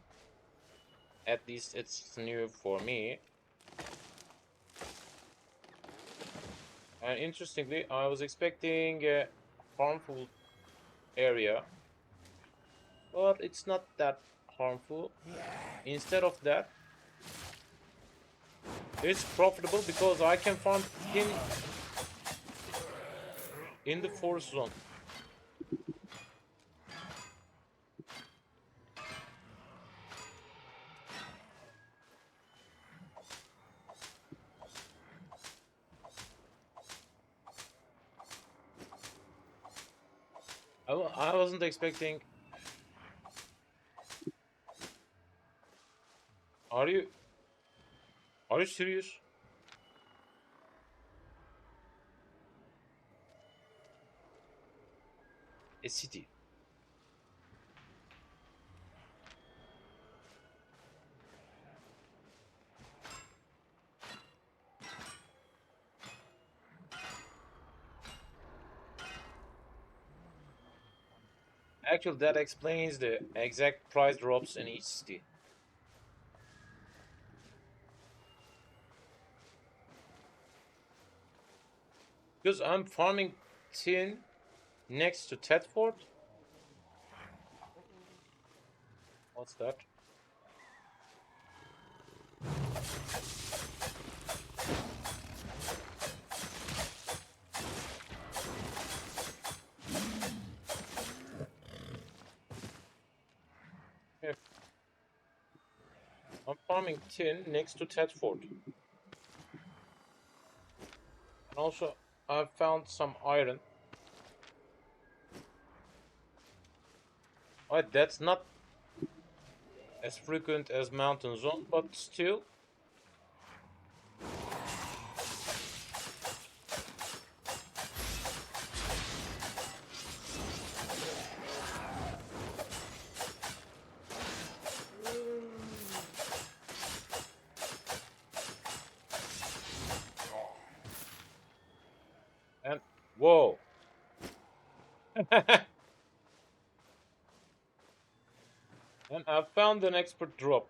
At least it's new for me. And interestingly, I was expecting a harmful area, but it's not that harmful. Instead of that, it's profitable because I can farm him in the forest zone. I wasn't expecting. Are you are you serious? A city. Actually, that explains the exact price drops in each city. Because I'm farming tin next to Tedford. What's that? Yeah, I'm farming tin next to Tedford. And also, I found some iron. Alright, that's not as frequent as Mountain Zone, but still. And whoa. And I found an expert drop.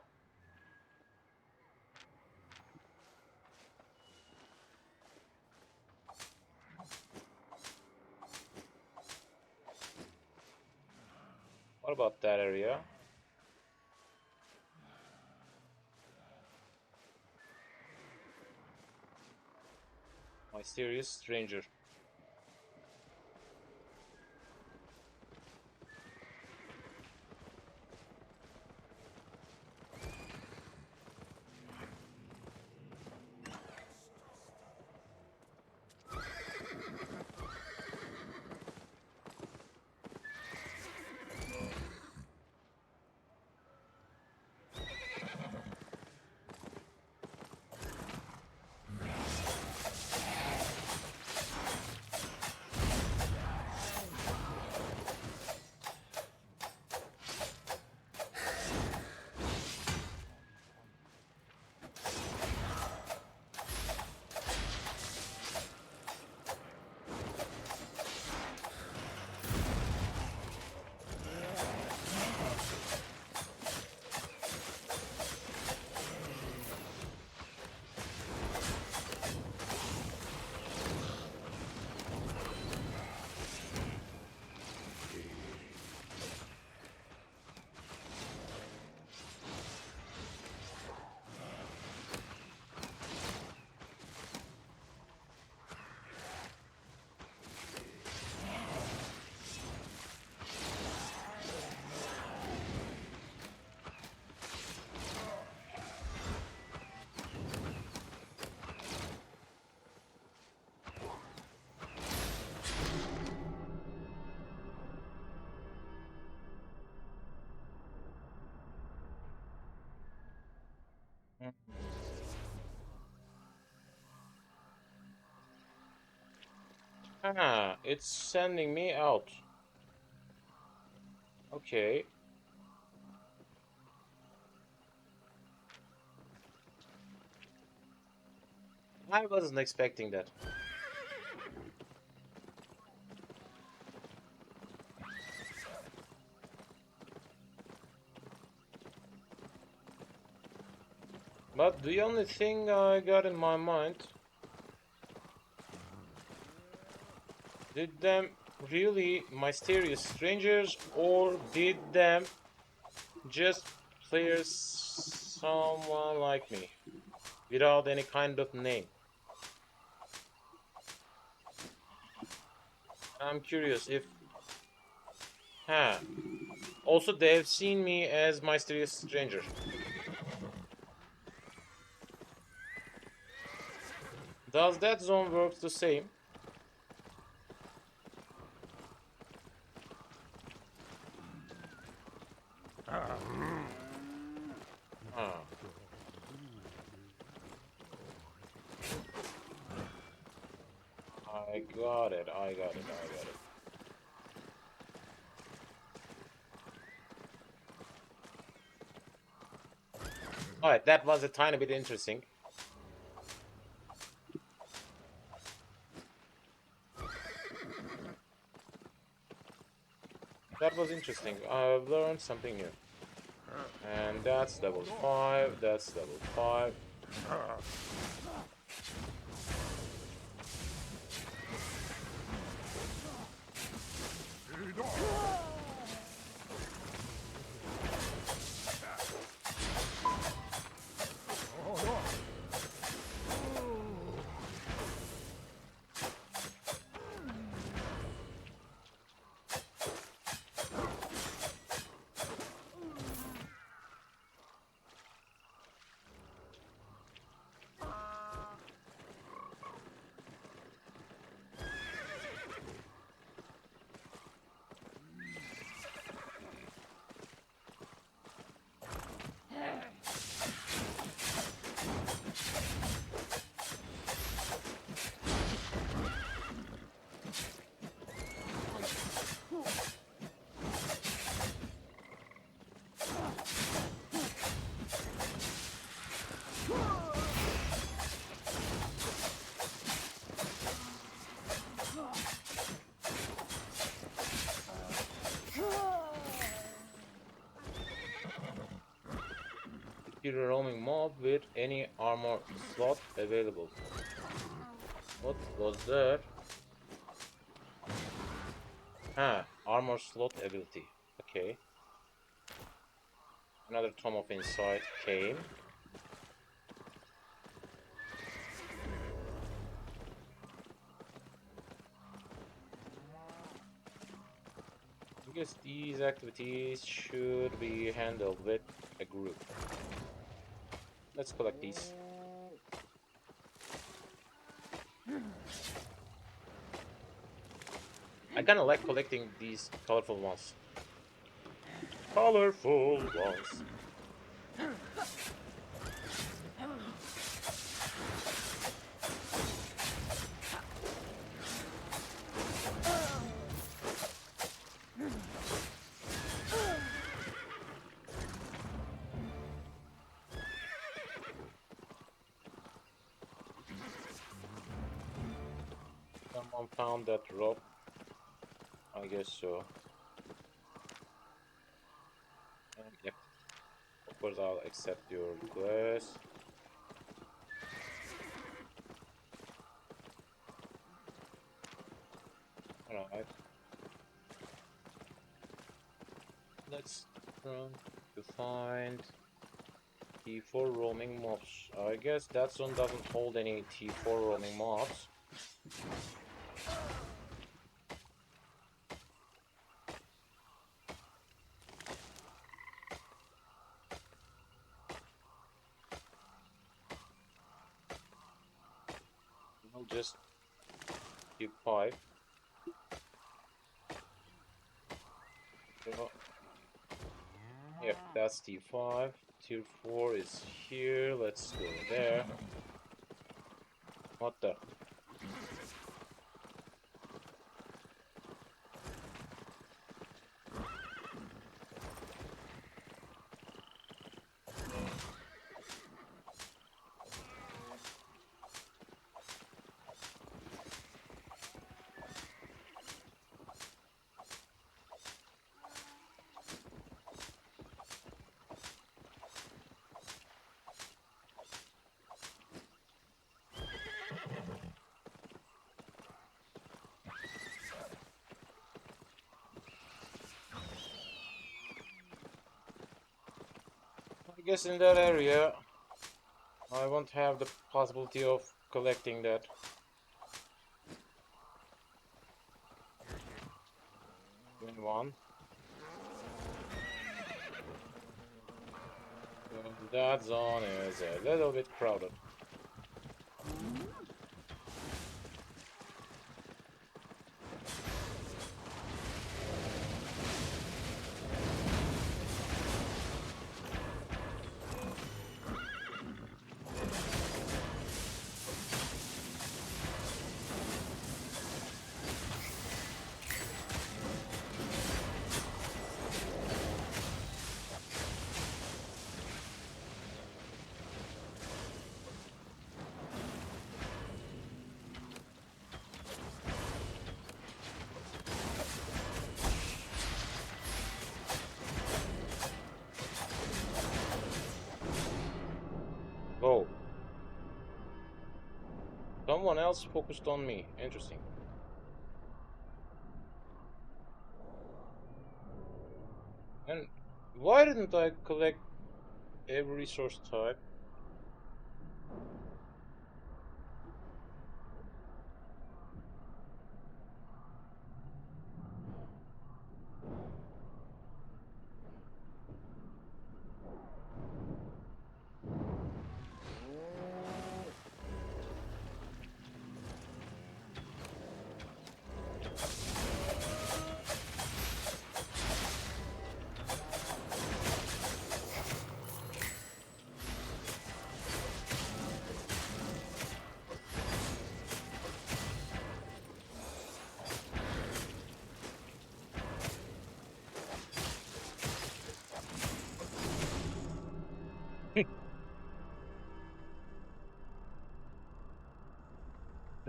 What about that area? Mysterious stranger. Ah, it's sending me out. Okay. I wasn't expecting that. But the only thing I got in my mind, did them really mysterious strangers or did them just players someone like me without any kind of name? I'm curious if huh. Also they've seen me as mysterious stranger. Does that zone work the same? I got it, I got it, I got it. Alright, that was a tiny bit interesting. That was interesting. I've learned something new. And that's level 5, that's level 5. You're a roaming mob with any armor slot available. What was that? Ah, armor slot ability. Okay. Another Tome of Insight came. I guess these activities should be handled with a group. Let's collect these. I kinda like collecting these colorful ones. Colorful ones. Someone found that rope. I guess so. Yep. Of course, I'll accept your request. Alright. Let's try to find T4 roaming mobs. I guess that zone doesn't hold any T4 roaming mobs. I'll just keep 5. Yep, that's T5. Tier 4 is here. Let's go there. What the? I guess in that area, I won't have the possibility of collecting that. One. That zone is a little bit crowded. Someone else focused on me. Interesting. And why didn't I collect every resource type?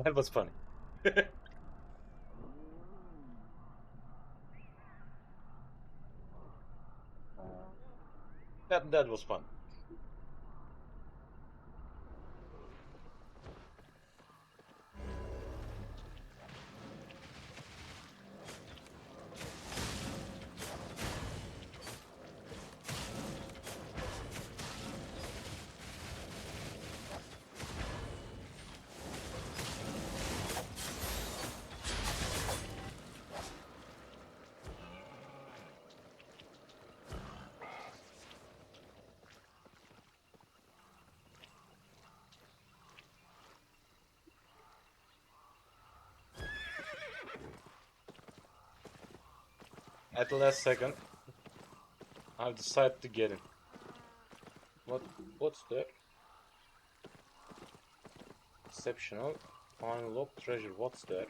That was funny. That was fun. At the last second, I've decided to get it. What's that? Exceptional. Unlocked treasure. What's that?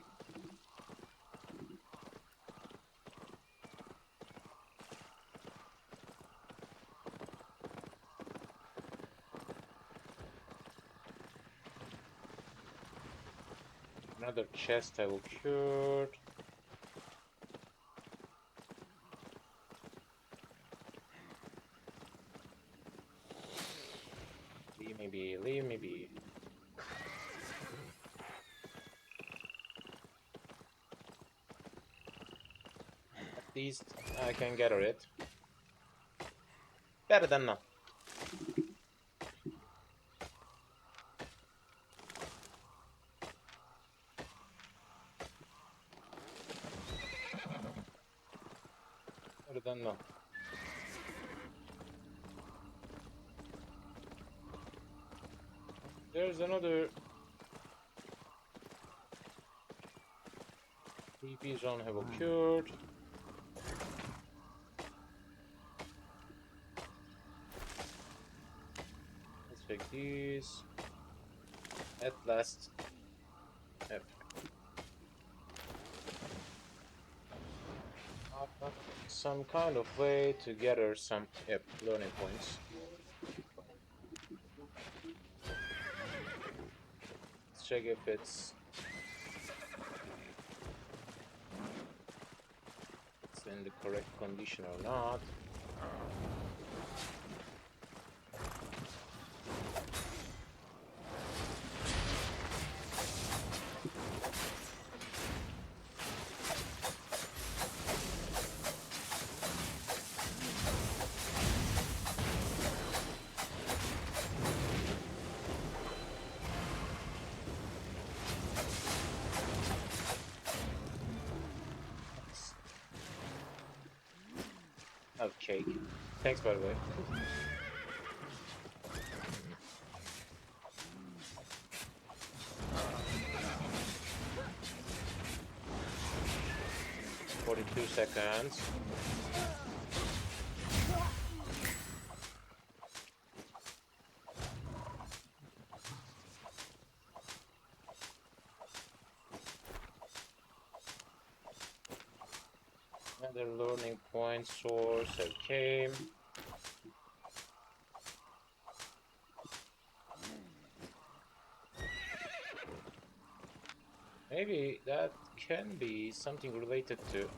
Another chest I will cure. Leave me be. At least I can gather it. Better than none. Better than none. There's another TP zone have occurred. Let's take these. At last. Yep. Some kind of way to gather some learning points. Let's check if it's in the correct condition or not. Okay. Thanks, by the way. "42 seconds. Another learning point source that came. Maybe that can be something related to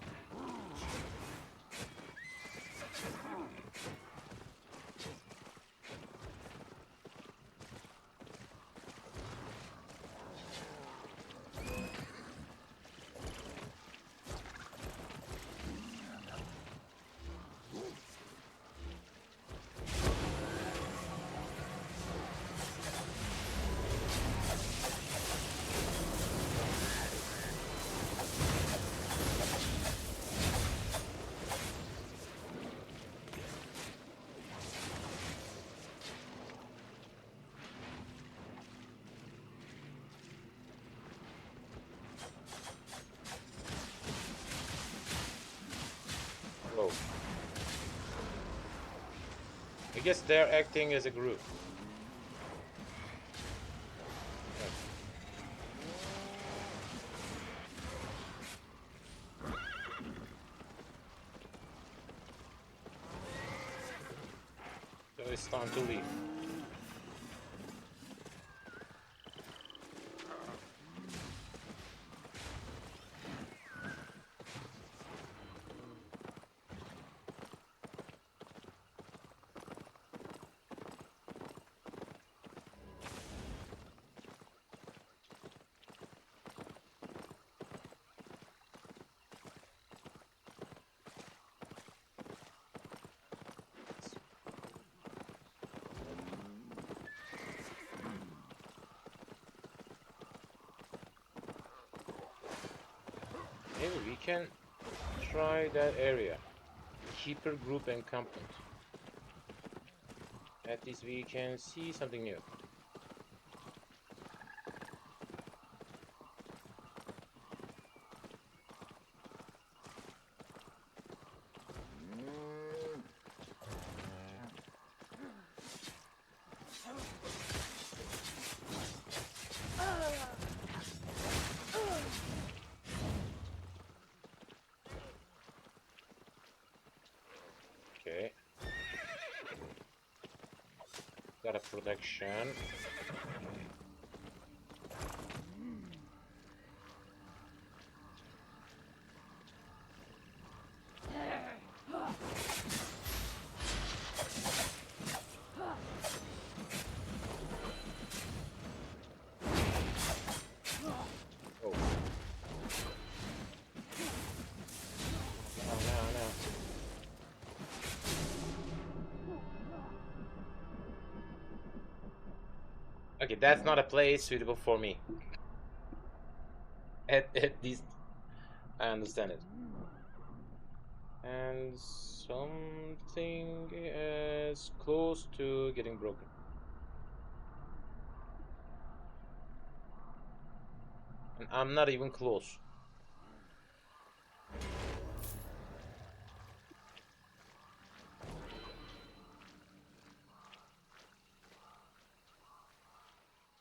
Oh. I guess they're acting as a group. So it's time to leave. Maybe we can try that area. Keeper group encampment. At least we can see something new. Okay. Got a protection. Oh. No. Okay, that's not a place suitable for me. At least I understand it. And something is close to getting broken. And I'm not even close.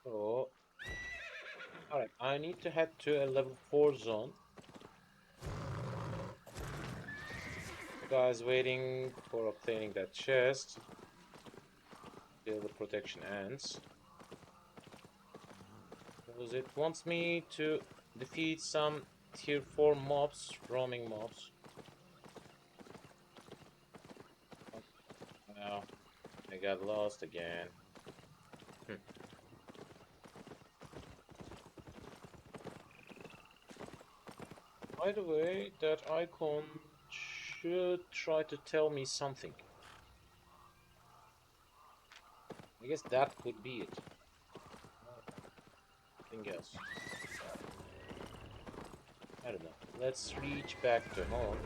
So, alright, I need to head to a level 4 zone. The guy's waiting for obtaining that chest till the protection ends. Because it wants me to defeat some tier 4 mobs, roaming mobs. Now, I got lost again. By the way, that icon should try to tell me something. I guess that could be it. Nothing else. I don't know. Let's reach back to home.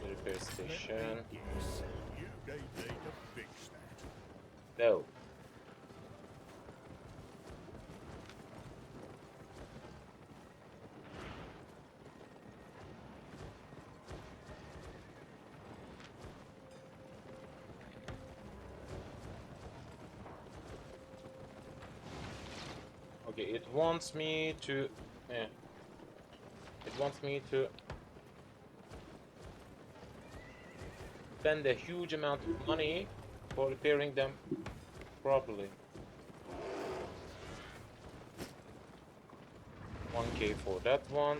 The repair station. Yes, you need to fix that. No. Okay, it wants me to... It wants me to spend a huge amount of money for repairing them properly. 1K for that one.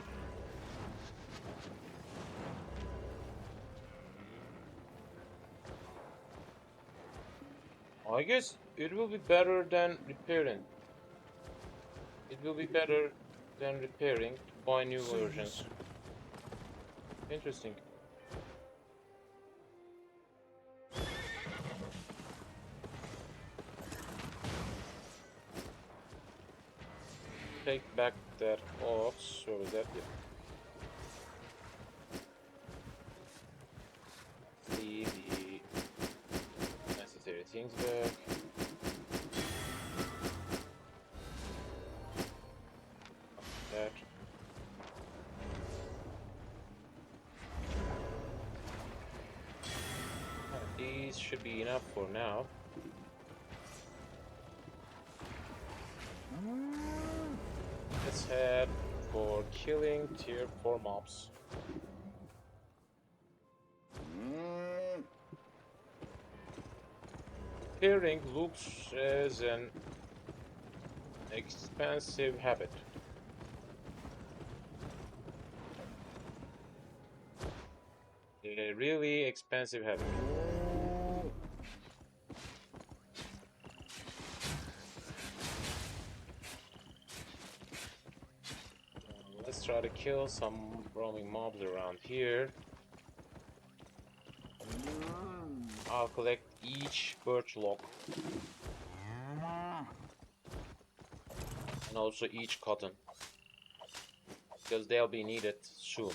I guess it will be better than repairing. It will be better than repairing to buy new versions. Interesting. Take back that ox, or is that it? Leave the necessary things back. should be enough for now. Let's head for killing tier 4 mobs. Clearing looks as an expensive habit. A really expensive habit. Let's try to kill some roaming mobs around here. I'll collect each birch log. And also each cotton. Because they'll be needed soon.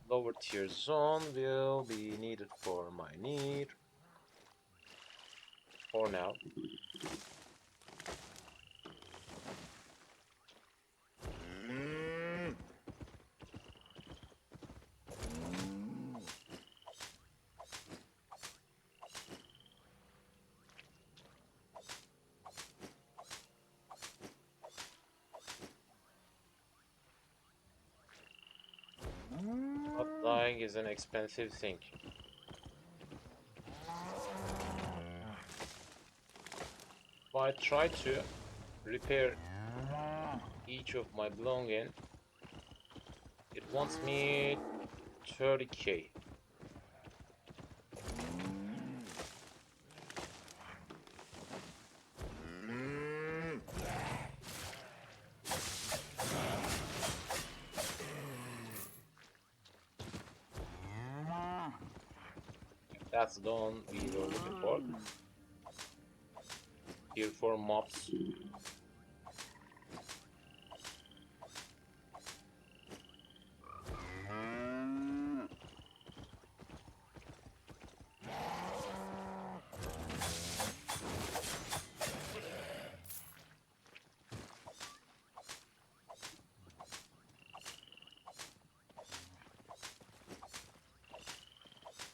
Lower tier zone will be needed for my need. For now. Not dying is an expensive thing. If I try to repair each of my belongings, it wants me 30k. That's the one we were looking for. Here for mobs.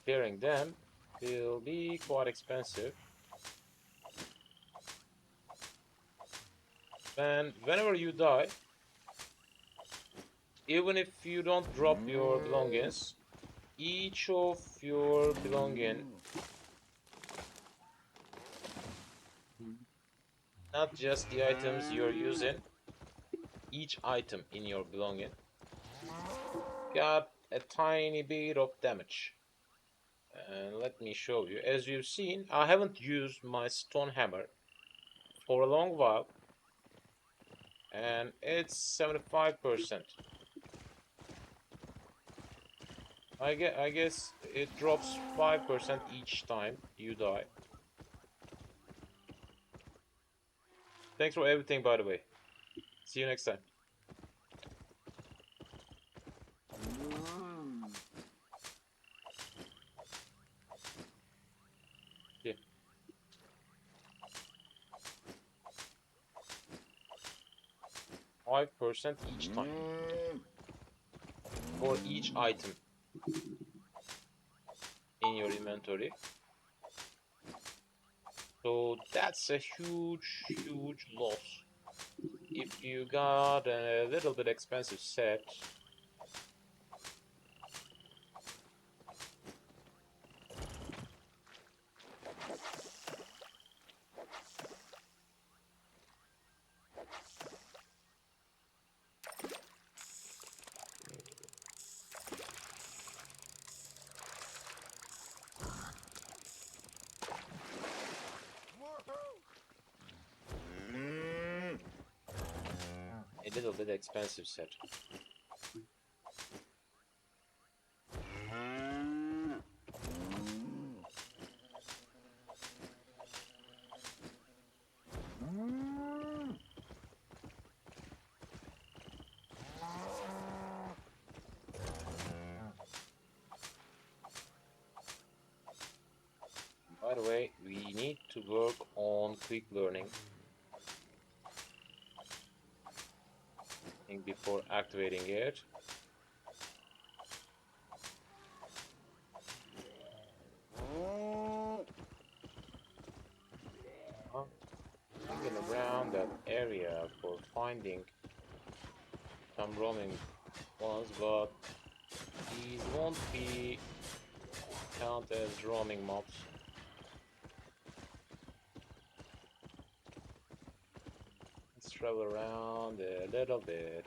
Clearing them will be quite expensive. And whenever you die, even if you don't drop your belongings, each of your belongings, not just the items you're using, each item in your belonging got a tiny bit of damage. And let me show you. As you've seen, I haven't used my stone hammer for a long while, and it's 75%. I guess it drops 5% each time you die. Thanks for everything, by the way. See you next time. Yeah. 5% each time. For each item in your inventory. So that's a huge loss. If you got a little bit expensive set, a little bit expensive set. the way, we need to work on quick learning. I think before activating it. Thinking around that area for finding some roaming ones, but these won't be count as roaming mobs. Let's travel around a little bit.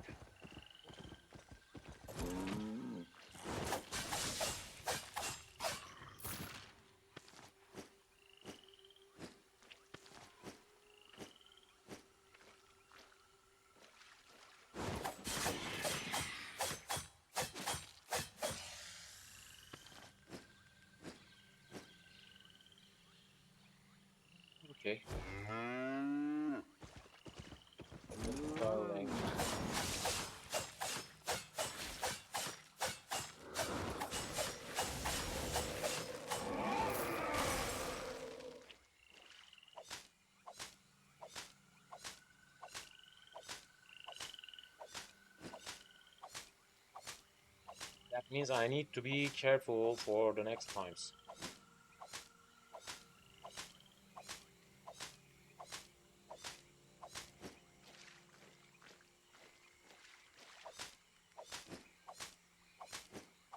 Okay. Traveling. That means I need to be careful for the next times.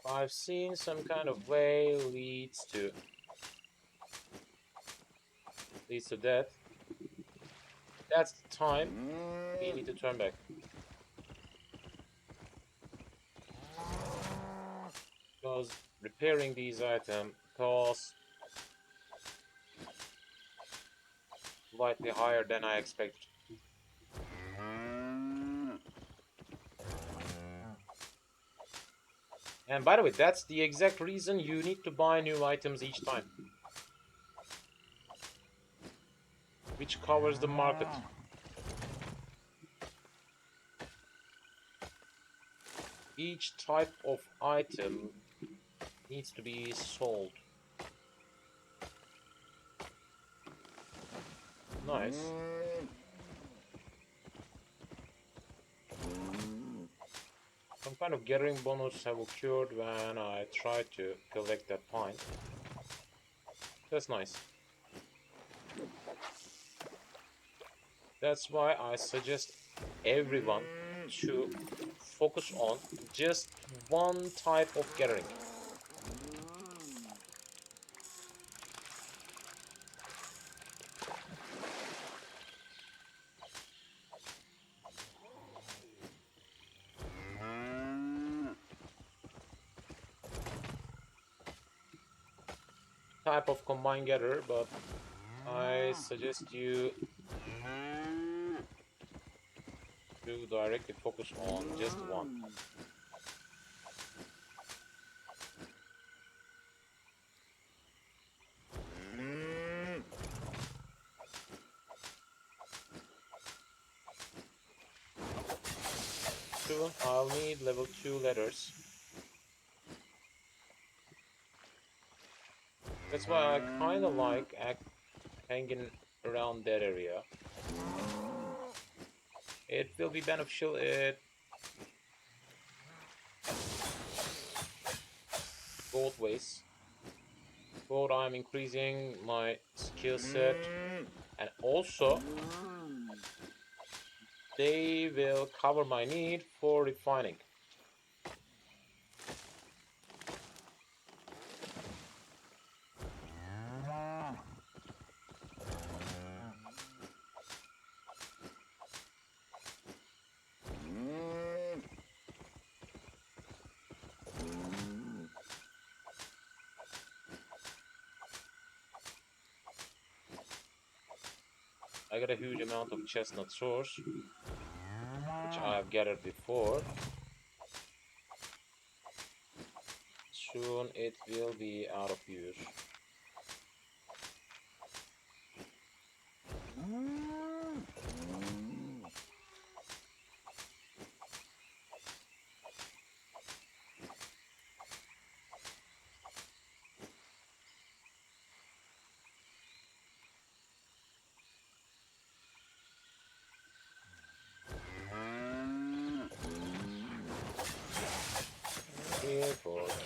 I've seen some kind of way leads to death. That's the time we need to turn back. Because repairing these items costs slightly higher than I expected. And by the way, that's the exact reason you need to buy new items each time, which covers the market. Each type of item needs to be sold. Nice. Some kind of gathering bonus have occurred when I tried to collect that pine. That's nice. That's why I suggest everyone to focus on just one type of gathering. Type of combine gather, but I suggest you to directly focus on just one. Soon I'll need level 2 letters. That's why I kinda like hanging around that area. It will be beneficial at both ways. Both I'm increasing my skill set, and also they will cover my need for refining. I got a huge amount of chestnut source, which I have gathered before. Soon it will be out of use.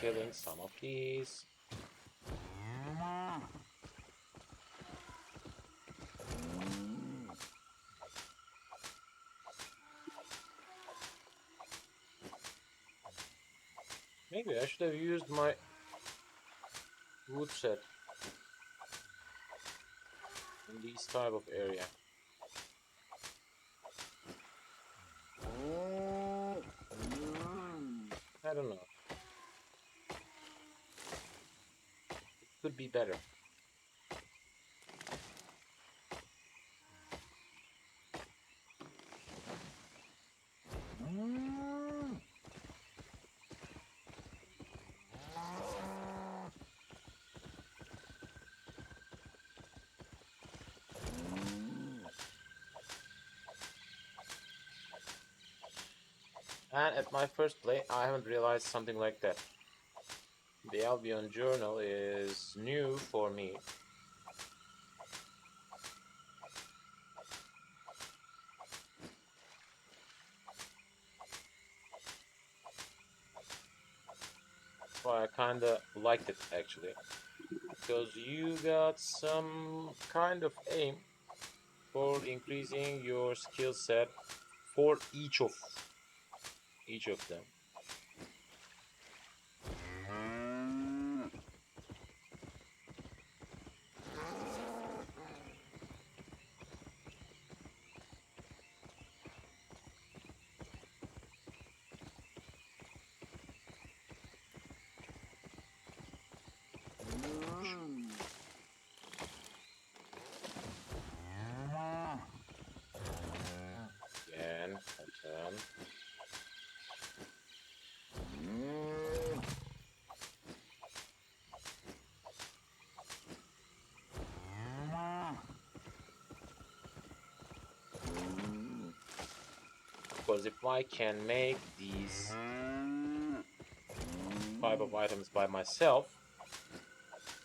killing some of these. Maybe I should have used my wood set in this type of area. I don't know. It could be better. And at my first play, I haven't realized something like that. The Albion journal is new for me. That's why I kinda liked it actually. Because you got some kind of aim for increasing your skill set for each of them. Again, turn. Because if I can make these type of items by myself,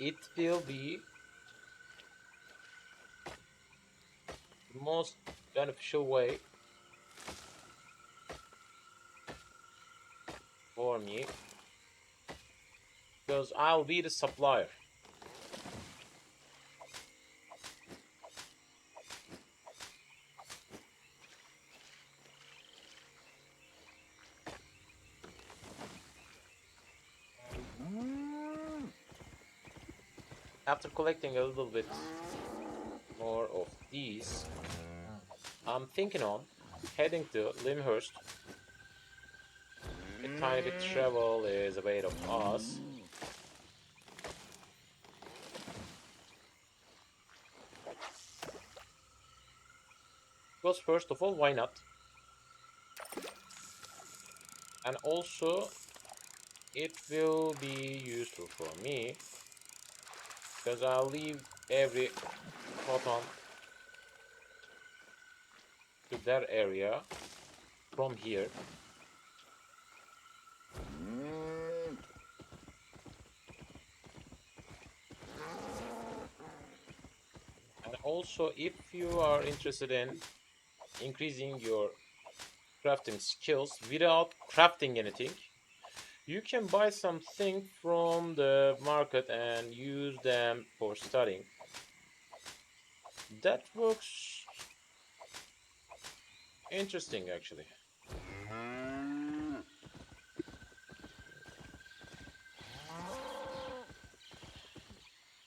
it will be the most beneficial way for me, because I'll be the supplier. After collecting a little bit more of these, I'm thinking on heading to Limhurst. A tiny bit travel is ahead of us. Because first of all, why not? And also, it will be useful for me because I'll leave every photon to that area from here. And also, if you are interested in increasing your crafting skills without crafting anything, you can buy something from the market and use them for studying. That works interesting actually.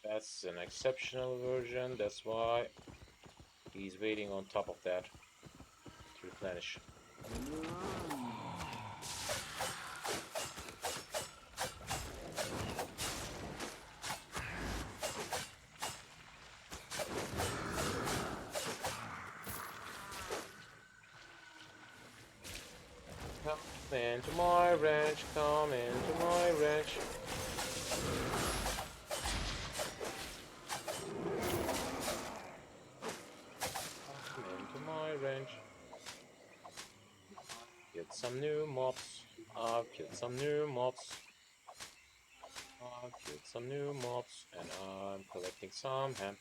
That's an exceptional version, that's why he's waiting on top of that to replenish. Come into my ranch, come into my ranch. Come into my ranch. Get some new mobs. I've killed some new mobs. I've killed some new mobs, and I'm collecting some hemp.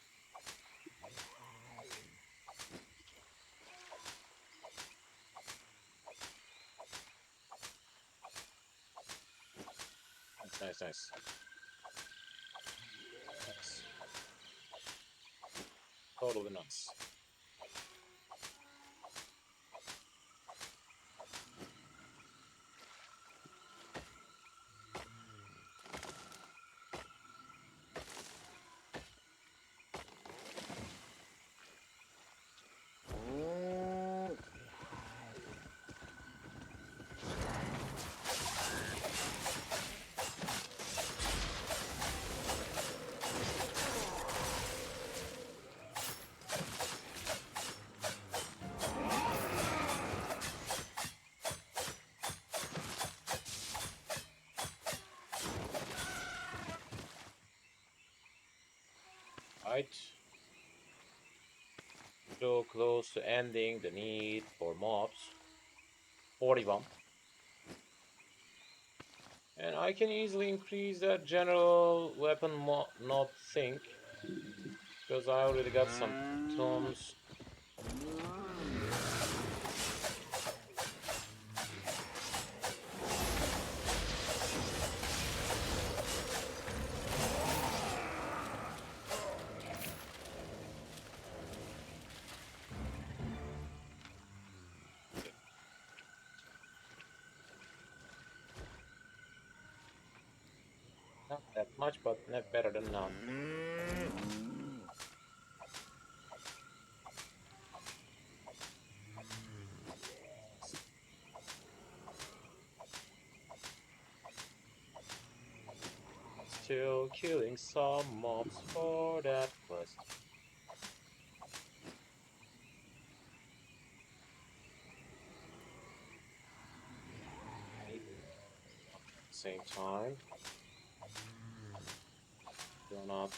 Nice, nice. Nice. Totally nice. Right. So close to ending the need for mobs. 41. And I can easily increase that general weapon not thing. Because I already got some tomes. Not that much, but not better than none. Still killing some mobs for that quest. Same time. Do not.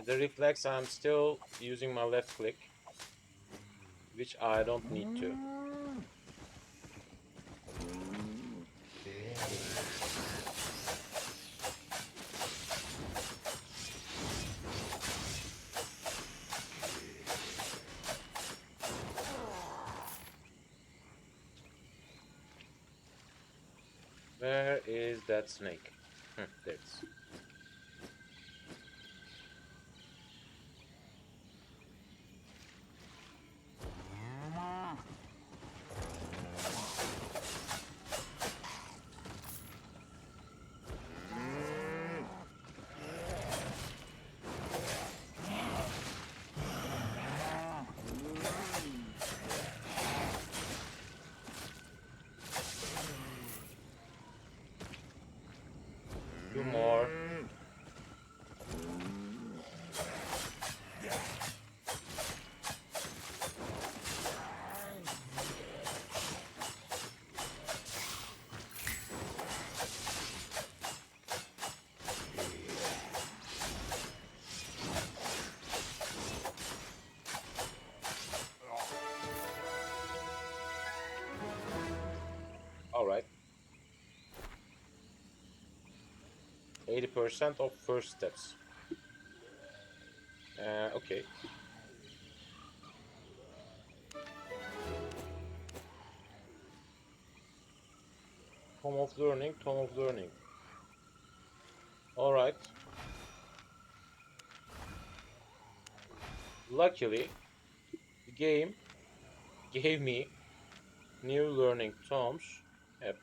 The reflex, I'm still using my left click, which I don't need to. Where is that snake? There it is. Two more. All right. 80% of first steps. Okay. Tome of Learning, Tome of Learning. All right. Luckily, the game gave me new learning tomes. Yep.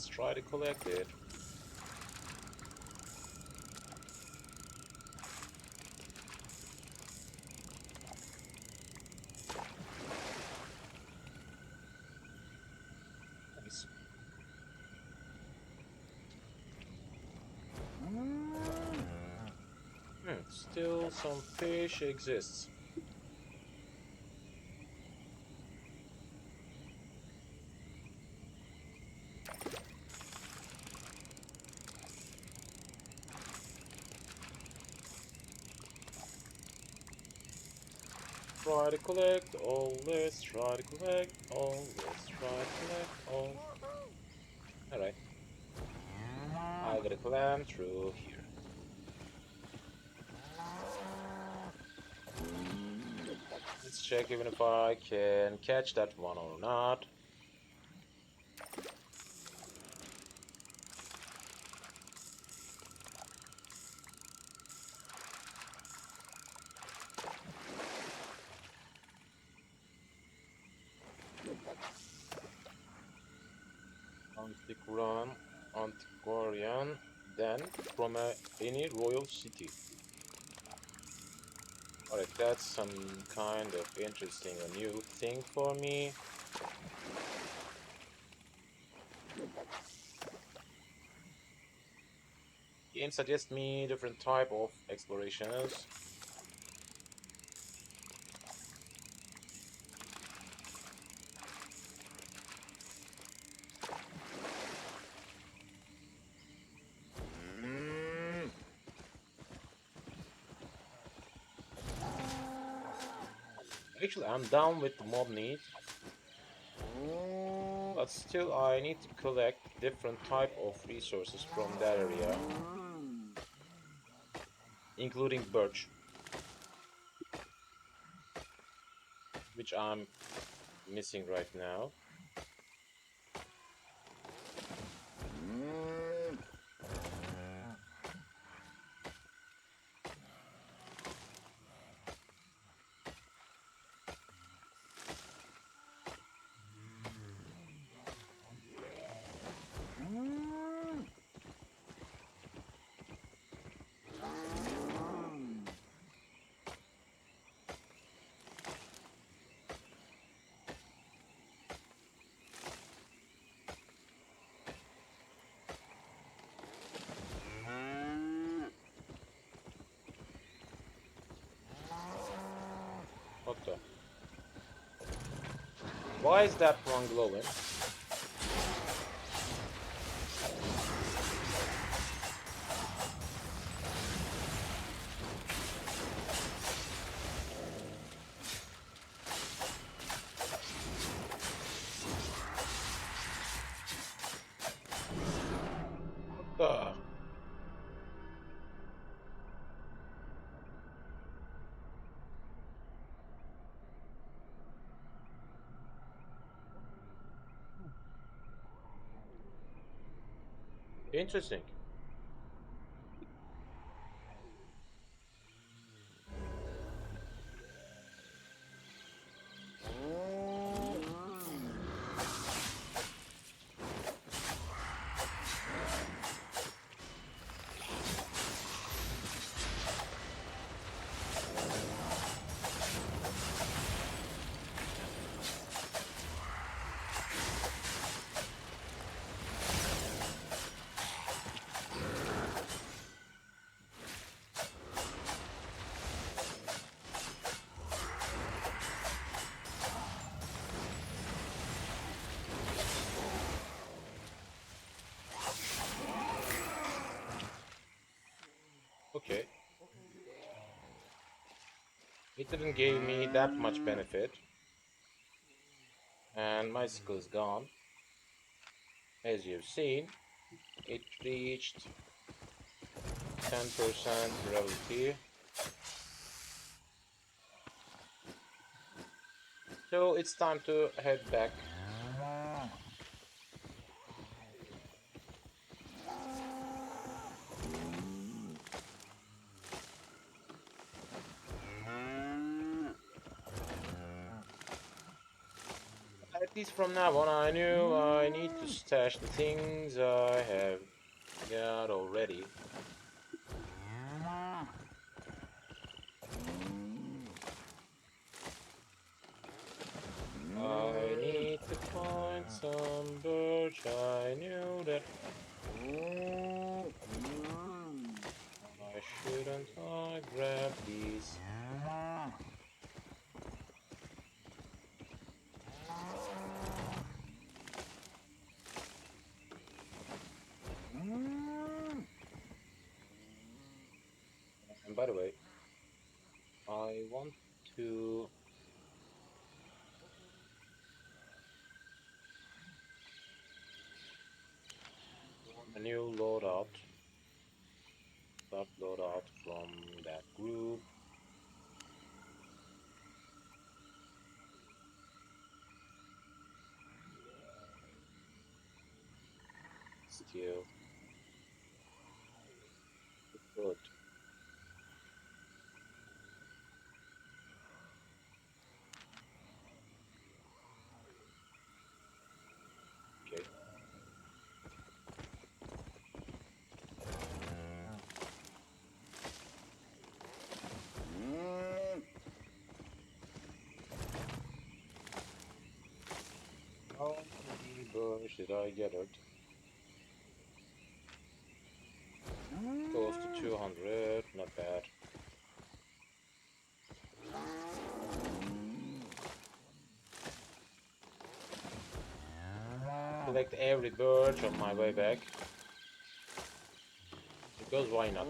Let's try to collect it. Nice. Still some fish exists. Try to collect all this, try to collect all this, try to collect all. Alright. I gotta climb through here. Let's check even if I can catch that one or not. Antiquarian, then from any royal city. Alright, that's some kind of interesting or new thing for me. Game suggests me different type of explorations. Actually, I'm down with the mob need, but still I need to collect different type of resources from that area, including birch, which I'm missing right now. What the? Why is that one glowing? What the? Interesting. Okay. It didn't give me that much benefit. And my skill is gone. As you've seen, it reached 10% durability. So it's time to head back. like this from now on. I knew I need to stash the things I have got already. I need to find some birch. I knew that. Why shouldn't I grab these? And by the way, I want to a new loadout. Start loadout from that group. Still good. Okay. How many birds did I gather? Close to 200, not bad. Collect every bird on my way back. Because why not?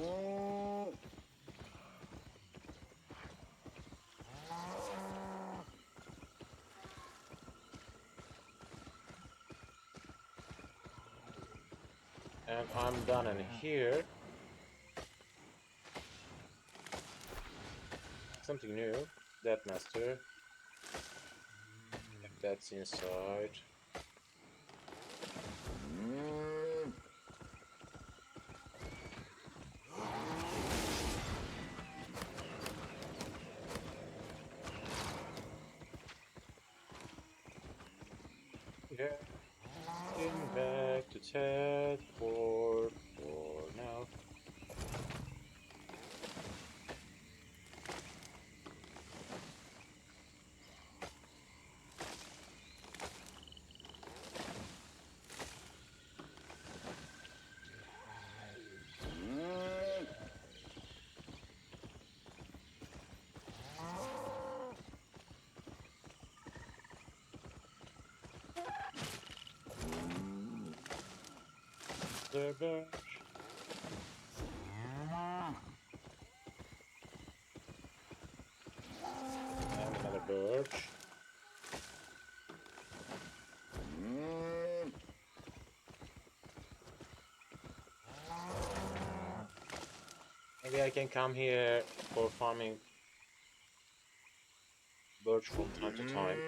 And I'm done in here. Something new. That master. If that's inside. Yeah. Getting back to Tedford for now. The birch. And another birch. Maybe I can come here for farming birch from time to time.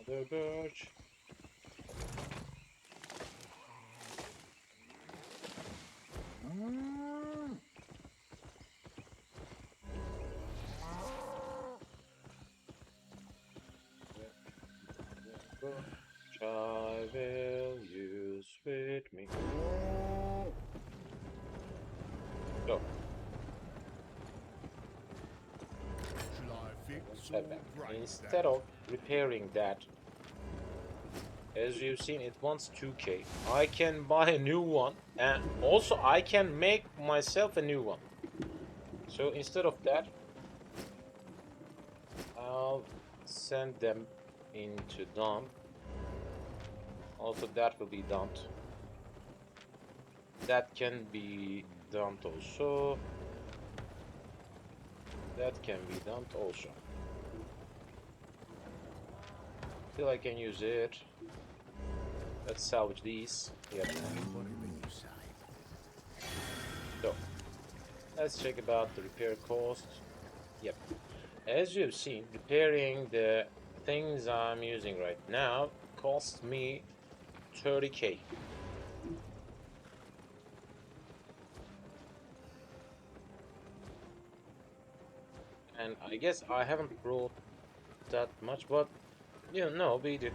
Another birch. Birch I will use with me. So, Shall I fix or head back. break Instead that? of repairing that, as you've seen, it wants 2k. I can buy a new one, and also I can make myself a new one. So instead of that, I'll send them into dump. Also, that will be dumped. That can be dumped also. That can be dumped also. Still, I can use it. Let's salvage these. Yep. Whatever you say. So, let's check about the repair cost. Yep. As you've seen, repairing the things I'm using right now cost me 30k. And I guess I haven't brought that much, but you know, we did.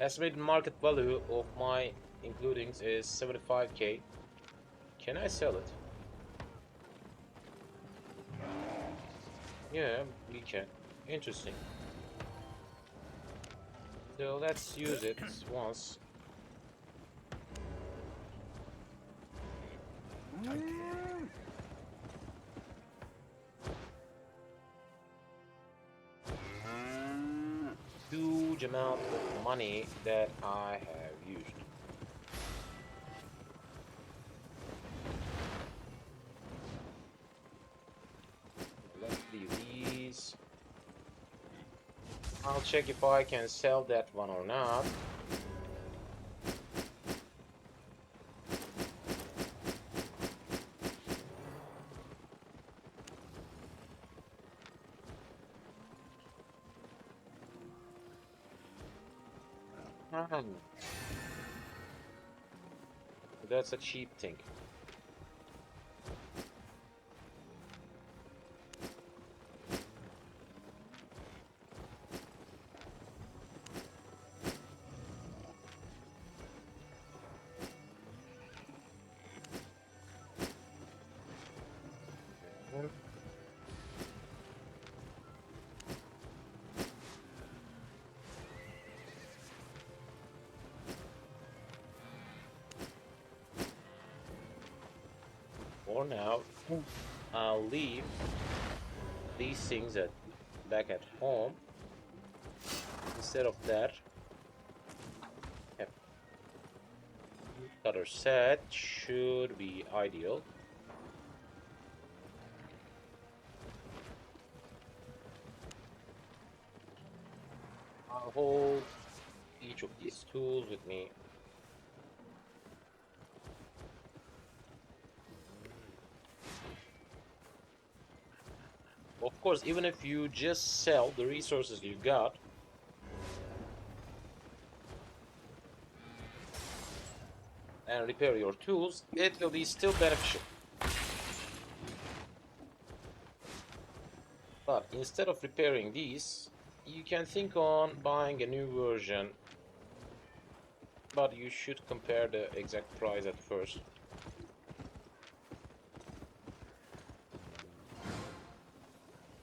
Estimated market value of my includings is 75k. Can I sell it? Yeah, we can. Interesting. So let's use it once. Take care. Huge amount of money that I have used. Let's leave these. I'll check if I can sell that one or not. Hmm. That's a cheap thing. For now, I'll leave these things back at home. Instead of that, yep, cutter set should be ideal. I'll hold each of these tools with me. Of course, even if you just sell the resources you got, and repair your tools, it will be still beneficial. But instead of repairing these, you can think on buying a new version, but you should compare the exact price at first.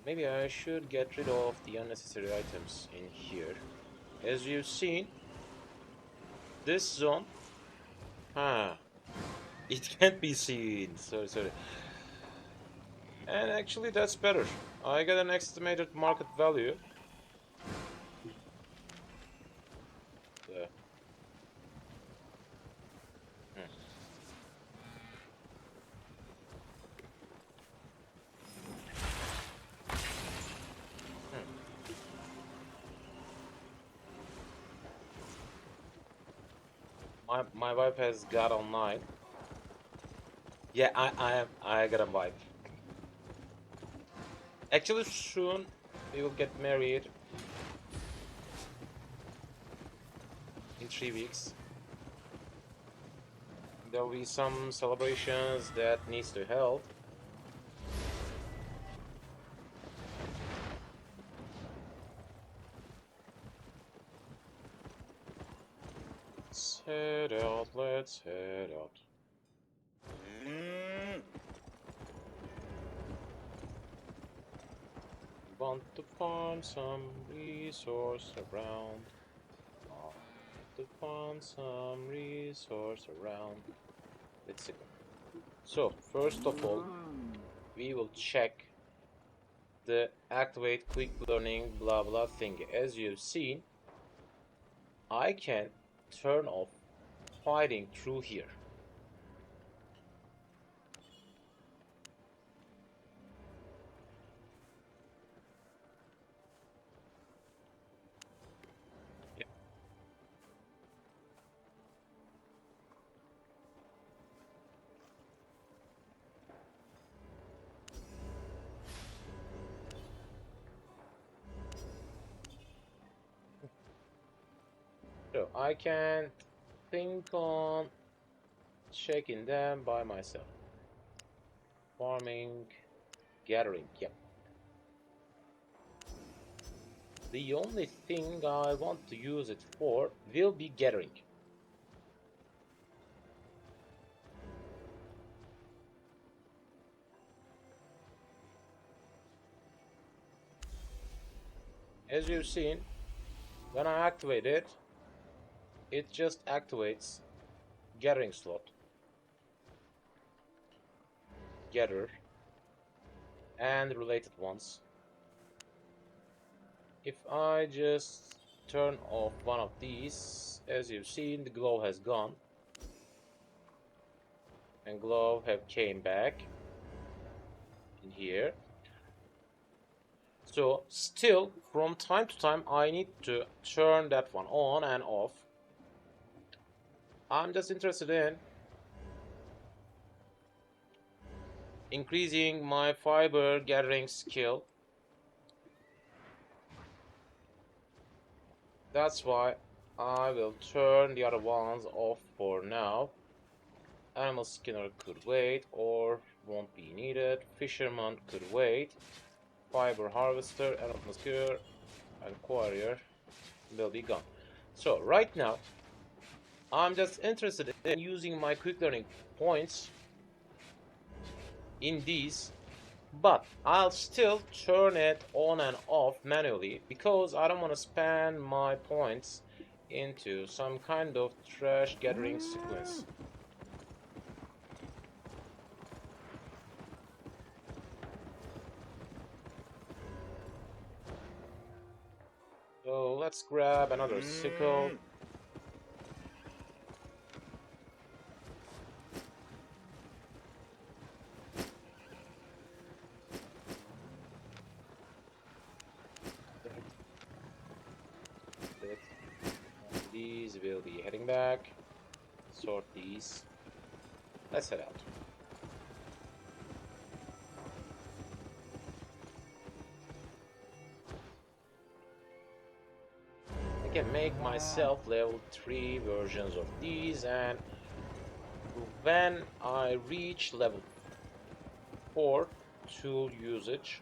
Maybe I should get rid of the unnecessary items in here. As you've seen, this zone, it can't be seen. Sorry. And actually, that's better. I got an estimated market value. Uh, hmm. Hmm. My wife has got online. Yeah, I got a wife. Actually, soon we will get married in 3 weeks. There will be some celebrations that needs to held. Let's head out. Let's head out. Want to farm some resource around. Want to farm some resource around. Let's see. So first of all, we will check the activate quick learning blah blah thing. As you've seen, I can turn off fighting through here. Yeah. So I can think on checking them by myself. Farming, gathering, yep. the only thing I want to use it for will be gathering. As you've seen, when I activate it, it just activates gathering slot, gather, and related ones. If I just turn off one of these, as you've seen, the glow has gone, and glow have came back in here. So still, from time to time, I need to turn that one on and off. I'm just interested in increasing my fiber gathering skill. That's why I will turn the other ones off for now. Animal skinner could wait or won't be needed. Fisherman could wait. Fiber harvester, animal skinner, and quarrier will be gone. So right now, I'm just interested in using my quick learning points in these, but I'll still turn it on and off manually because I don't want to spend my points into some kind of trash gathering sequence. So let's grab another sickle. These will be heading back. Sort these. Let's head out. I can make myself level 3 versions of these, and when I reach level 4 tool usage,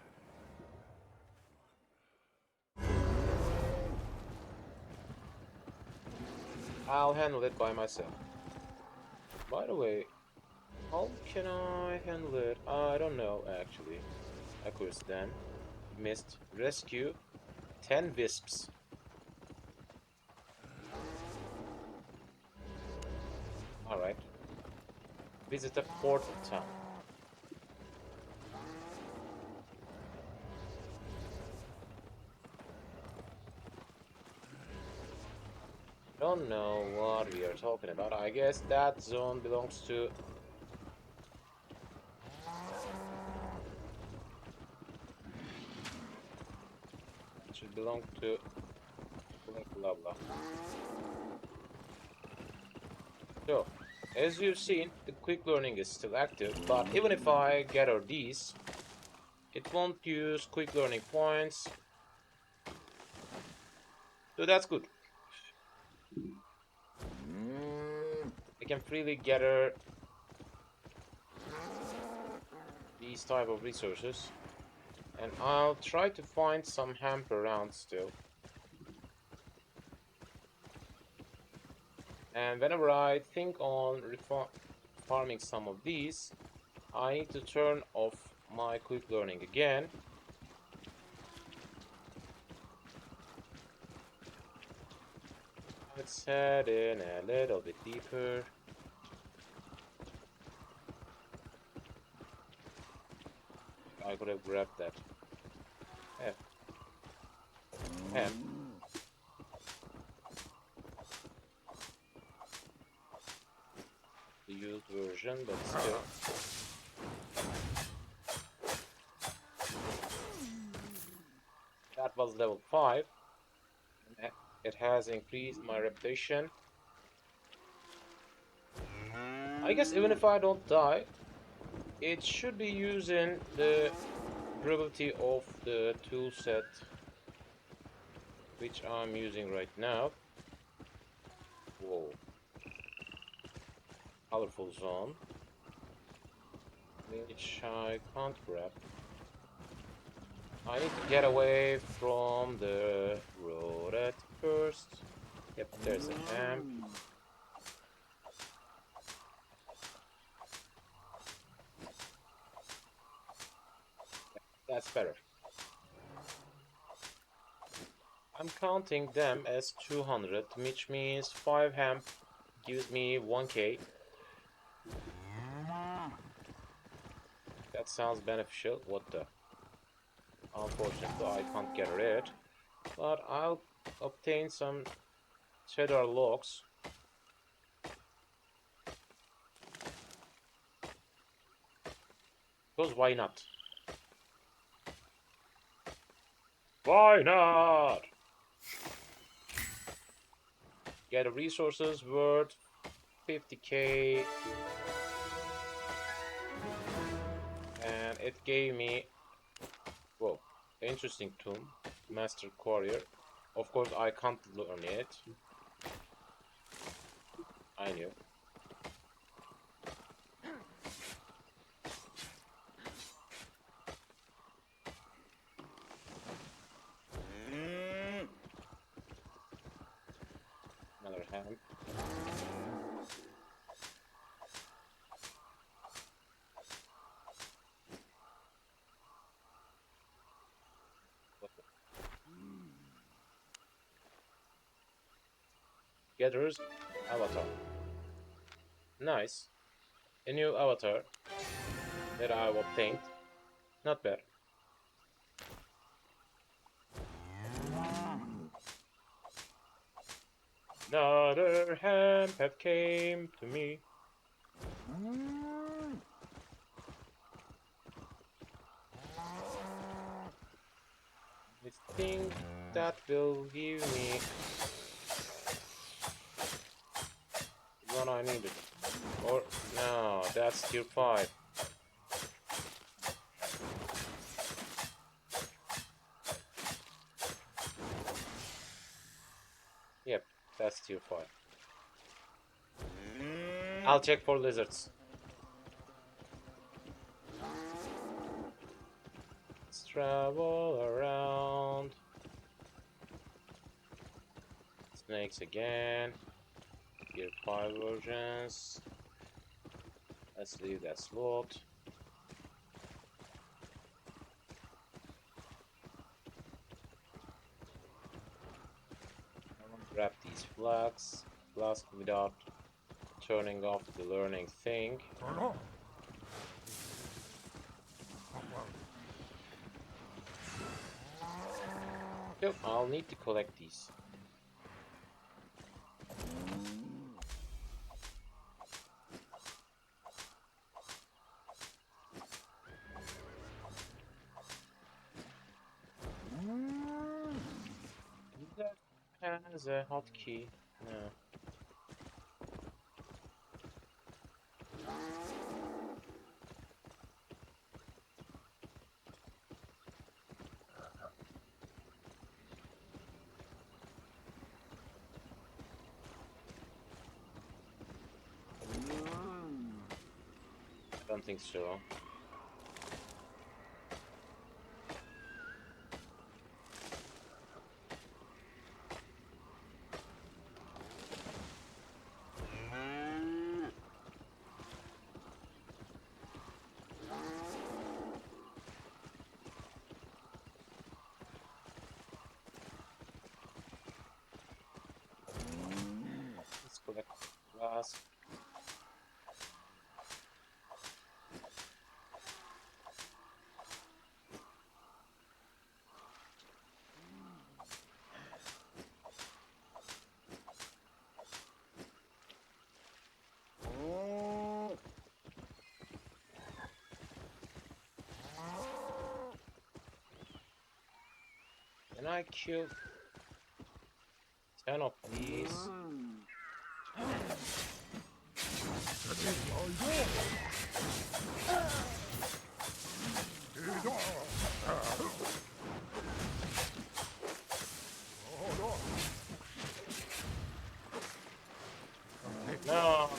I'll handle it by myself. By the way, how can I handle it? I don't know actually. Accuracy then. Missed. Rescue 10 wisps. Alright. Visit a port town. Don't know what we are talking about. I guess that zone belongs to... It should belong to... blah blah. So, as you've seen, the quick learning is still active, but even if I gather these, it won't use quick learning points. So that's good. I can freely gather these type of resources, and I'll try to find some hemp around still. And whenever I think on farming some of these, I need to turn off my quick learning again. Let's head in a little bit deeper. I could have grabbed that. Hemp. The used version, but still. That was level 5. It has increased my reputation. I guess even if I don't die, it should be using the durability of the tool set which I'm using right now. Whoa. Colorful zone, which I can't grab. I need to get away from the road at first. Yep, there's a camp. That's better. I'm counting them as 200, which means 5 hemp gives me 1k. That sounds beneficial. What the? Unfortunately, I can't get rid. But I'll obtain some cheddar logs. Because why not? Why not? Get resources worth 50k. And it gave me, whoa, interesting tomb. Master Courier. Of course, I can't learn it. I knew. Another hand. Gatherer's avatar. Nice. A new avatar that I've obtained. Not bad. Another hemp have came to me. I think that will give me what I needed. Or no, that's tier 5. Yep, that's tier 5. I'll check for lizards. Let's travel around. Snakes again. Tier 5 versions. Let's leave that slot. Grab these flags without turning off the learning thing. Yep, I'll need to collect these. That has a hotkey. No. I don't think so. Let's collect glass. And I killed 10 of these. No.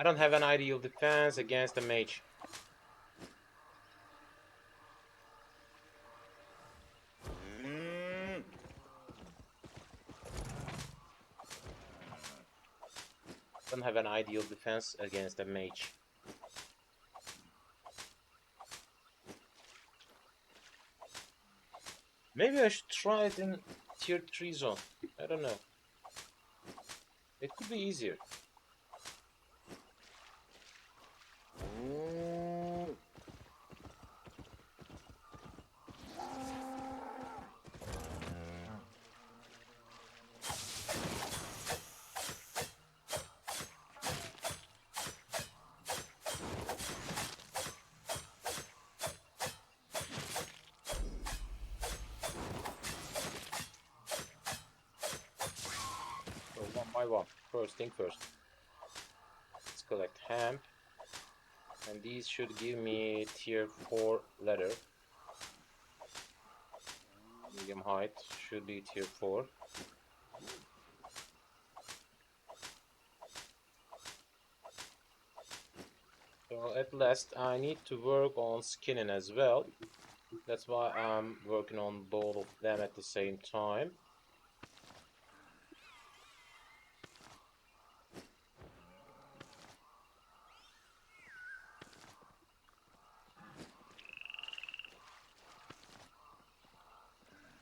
I don't have an ideal defense against a mage. Don't have an ideal defense against a mage. Maybe I should try it in tier 3 zone. I don't know. It could be easier. So one by one. First thing first. Let's collect hemp. And these should give me tier 4 leather. Medium height should be tier 4. So at last I need to work on skinning as well. That's why I'm working on both of them at the same time.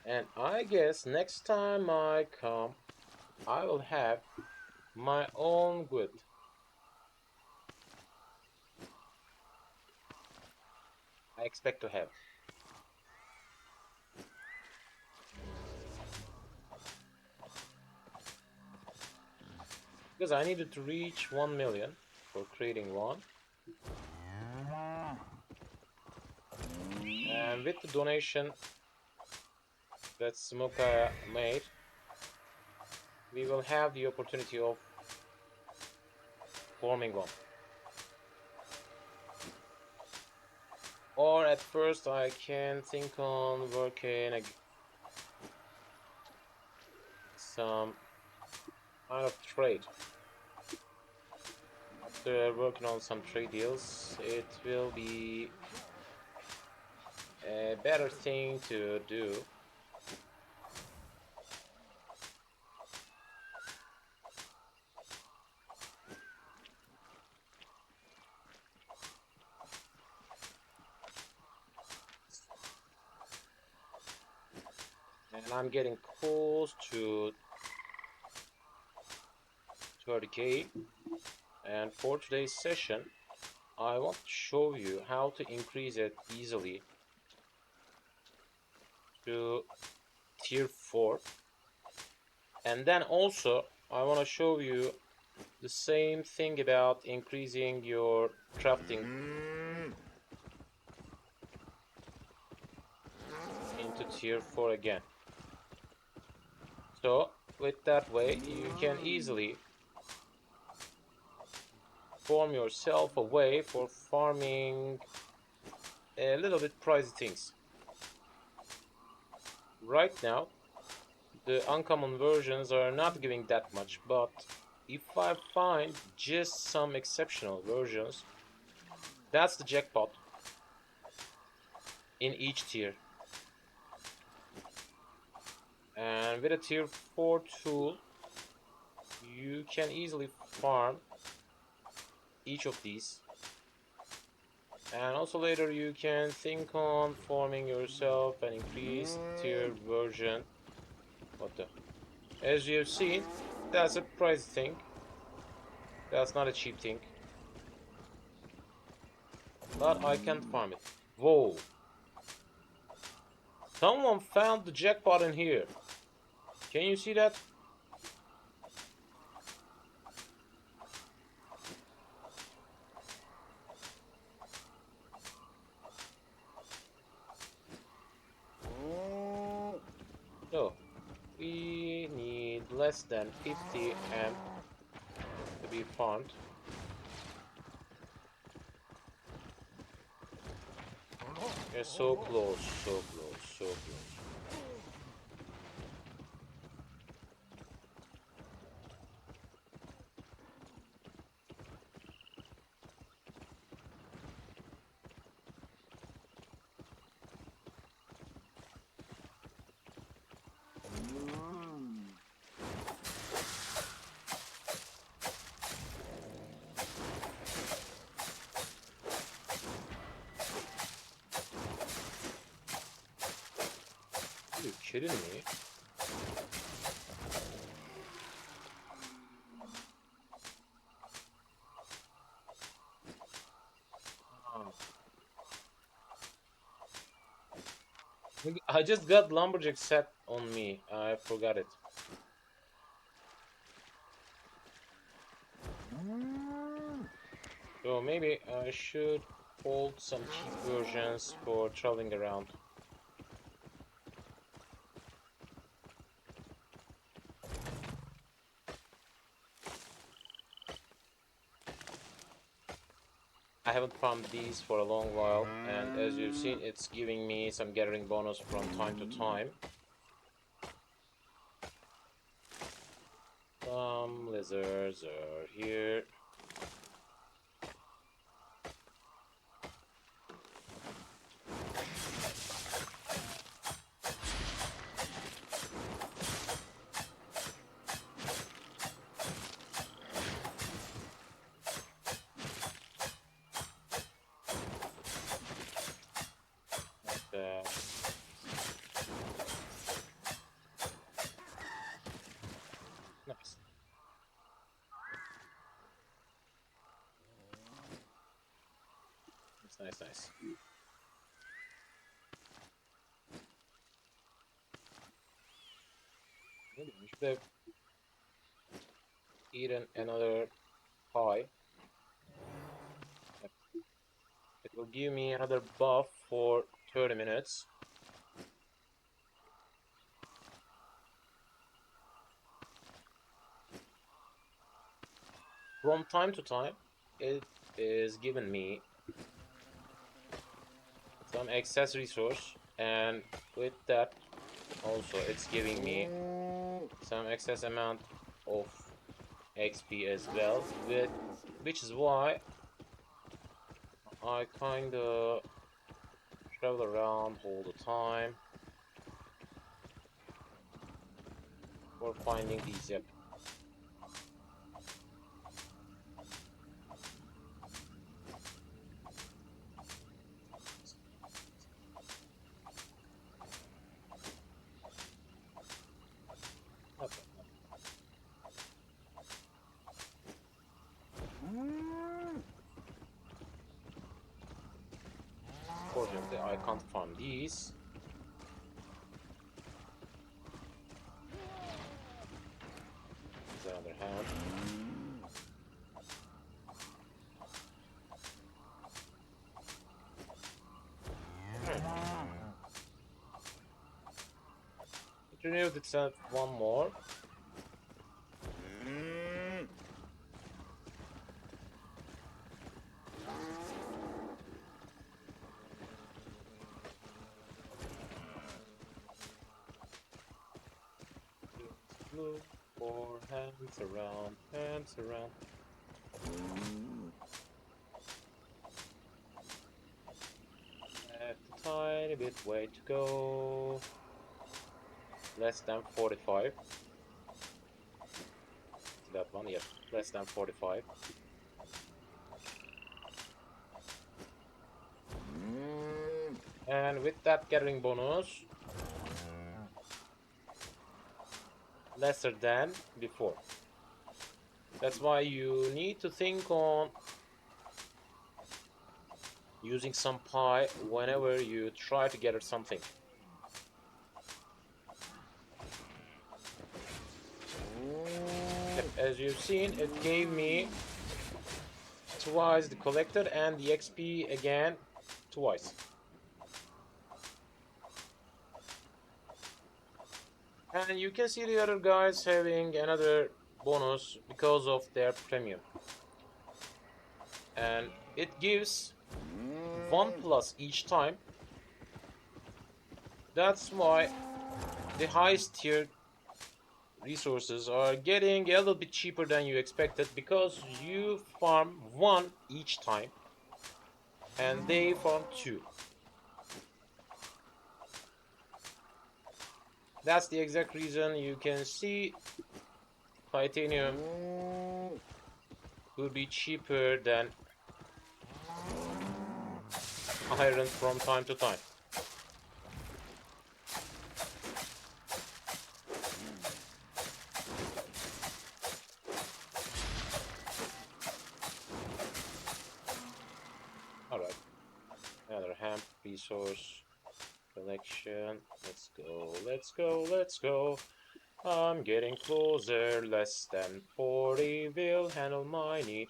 And I guess next time I come, I will have my own wood. I expect to have. Because I needed to reach 1 million for creating one. And with the donation that Smoka made, we will have the opportunity of forming one. Or at first I can think on working some kind of trade. After working on some trade deals, it will be a better thing to do. And I'm getting close to 30k. And for today's session, I want to show you how to increase it easily to tier 4. And then also, I want to show you the same thing about increasing your crafting into tier 4 again. So, with that way, you can easily form yourself a way for farming a little bit pricey things. Right now, the uncommon versions are not giving that much, but if I find just some exceptional versions, that's the jackpot in each tier. And with a tier 4 tool, you can easily farm each of these. And also later you can think on forming yourself an increased tier version. What the? As you've seen, that's a price thing. That's not a cheap thing. But I can't farm it. Whoa. Someone found the jackpot in here. Can you see that? So, we need less than 50 amp to be farmed. We're so close, so close, so close. kidding me? Oh. I just got lumberjack set on me. I forgot it. So maybe I should hold some cheap versions for traveling around. I haven't farmed these for a long while, and as you've seen, it's giving me some gathering bonus from time to time. Some lizards are here. Uh, nice. Nice, nice. Maybe we should have eaten another pie. It will give me another buff for 30 minutes. From time to time, it is giving me some excess resource, and with that also it's giving me some excess amount of XP as well, which is why I kinda travel around all the time for finding these. Yep. Okay. Fortunately, I can't farm these. On the other hand, it renewed itself one more. Look for hands around, hands around. Left a tiny bit way to go. Less than 45. That one, yep, less than 45. And with that gathering bonus, lesser than before. That's why you need to think on using some pie whenever you try to gather something. Yep, as you've seen, it gave me twice the collected and the XP again twice. And you can see the other guys having another bonus because of their premium. And it gives 1+ each time. That's why the highest tier resources are getting a little bit cheaper than you expected, because you farm 1 each time and they farm 2. That's the exact reason you can see titanium will be cheaper than iron from time to time. resource collection. Let's go, let's go, let's go. I'm getting closer. Less than 40 will handle my need.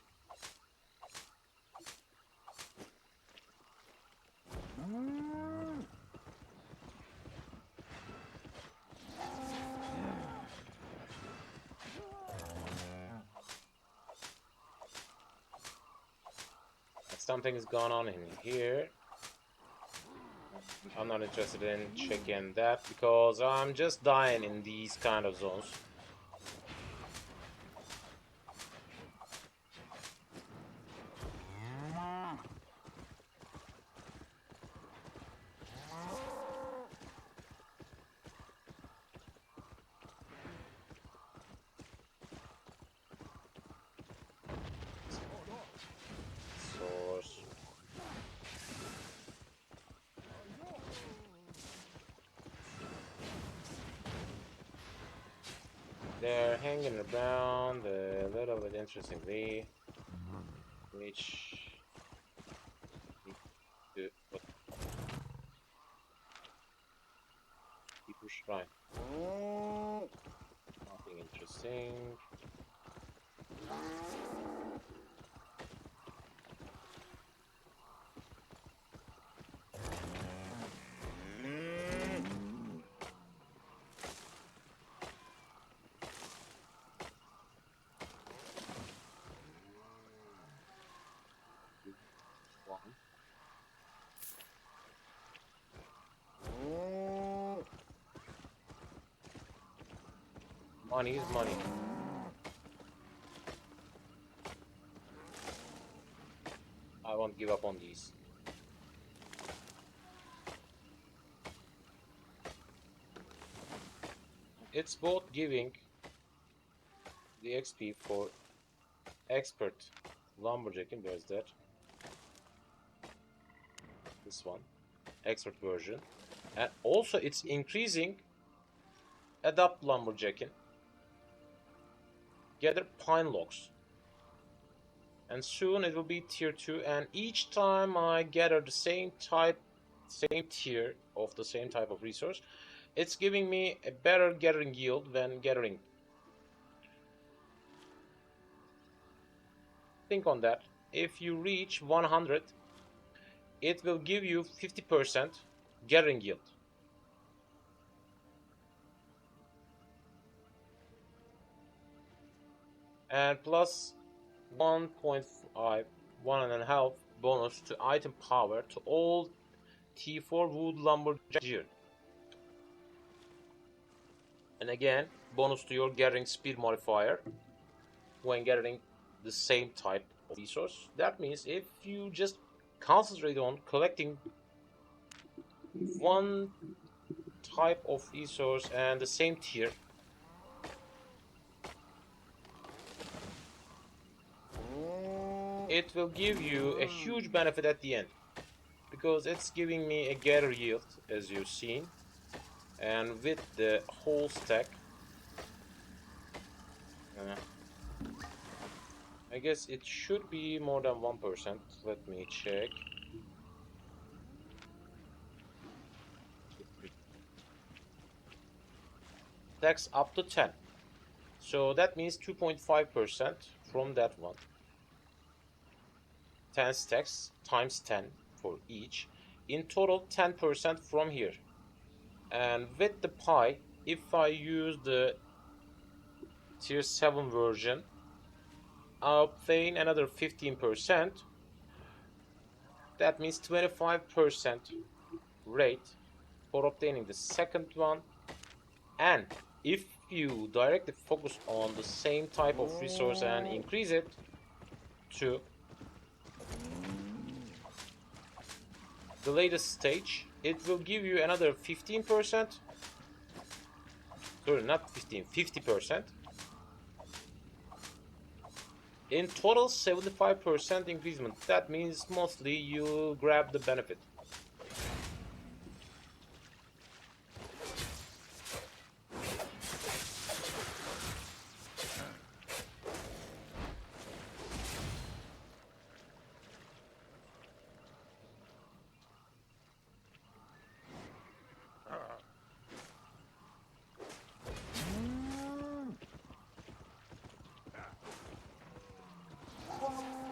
Something's gone on in here. I'm not interested in checking that because I'm just dying in these kind of zones. Source. They're hanging around a little bit interestingly, which what people shrine. Nothing interesting. Money is money. I won't give up on these. It's both giving the XP for expert lumberjacking. There's that. This one, expert version, and also it's increasing adept lumberjacking. Gather pine logs, and soon it will be tier 2. And each time I gather the same tier of the same type of resource, it's giving me a better gathering yield when gathering. Think on that. If you reach 100, it will give you 50% gathering yield. And plus 1.5, 1.5 bonus to item power to all T4 wood lumberjack gear. And again, bonus to your gathering speed modifier when gathering the same type of resource. That means if you just concentrate on collecting one type of resource and the same tier, it will give you a huge benefit at the end, because it's giving me a gather yield, as you've seen, and with the whole stack, I guess it should be more than 1%. Let me check. Stacks up to 10. So that means 2.5% from that one. 10 stacks times 10 for each. In total, 10% from here. And with the pie, if I use the tier 7 version, I'll obtain another 15%. That means 25% rate for obtaining the second one. And if you directly focus on the same type of resource and increase it to the latest stage, it will give you another 15%. Sorry, not 15, 50%. In total, 75% increasement. That means mostly you grab the benefit.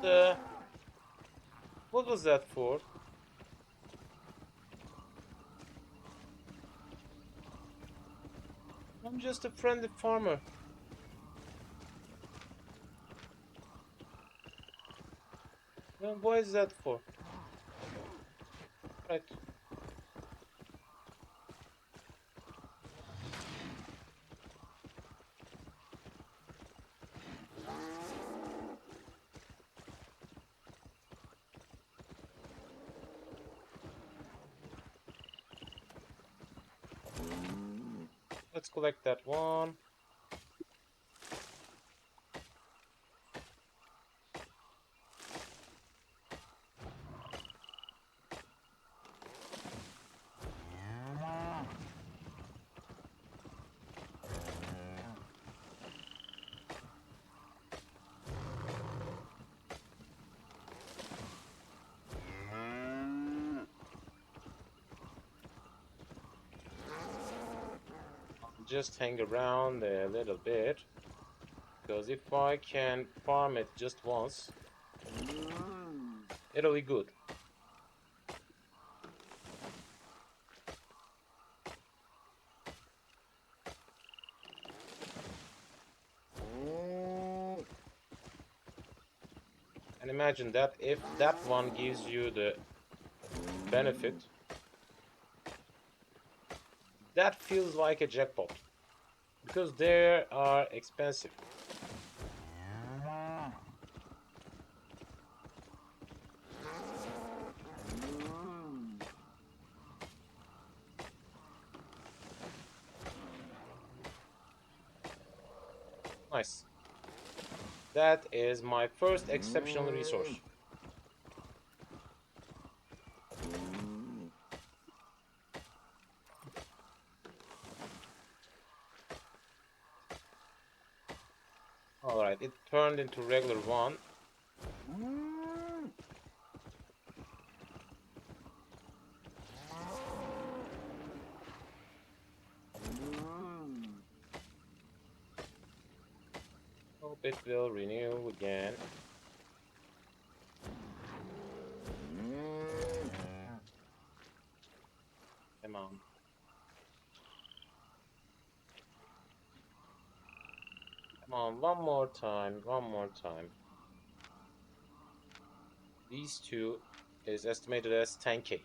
the... What was that for? I'm just a friendly farmer. Well, what is that for? Right. Let's collect that one. Just hang around a little bit, because if I can farm it just once, it'll be good. And imagine that if that one gives you the benefit, that feels like a jackpot, because they are expensive. Nice. That is my first exceptional resource. Alright, it turned into regular one. Hope it will renew again. Come on. Come on, one more time, one more time. These two is estimated as 10k.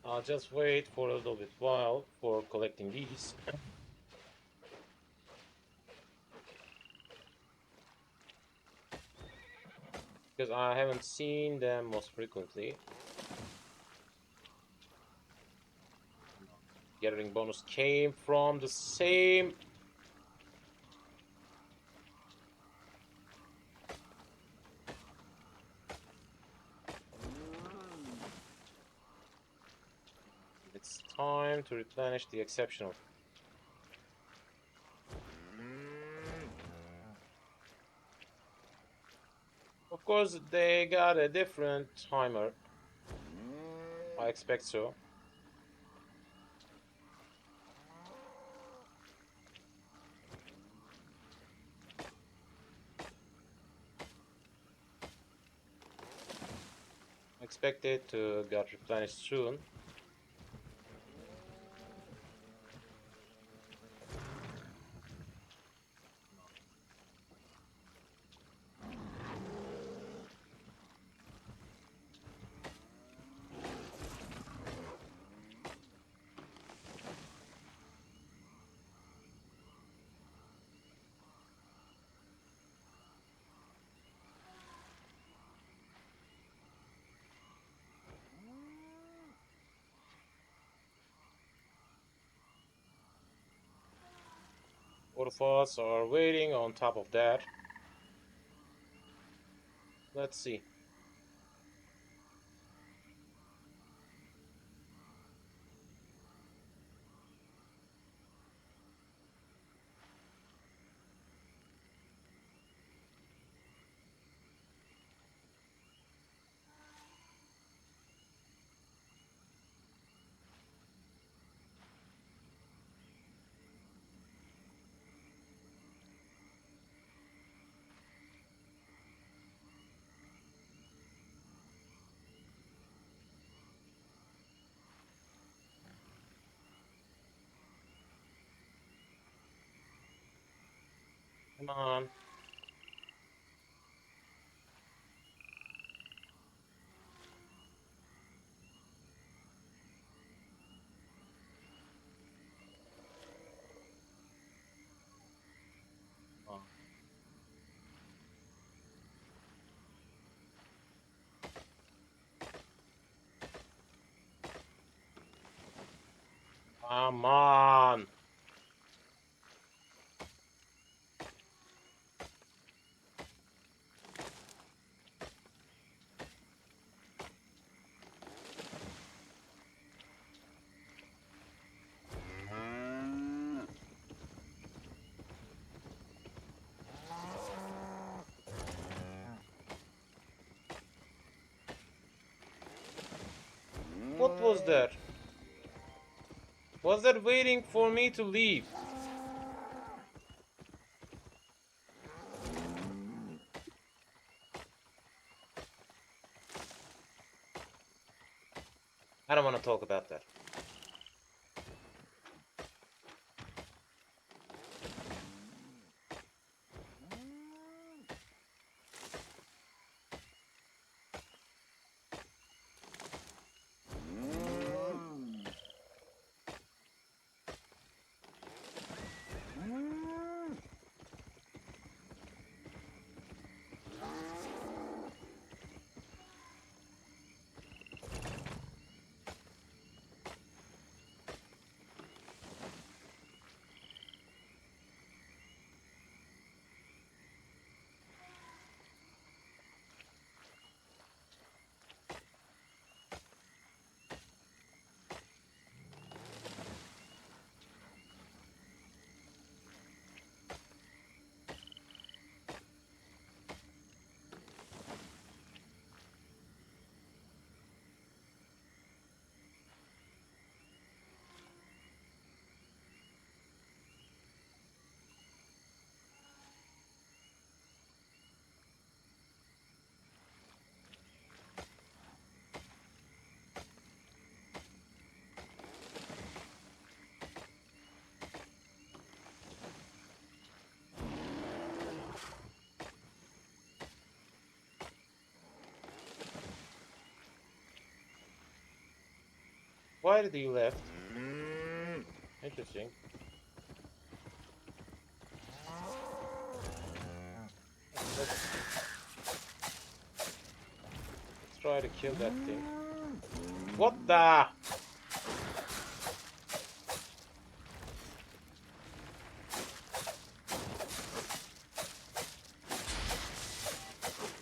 I'll just wait for a little bit while for collecting these. Because I haven't seen them most frequently. Gathering bonus came from the same... It's time to replenish the exceptional. Of course, they got a different timer. I expect so. I expect it to get replenished soon. Both of us are waiting on top of that. Let's see. Come on. Oh. Come on. What was that? Was that waiting for me to leave? I don't want to talk about that. Why did you left? Interesting. Let's try to kill that thing. What the?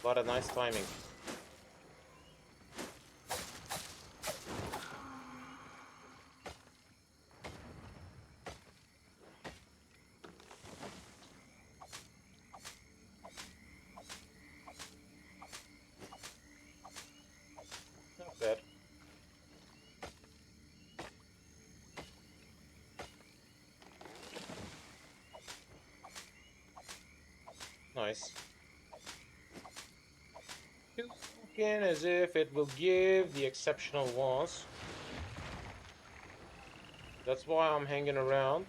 What a nice timing. Not bad. Nice. Looking as if it will give the exceptional ones. That's why I'm hanging around.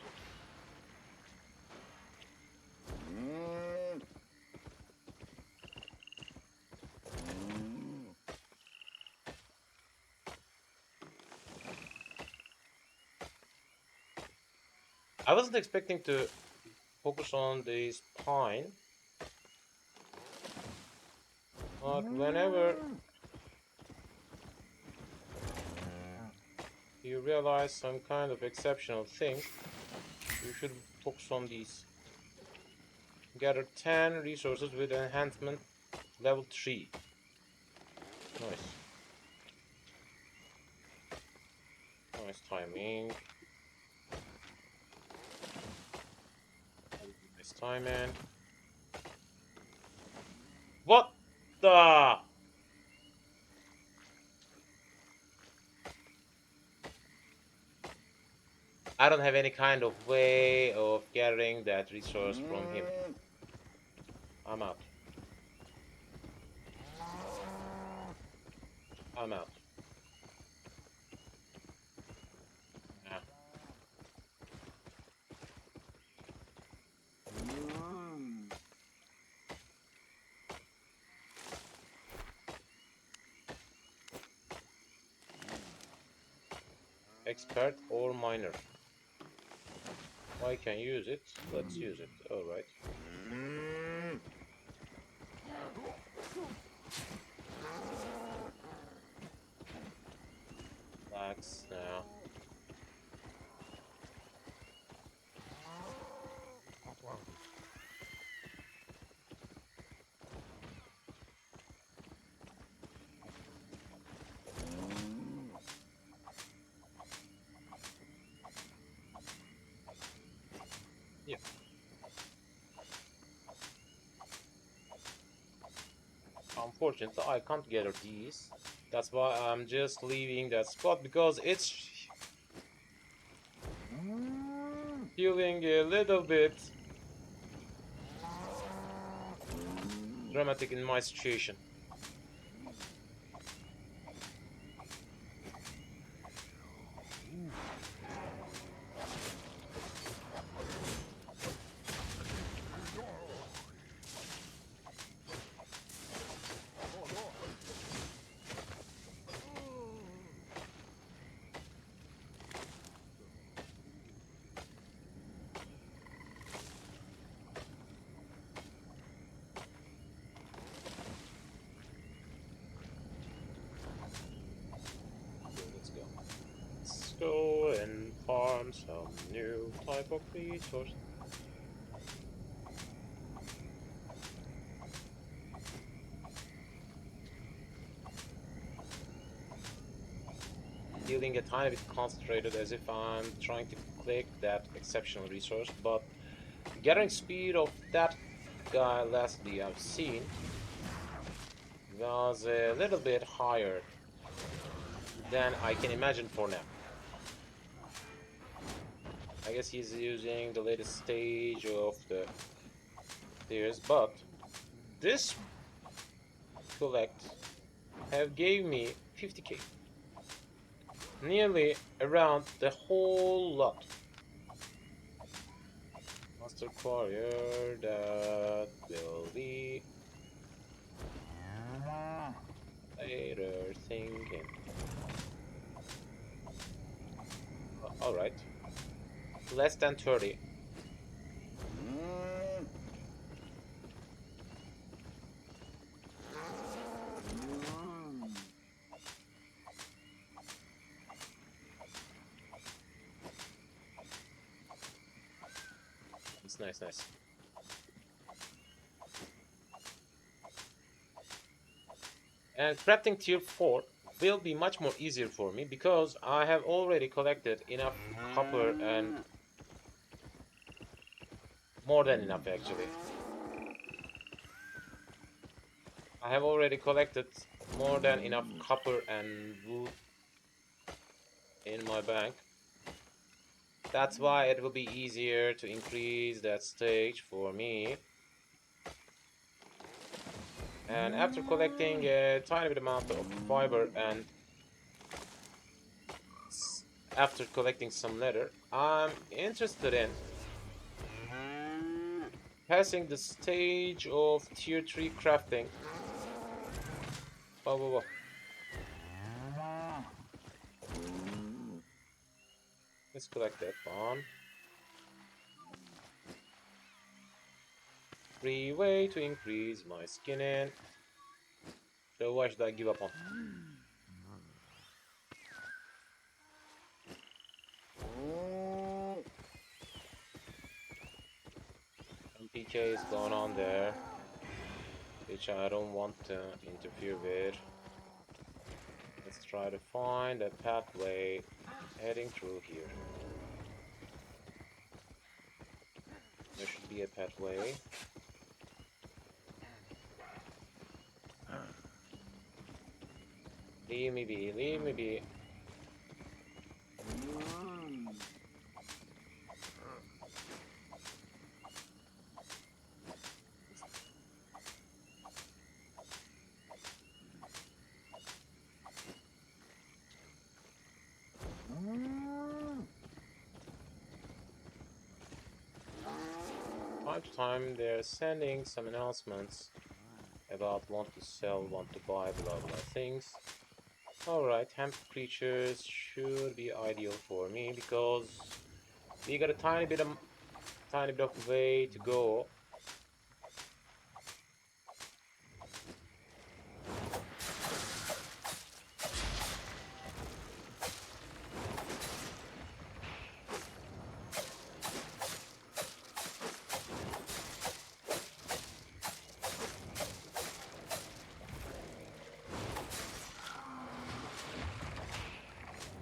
I wasn't expecting to focus on this pine, but whenever you realize some kind of exceptional thing, you should focus on these. Gather 10 resources with enhancement level 3. Nice. Nice timing. Nice timing. What the? I don't have any kind of way of gathering that resource from him. I'm out. I'm out. Yeah. expert or miner. I can use it. Let's use it. All right. Relax now. Yeah. Unfortunately, I can't gather these. That's why I'm just leaving that spot because it's feeling a little bit dramatic in my situation. Let's go. Let's go and farm some new type of resource. Feeling a tiny bit concentrated as if I'm trying to click that exceptional resource, but gathering speed of that guy lastly I've seen was a little bit higher than I can imagine for now. I guess he's using the latest stage of the stairs, but this collect have gave me 50k. Nearly around the whole lot. Master Warrior, that will be later thinking. Alright. Less than 30. It's nice, nice. And crafting tier 4 will be much more easier for me because I have already collected enough copper and more than enough actually. I have already collected more than enough copper and wood in my bank. That's why it will be easier to increase that stage for me. And after collecting a tiny bit amount of fiber and after collecting some leather, I'm interested in passing the stage of tier 3 crafting. Whoa, whoa, whoa. Let's collect that one. Free way to increase my skin in. So why should I give up on? Some PK is going on there, which I don't want to interfere with. Let's try to find a pathway heading through here. There should be a pathway. Leave me be, leave me be. Time to time they're sending some announcements about want to sell, want to buy, blah blah things. Alright, hemp creatures should be ideal for me because we got a tiny bit of way to go.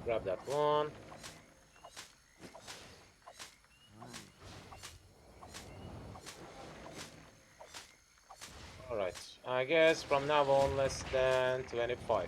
Grab that one. Alright, I guess from now on less than 25.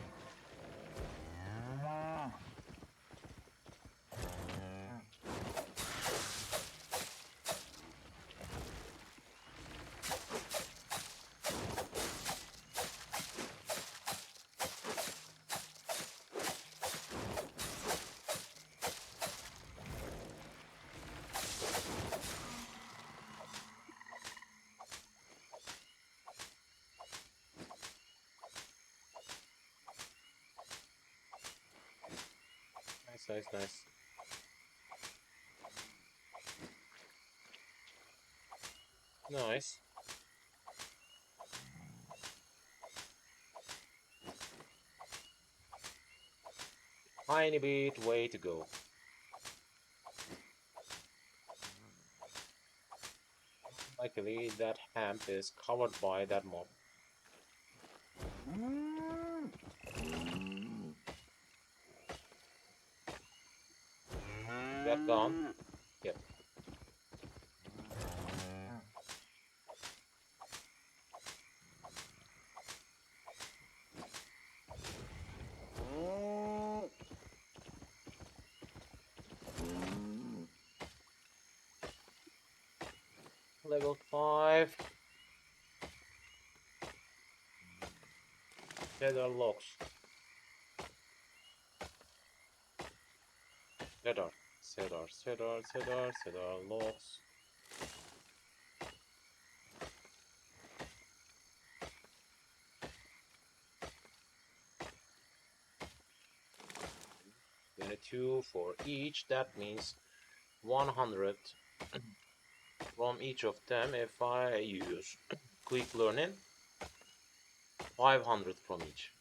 Nice, nice, nice. Nice. Tiny bit way to go. Luckily, that hemp is covered by that mob. That gone? Yep. Level 5. Cedar logs. Cedar logs. $22 for each. That means 100 from each of them. If I use quick learning, 500 from each.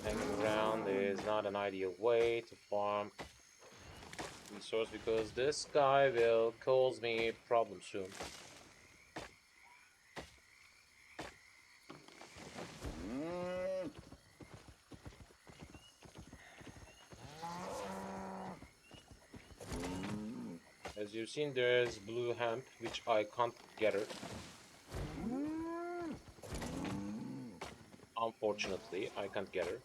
Hanging around is not an ideal way to farm resource because this guy will cause me problems soon. As you've seen, there's blue hemp, which I can't gather. Unfortunately, I can't gather.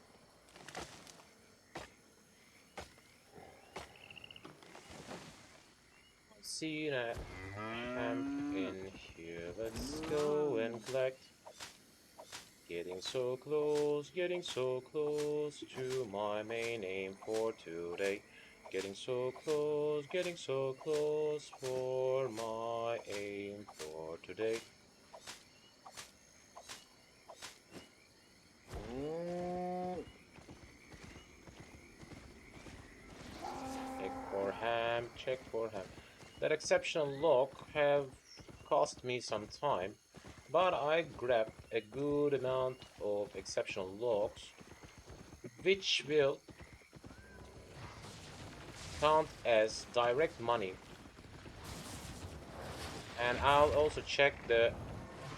I see that hemp in here. Let's go and collect. Getting so close to my main aim for today. Getting so close for my aim for today. Check for ham. That exceptional lock have cost me some time, but I grabbed a good amount of exceptional locks, which will count as direct money. And I'll also check the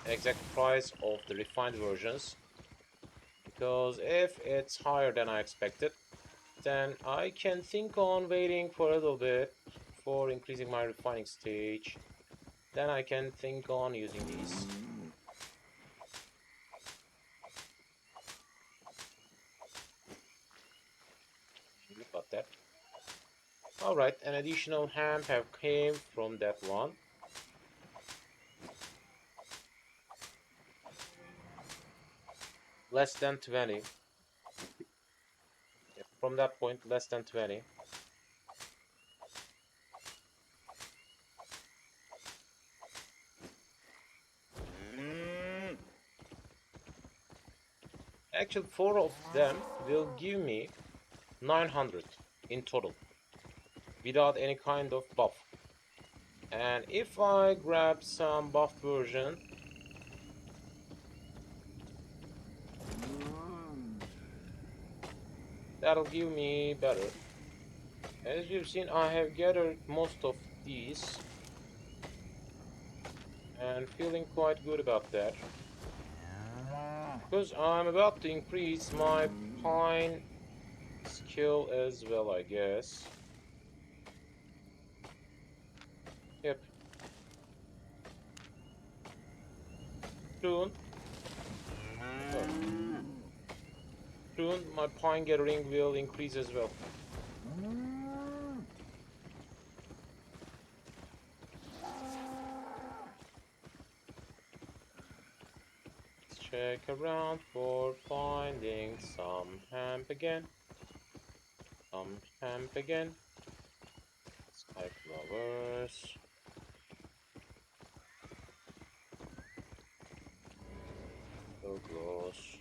exact price of the refined versions, because if it's higher than I expected, then I can think on waiting for a little bit for increasing my refining stage. Then I can think on using these. Look at that. Alright, an additional hemp have came from that one. Less than 20. From that point, less than 20. Actually, 4 of them will give me 900 in total without any kind of buff. And if I grab some buff version, that'll give me better. As you've seen, I have gathered most of these and feeling quite good about that. Because I'm about to increase my pine skill as well, I guess. Yep. Soon. Oh. Soon my pine gathering will increase as well. Let's check around for finding some hemp again. Some hemp again. Sky flowers. So close.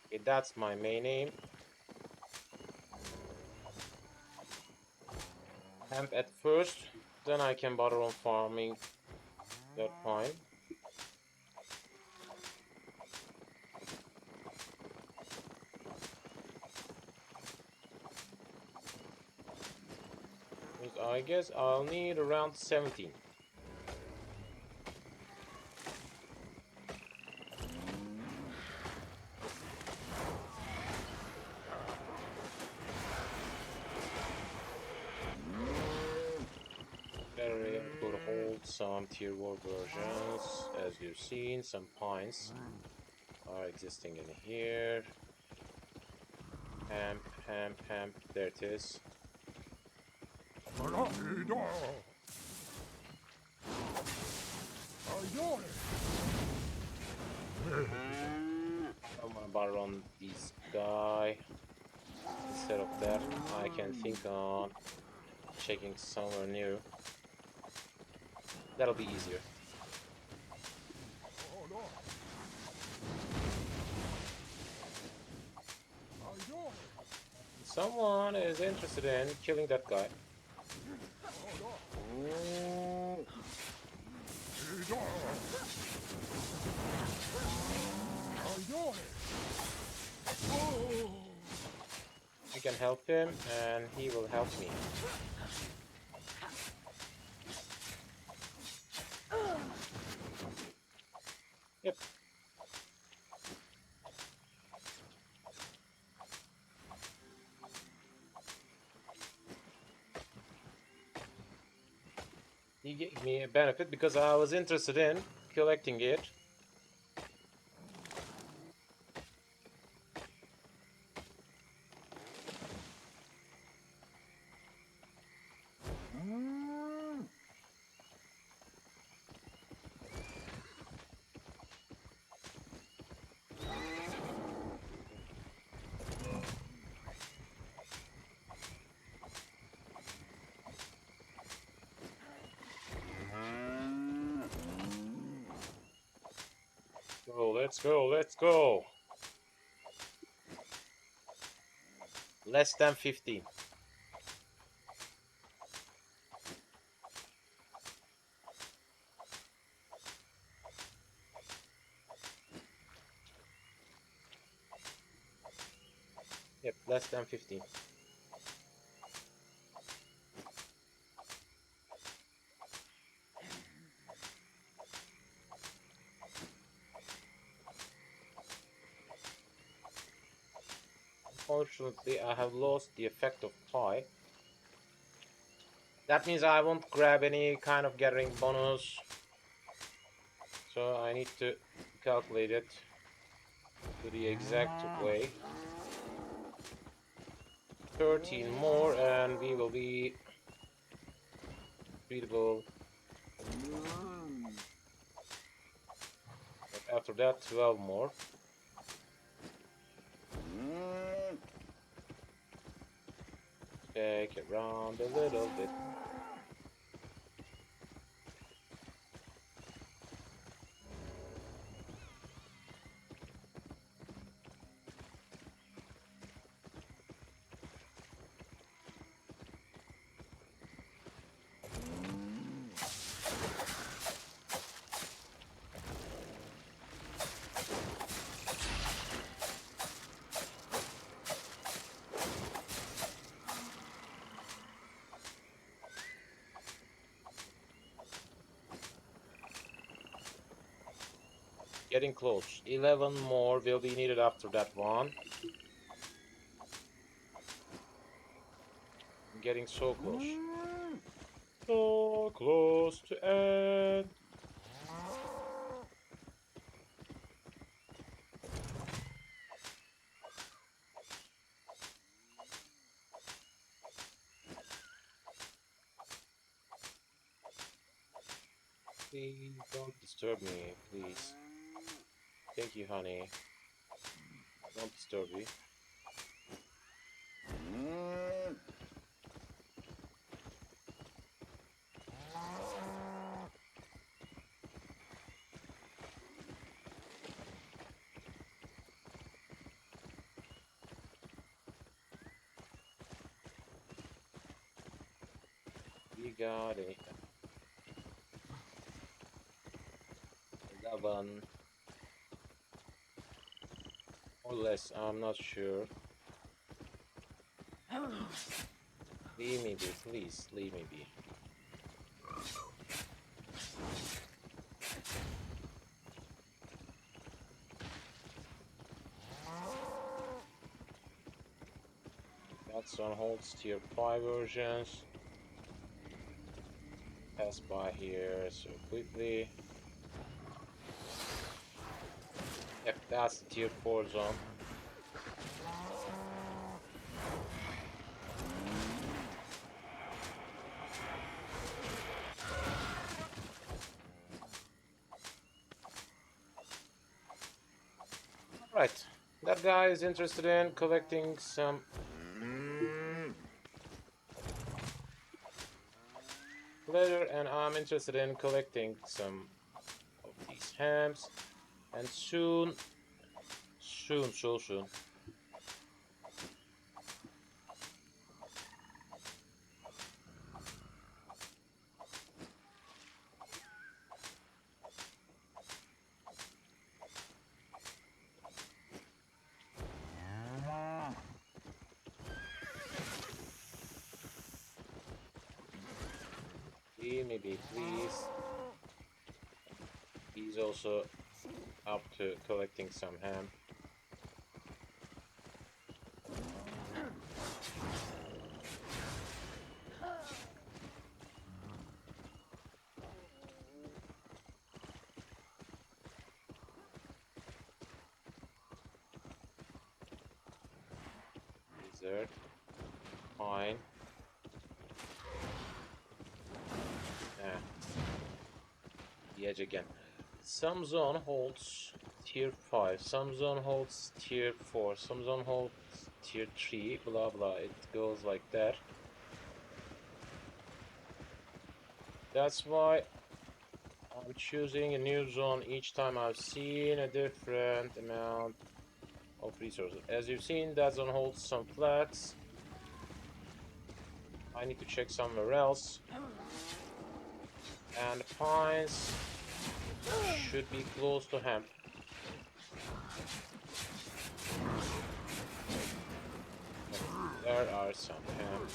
Okay, that's my main aim. Hemp at first, then I can bother on farming that pine. I guess I'll need around 17. Area could hold some tier 1 versions. As you've seen, some pines are existing in here. Hemp, hemp, hemp. There it is. I'm gonna bother on this guy. Instead of that, I can think on checking somewhere new. That'll be easier. Someone is interested in killing that guy. I can help him, and he will help me. Yep. He gave me a benefit because I was interested in collecting it. Let's go, let's go. Less than 15. Yep, less than 15. Unfortunately, I have lost the effect of pi. That means I won't grab any kind of gathering bonus. So I need to calculate it to the exact way. 13 more and we will be treatable. But after that, 12 more. Take it round a little bit. Getting close. 11 more will be needed after that one. I'm getting so close. So close to end. Please don't disturb me, please. Thank you, honey. Don't disturb me. We got it. 11. Or less, I'm not sure. Leave me be, please. Leave me be. That's on holds tier 5 versions. Pass by here so quickly. Yep, that's the tier 4 zone. Right, that guy is interested in collecting some leather, and I'm interested in collecting some of these hams. And soon, so soon. Maybe, please. He's also up to collecting some ham. Dessert. Fine. Ah. The edge again. Some zone holds tier 5, some zone holds tier 4, some zone holds tier 3, blah blah. It goes like that. That's why I'm choosing a new zone each time I've seen a different amount of resources. As you've seen, that zone holds some flats. I need to check somewhere else. And pines should be close to hemp. There are some hemp.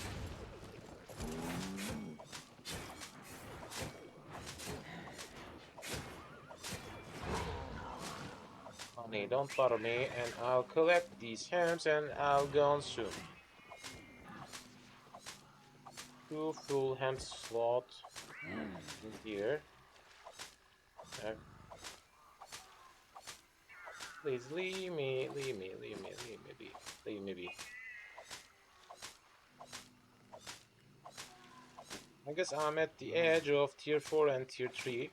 Honey, don't bother me, and I'll collect these hams and I'll go on soon. 2 full hemp slot in here. Please leave me be. I guess I'm at the edge of tier 4 and tier 3.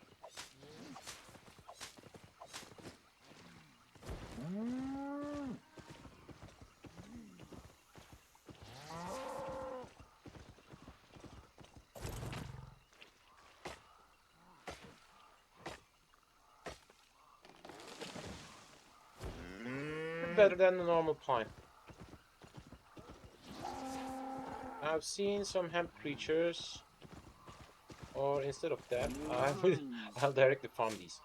Better than the normal pine. I've seen some hemp creatures, or instead of that, I'll directly farm these.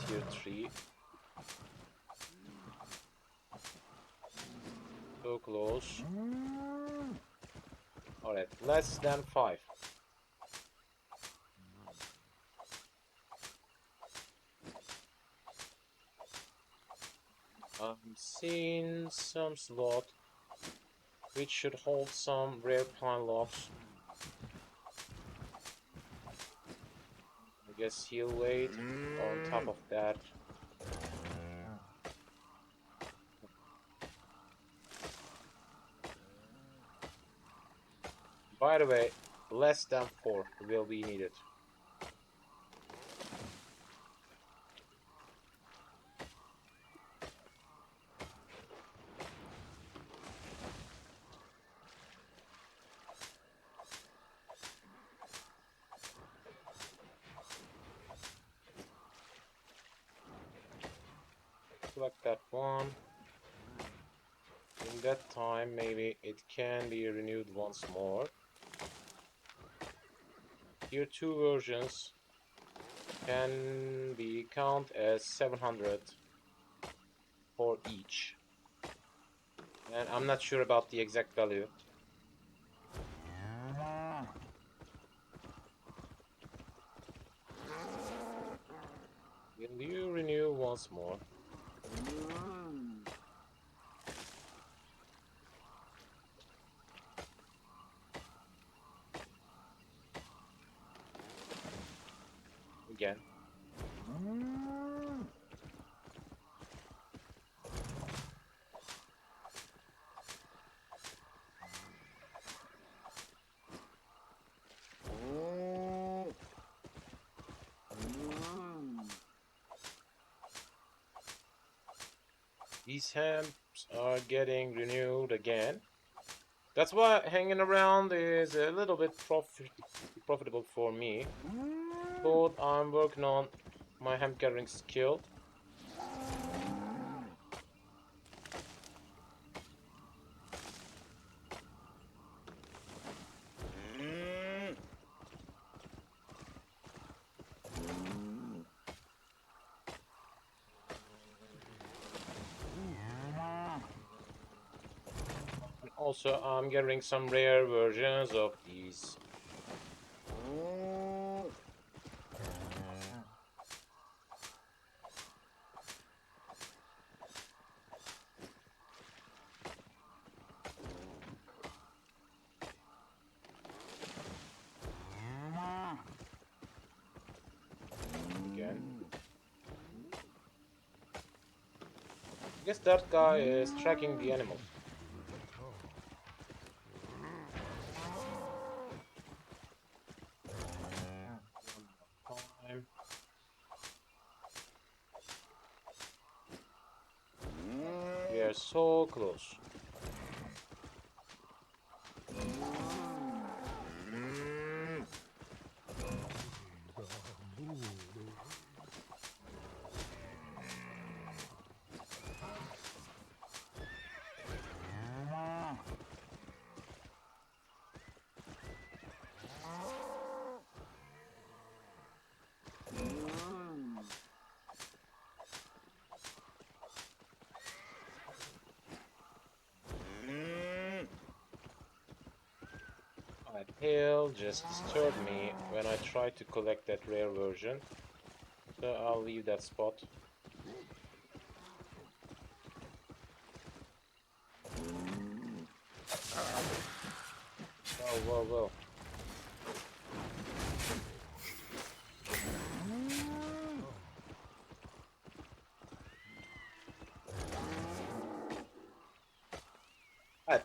Tier 3. So close. Alright, less than 5. I'm seeing some slot which should hold some rare pine logs. I guess he'll wait on top of that. By the way, less than 4 will be needed. Select that one. In that time, maybe it can be renewed once more. Tier 2 versions can be counted as 700 for each. And I'm not sure about the exact value. Will you renew once more? Again. These hemps are getting renewed again. That's why hanging around is a little bit profitable for me. But I'm working on my hemp gathering skill. Also, I'm gathering some rare versions of these. Again. I guess that guy is tracking the animals. Time. We are so close. That hill just disturbed me when I tried to collect that rare version. So I'll leave that spot. Whoa, whoa, whoa.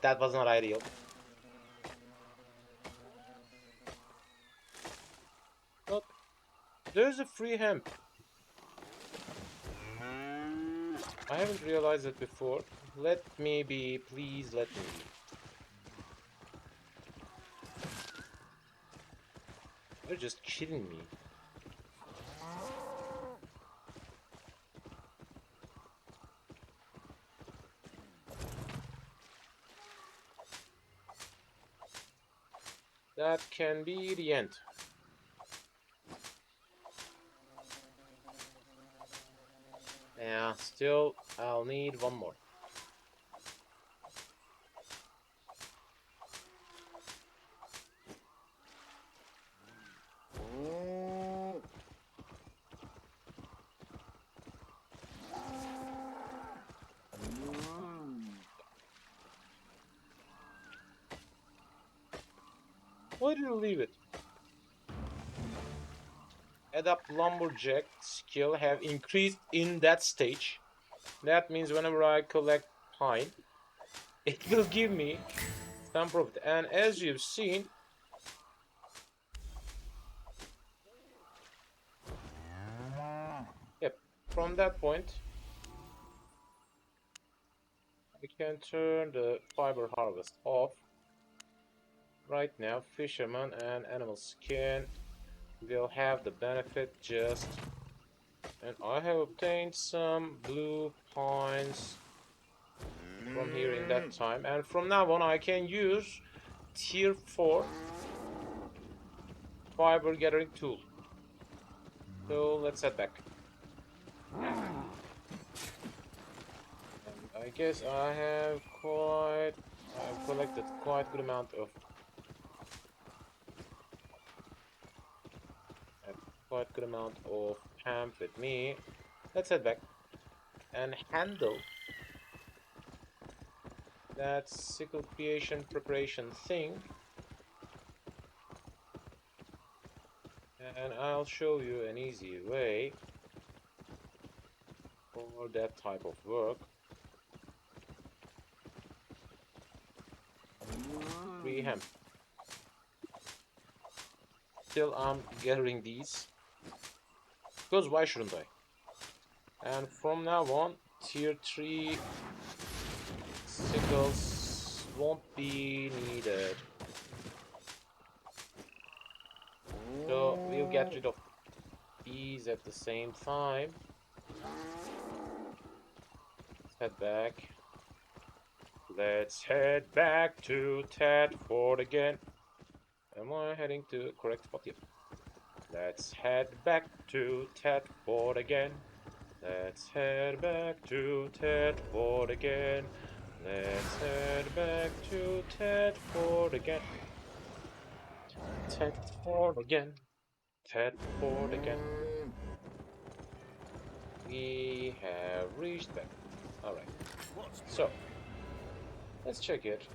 That was not ideal. But there's a free hemp. I haven't realized it before. Let me be, please let me be. You're just kidding me. That can be the end. Yeah, still, I'll need one more. Why did you leave it? Adapt lumberjack skill have increased in that stage. That means whenever I collect pine, it will give me some profit. And as you've seen, yep, from that point, I can turn the fiber harvest off. Right now, fishermen and animal skin will have the benefit just. And I have obtained some blue pines from here in that time. And from now on, I can use tier 4 fiber gathering tool. So let's head back. And I guess I've collected quite good amount of hemp with me. Let's head back and handle that sickle creation preparation thing. And I'll show you an easy way for that type of work. Free hemp. Still, I'm gathering these because why shouldn't I? And from now on, tier 3 sickles won't be needed. So we'll get rid of these at the same time. Let's head back. Let's head back to Tedford again. Am I heading to the correct spot? Yep. Let's head back to Tedford again. Let's head back to Tedford again. Let's head back to Tedford again. Tedford again. Tedford again. We have reached back. Alright. So, let's check it.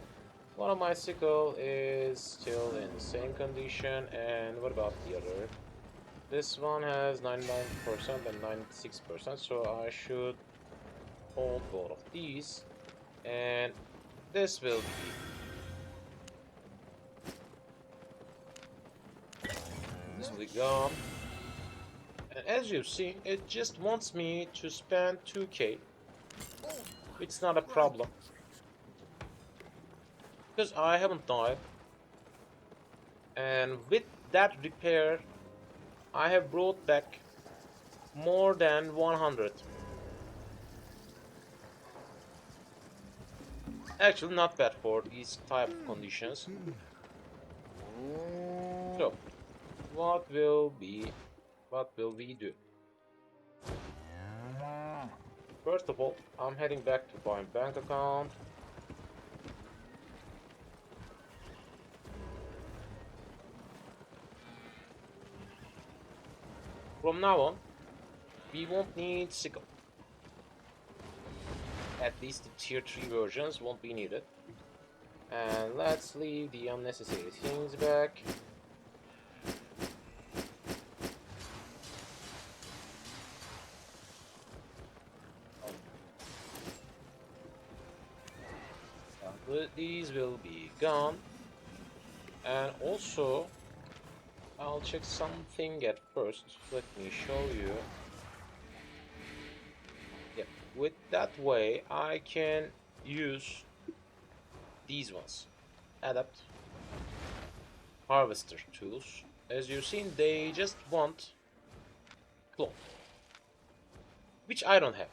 One of my sickle is still in the same condition, and what about the other? This one has 99% and 96%, so I should hold both of these, and this will be gone. And as you've seen, it just wants me to spend 2k. It's not a problem, because I haven't died, and with that repair I have brought back more than 100. Actually, not bad for these type of conditions. So, what will we do? First of all, I'm heading back to my bank account. From now on, we won't need sickle. At least the tier 3 versions won't be needed. And let's leave the unnecessary things back. These will be gone. And also, I'll check something at first. Let me show you. Yep, with that way I can use these ones. Adapt harvester tools. As you've seen, they just want cloth, which I don't have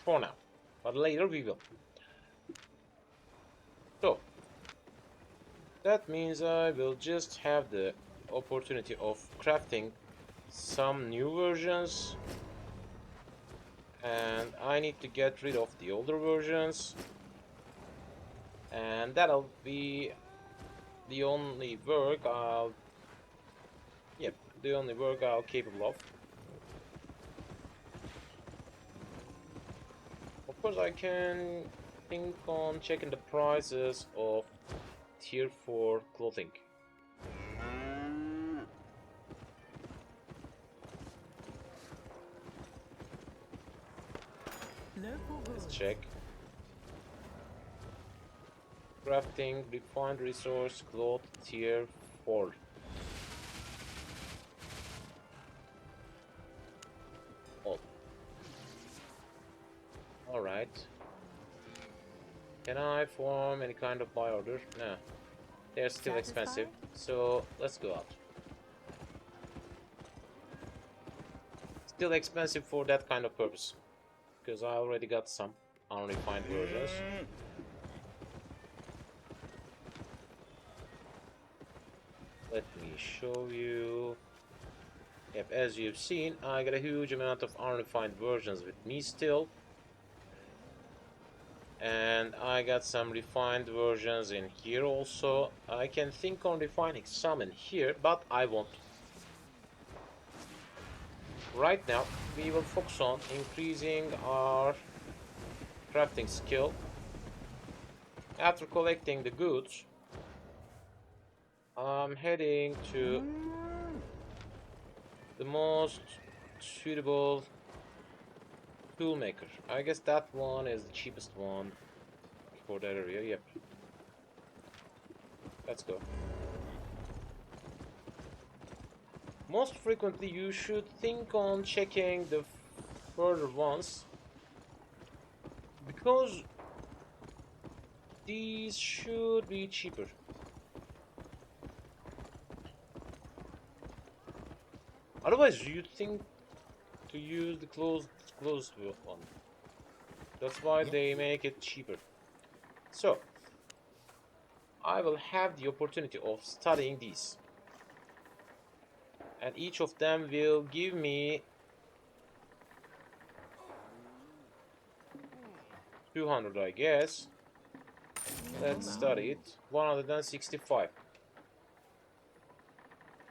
for now, but later we will. So that means I will just have the opportunity of crafting some new versions, and I need to get rid of the older versions, and that'll be the only work I'll capable of. Of course, I can think on checking the prices of tier 4 clothing. Let's check. Crafting, refined resource, cloth, tier 4. Oh. Alright. Can I form any kind of buy order? No. They're still expensive. So let's go out. Still expensive for that kind of purpose. Because I already got some unrefined versions. Let me show you. Yep, as you've seen, I got a huge amount of unrefined versions with me still. And I got some refined versions in here also. I can think on refining some in here, but I won't. Right now, we will focus on increasing our crafting skill. After collecting the goods, I'm heading to the most suitable toolmaker. I guess that one is the cheapest one for that area. Yep. Let's go. Most frequently, you should think on checking the further ones, because these should be cheaper. Otherwise, you'd think to use the closed one. That's why they make it cheaper. So, I will have the opportunity of studying these. And each of them will give me 200, I guess. Let's study it. 165.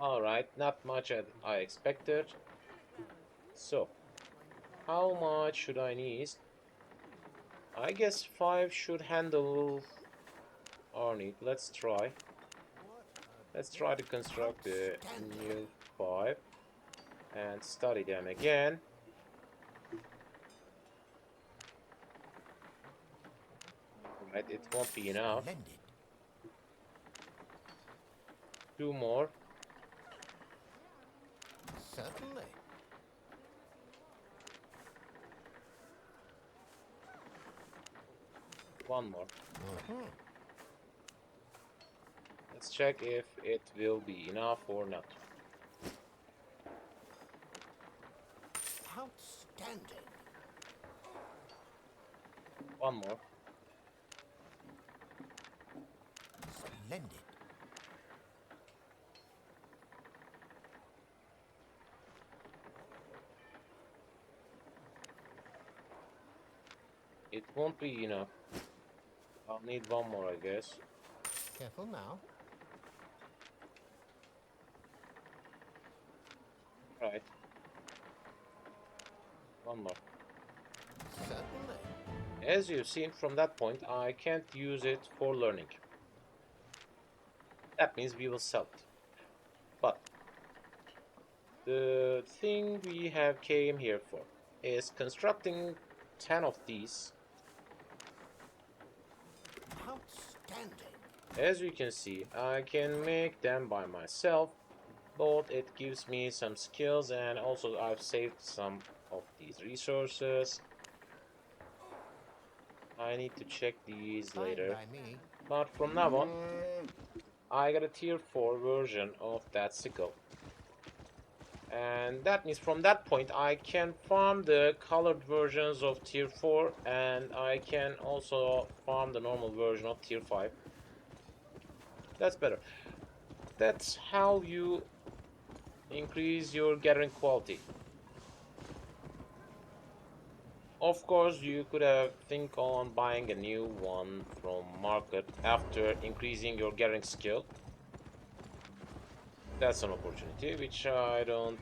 Alright, not much as I expected. So, how much should I need? I guess 5 should handle our need. Let's try. Let's try to construct the new 5 and study them again. Right, it won't be enough. 2 more. Certainly. One more. Let's check if it will be enough or not. Outstanding. One more. Splendid. It won't be enough. I'll need one more, I guess. Careful now. Right. unlock. Certainly. As you've seen from that point, I can't use it for learning. That means we will sell it. But the thing we have came here for is constructing 10 of these. Outstanding. As you can see, I can make them by myself, but it gives me some skills, and also I've saved some of these resources. I need to check these Fine later. by me. But from now on, I got a tier 4 version of that sickle. And that means from that point I can farm the colored versions of tier 4, and I can also farm the normal version of tier 5. That's better. That's how you increase your gathering quality. Of course, you could have think on buying a new one from market after increasing your gathering skill. That's an opportunity which I don't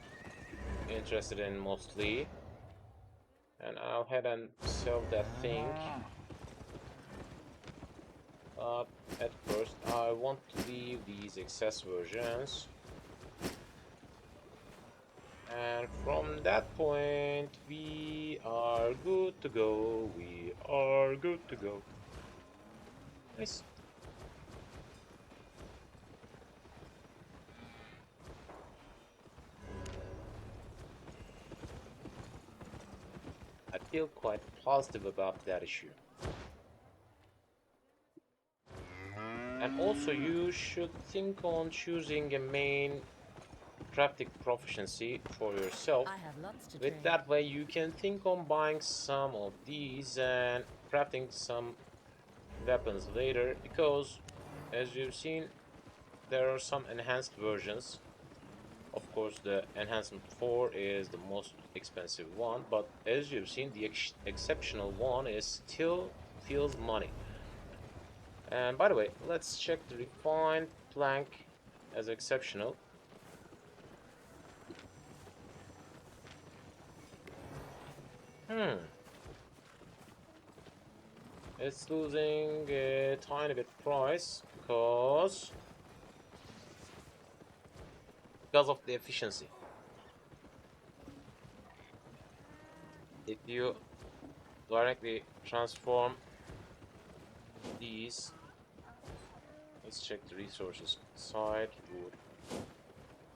interested in mostly. And I'll head and sell that thing. But at first I want to leave these excess versions. And from that point we are good to go. We are good to go. Nice. I feel quite positive about that issue. And also you should think on choosing a main crafting proficiency for yourself. I have lots to With trade. that way you can think on buying some of these and crafting some weapons later, because as you've seen there are some enhanced versions. Of course the enhancement 4 is the most expensive one, but as you've seen the exceptional one is still feels money. And by the way, let's check the refined plank as exceptional. It's losing a tiny bit price because of the efficiency. If you directly transform these, let's check the resources side wood.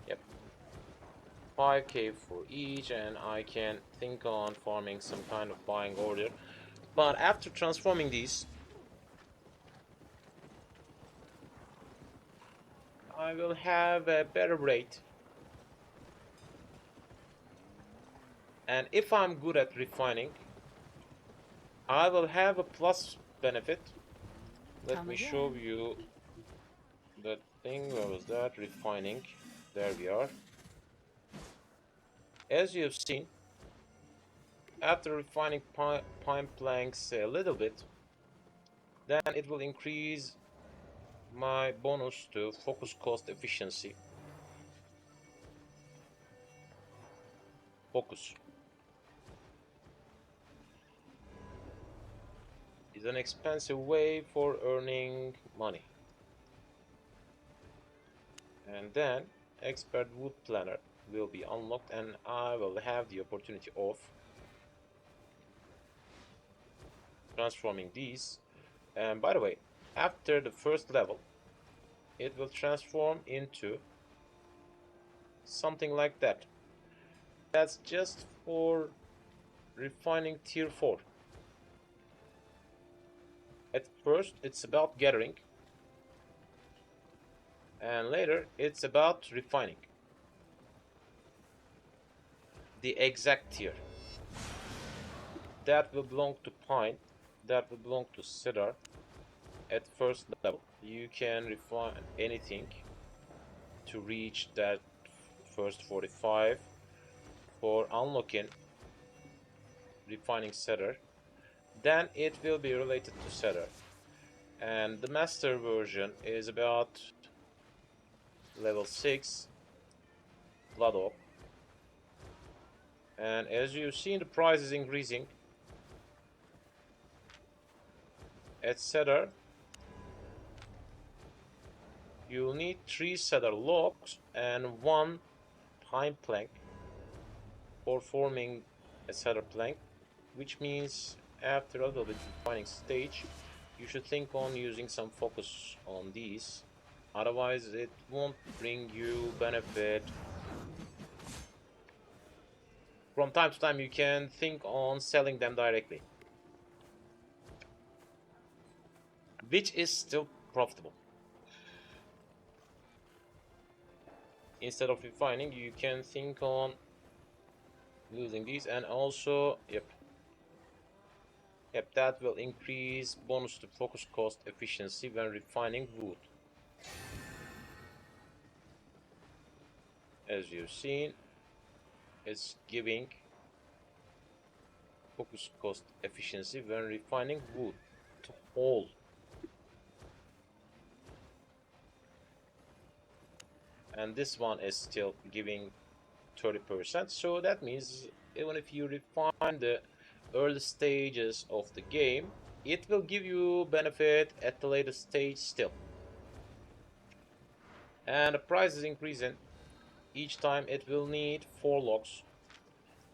Yep, 5k for each, and I can think on farming some kind of buying order. But after transforming these, I will have a better rate. And if I'm good at refining, I will have a plus benefit. Let Come me show again. you that thing. Where was that? Refining. There we are. As you've seen, after refining pine planks a little bit, then it will increase my bonus to focus cost efficiency. Focus is an expensive way for earning money. And then expert wood planner will be unlocked, and I will have the opportunity of transforming these. And by the way, after the first level it will transform into something like that. That's just for refining tier 4. At first it's about gathering, and later it's about refining. The exact tier that will belong to pine, that will belong to cedar. At first level you can refine anything to reach that first 45 for unlocking refining cedar. Then it will be related to cedar, and the master version is about level 6 blood oak. And as you've seen, the price is increasing, etc. You'll need 3 cedar logs and 1 pine plank for forming a cedar plank, which means after a little bit refining stage, you should think on using some focus on these. Otherwise, it won't bring you benefit. From time to time, you can think on selling them directly, which is still profitable. Instead of refining, you can think on using these, and also, yep, that will increase bonus to focus cost efficiency when refining wood. As you've seen, it's giving focus cost efficiency when refining wood to whole. And this one is still giving 30%. So that means even if you refine the early stages of the game, it will give you benefit at the later stage still. And the price is increasing. Each time it will need 4 logs,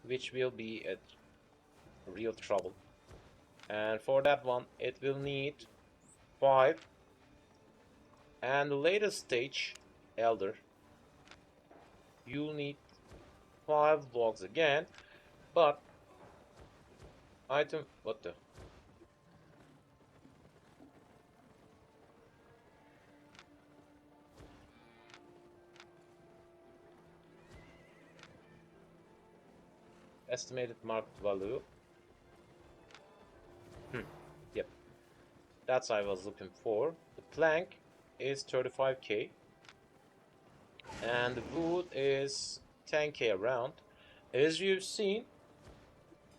which will be at real trouble. And for that one, it will need 5. And the later stage, Elder, you'll need 5 logs again. But item, what the? Estimated market value. Yep, that's what I was looking for. The plank is 35k, and the wood is 10k around. As you've seen,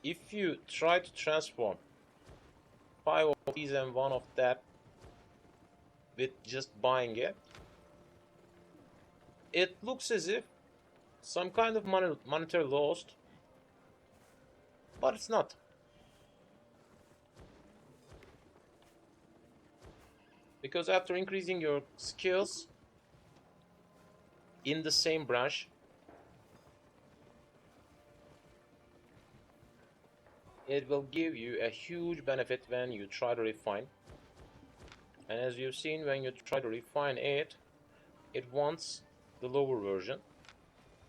if you try to transform 5 of these and 1 of that with just buying it, it looks as if some kind of monetary lost, but it's not. Because after increasing your skills in the same branch, it will give you a huge benefit when you try to refine. And as you've seen, when you try to refine it, it wants the lower version.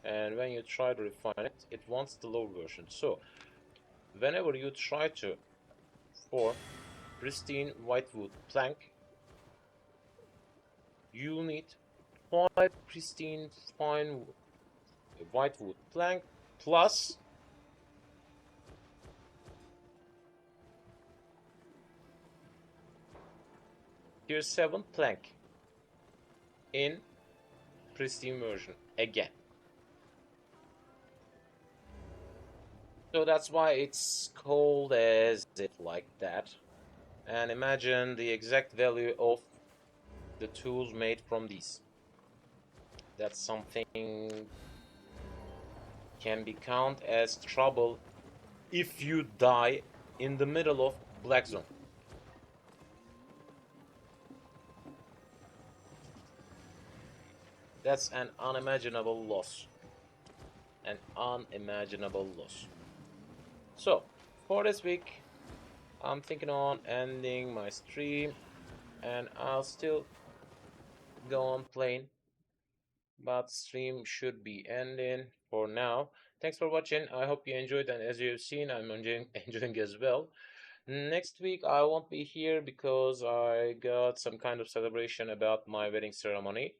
And when you try to refine it, it wants the lower version. So whenever you try to form pristine whitewood plank, you need 5 pristine fine whitewood plank plus tier 7 plank in pristine version again. So that's why it's called as it like that. And imagine the exact value of the tools made from these. That's something can be counted as trouble if you die in the middle of black zone. That's an unimaginable loss. An unimaginable loss. So, for this week, I'm thinking on ending my stream, and I'll still go on playing, but stream should be ending for now. Thanks for watching. I hope you enjoyed, and as you've seen, I'm enjoying as well. Next week I won't be here because I got some kind of celebration about my wedding ceremony,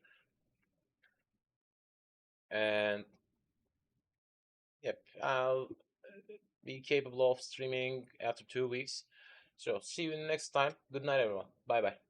and yep, I'll be capable of streaming after 2 weeks. So see you next time. Good night, everyone. Bye bye.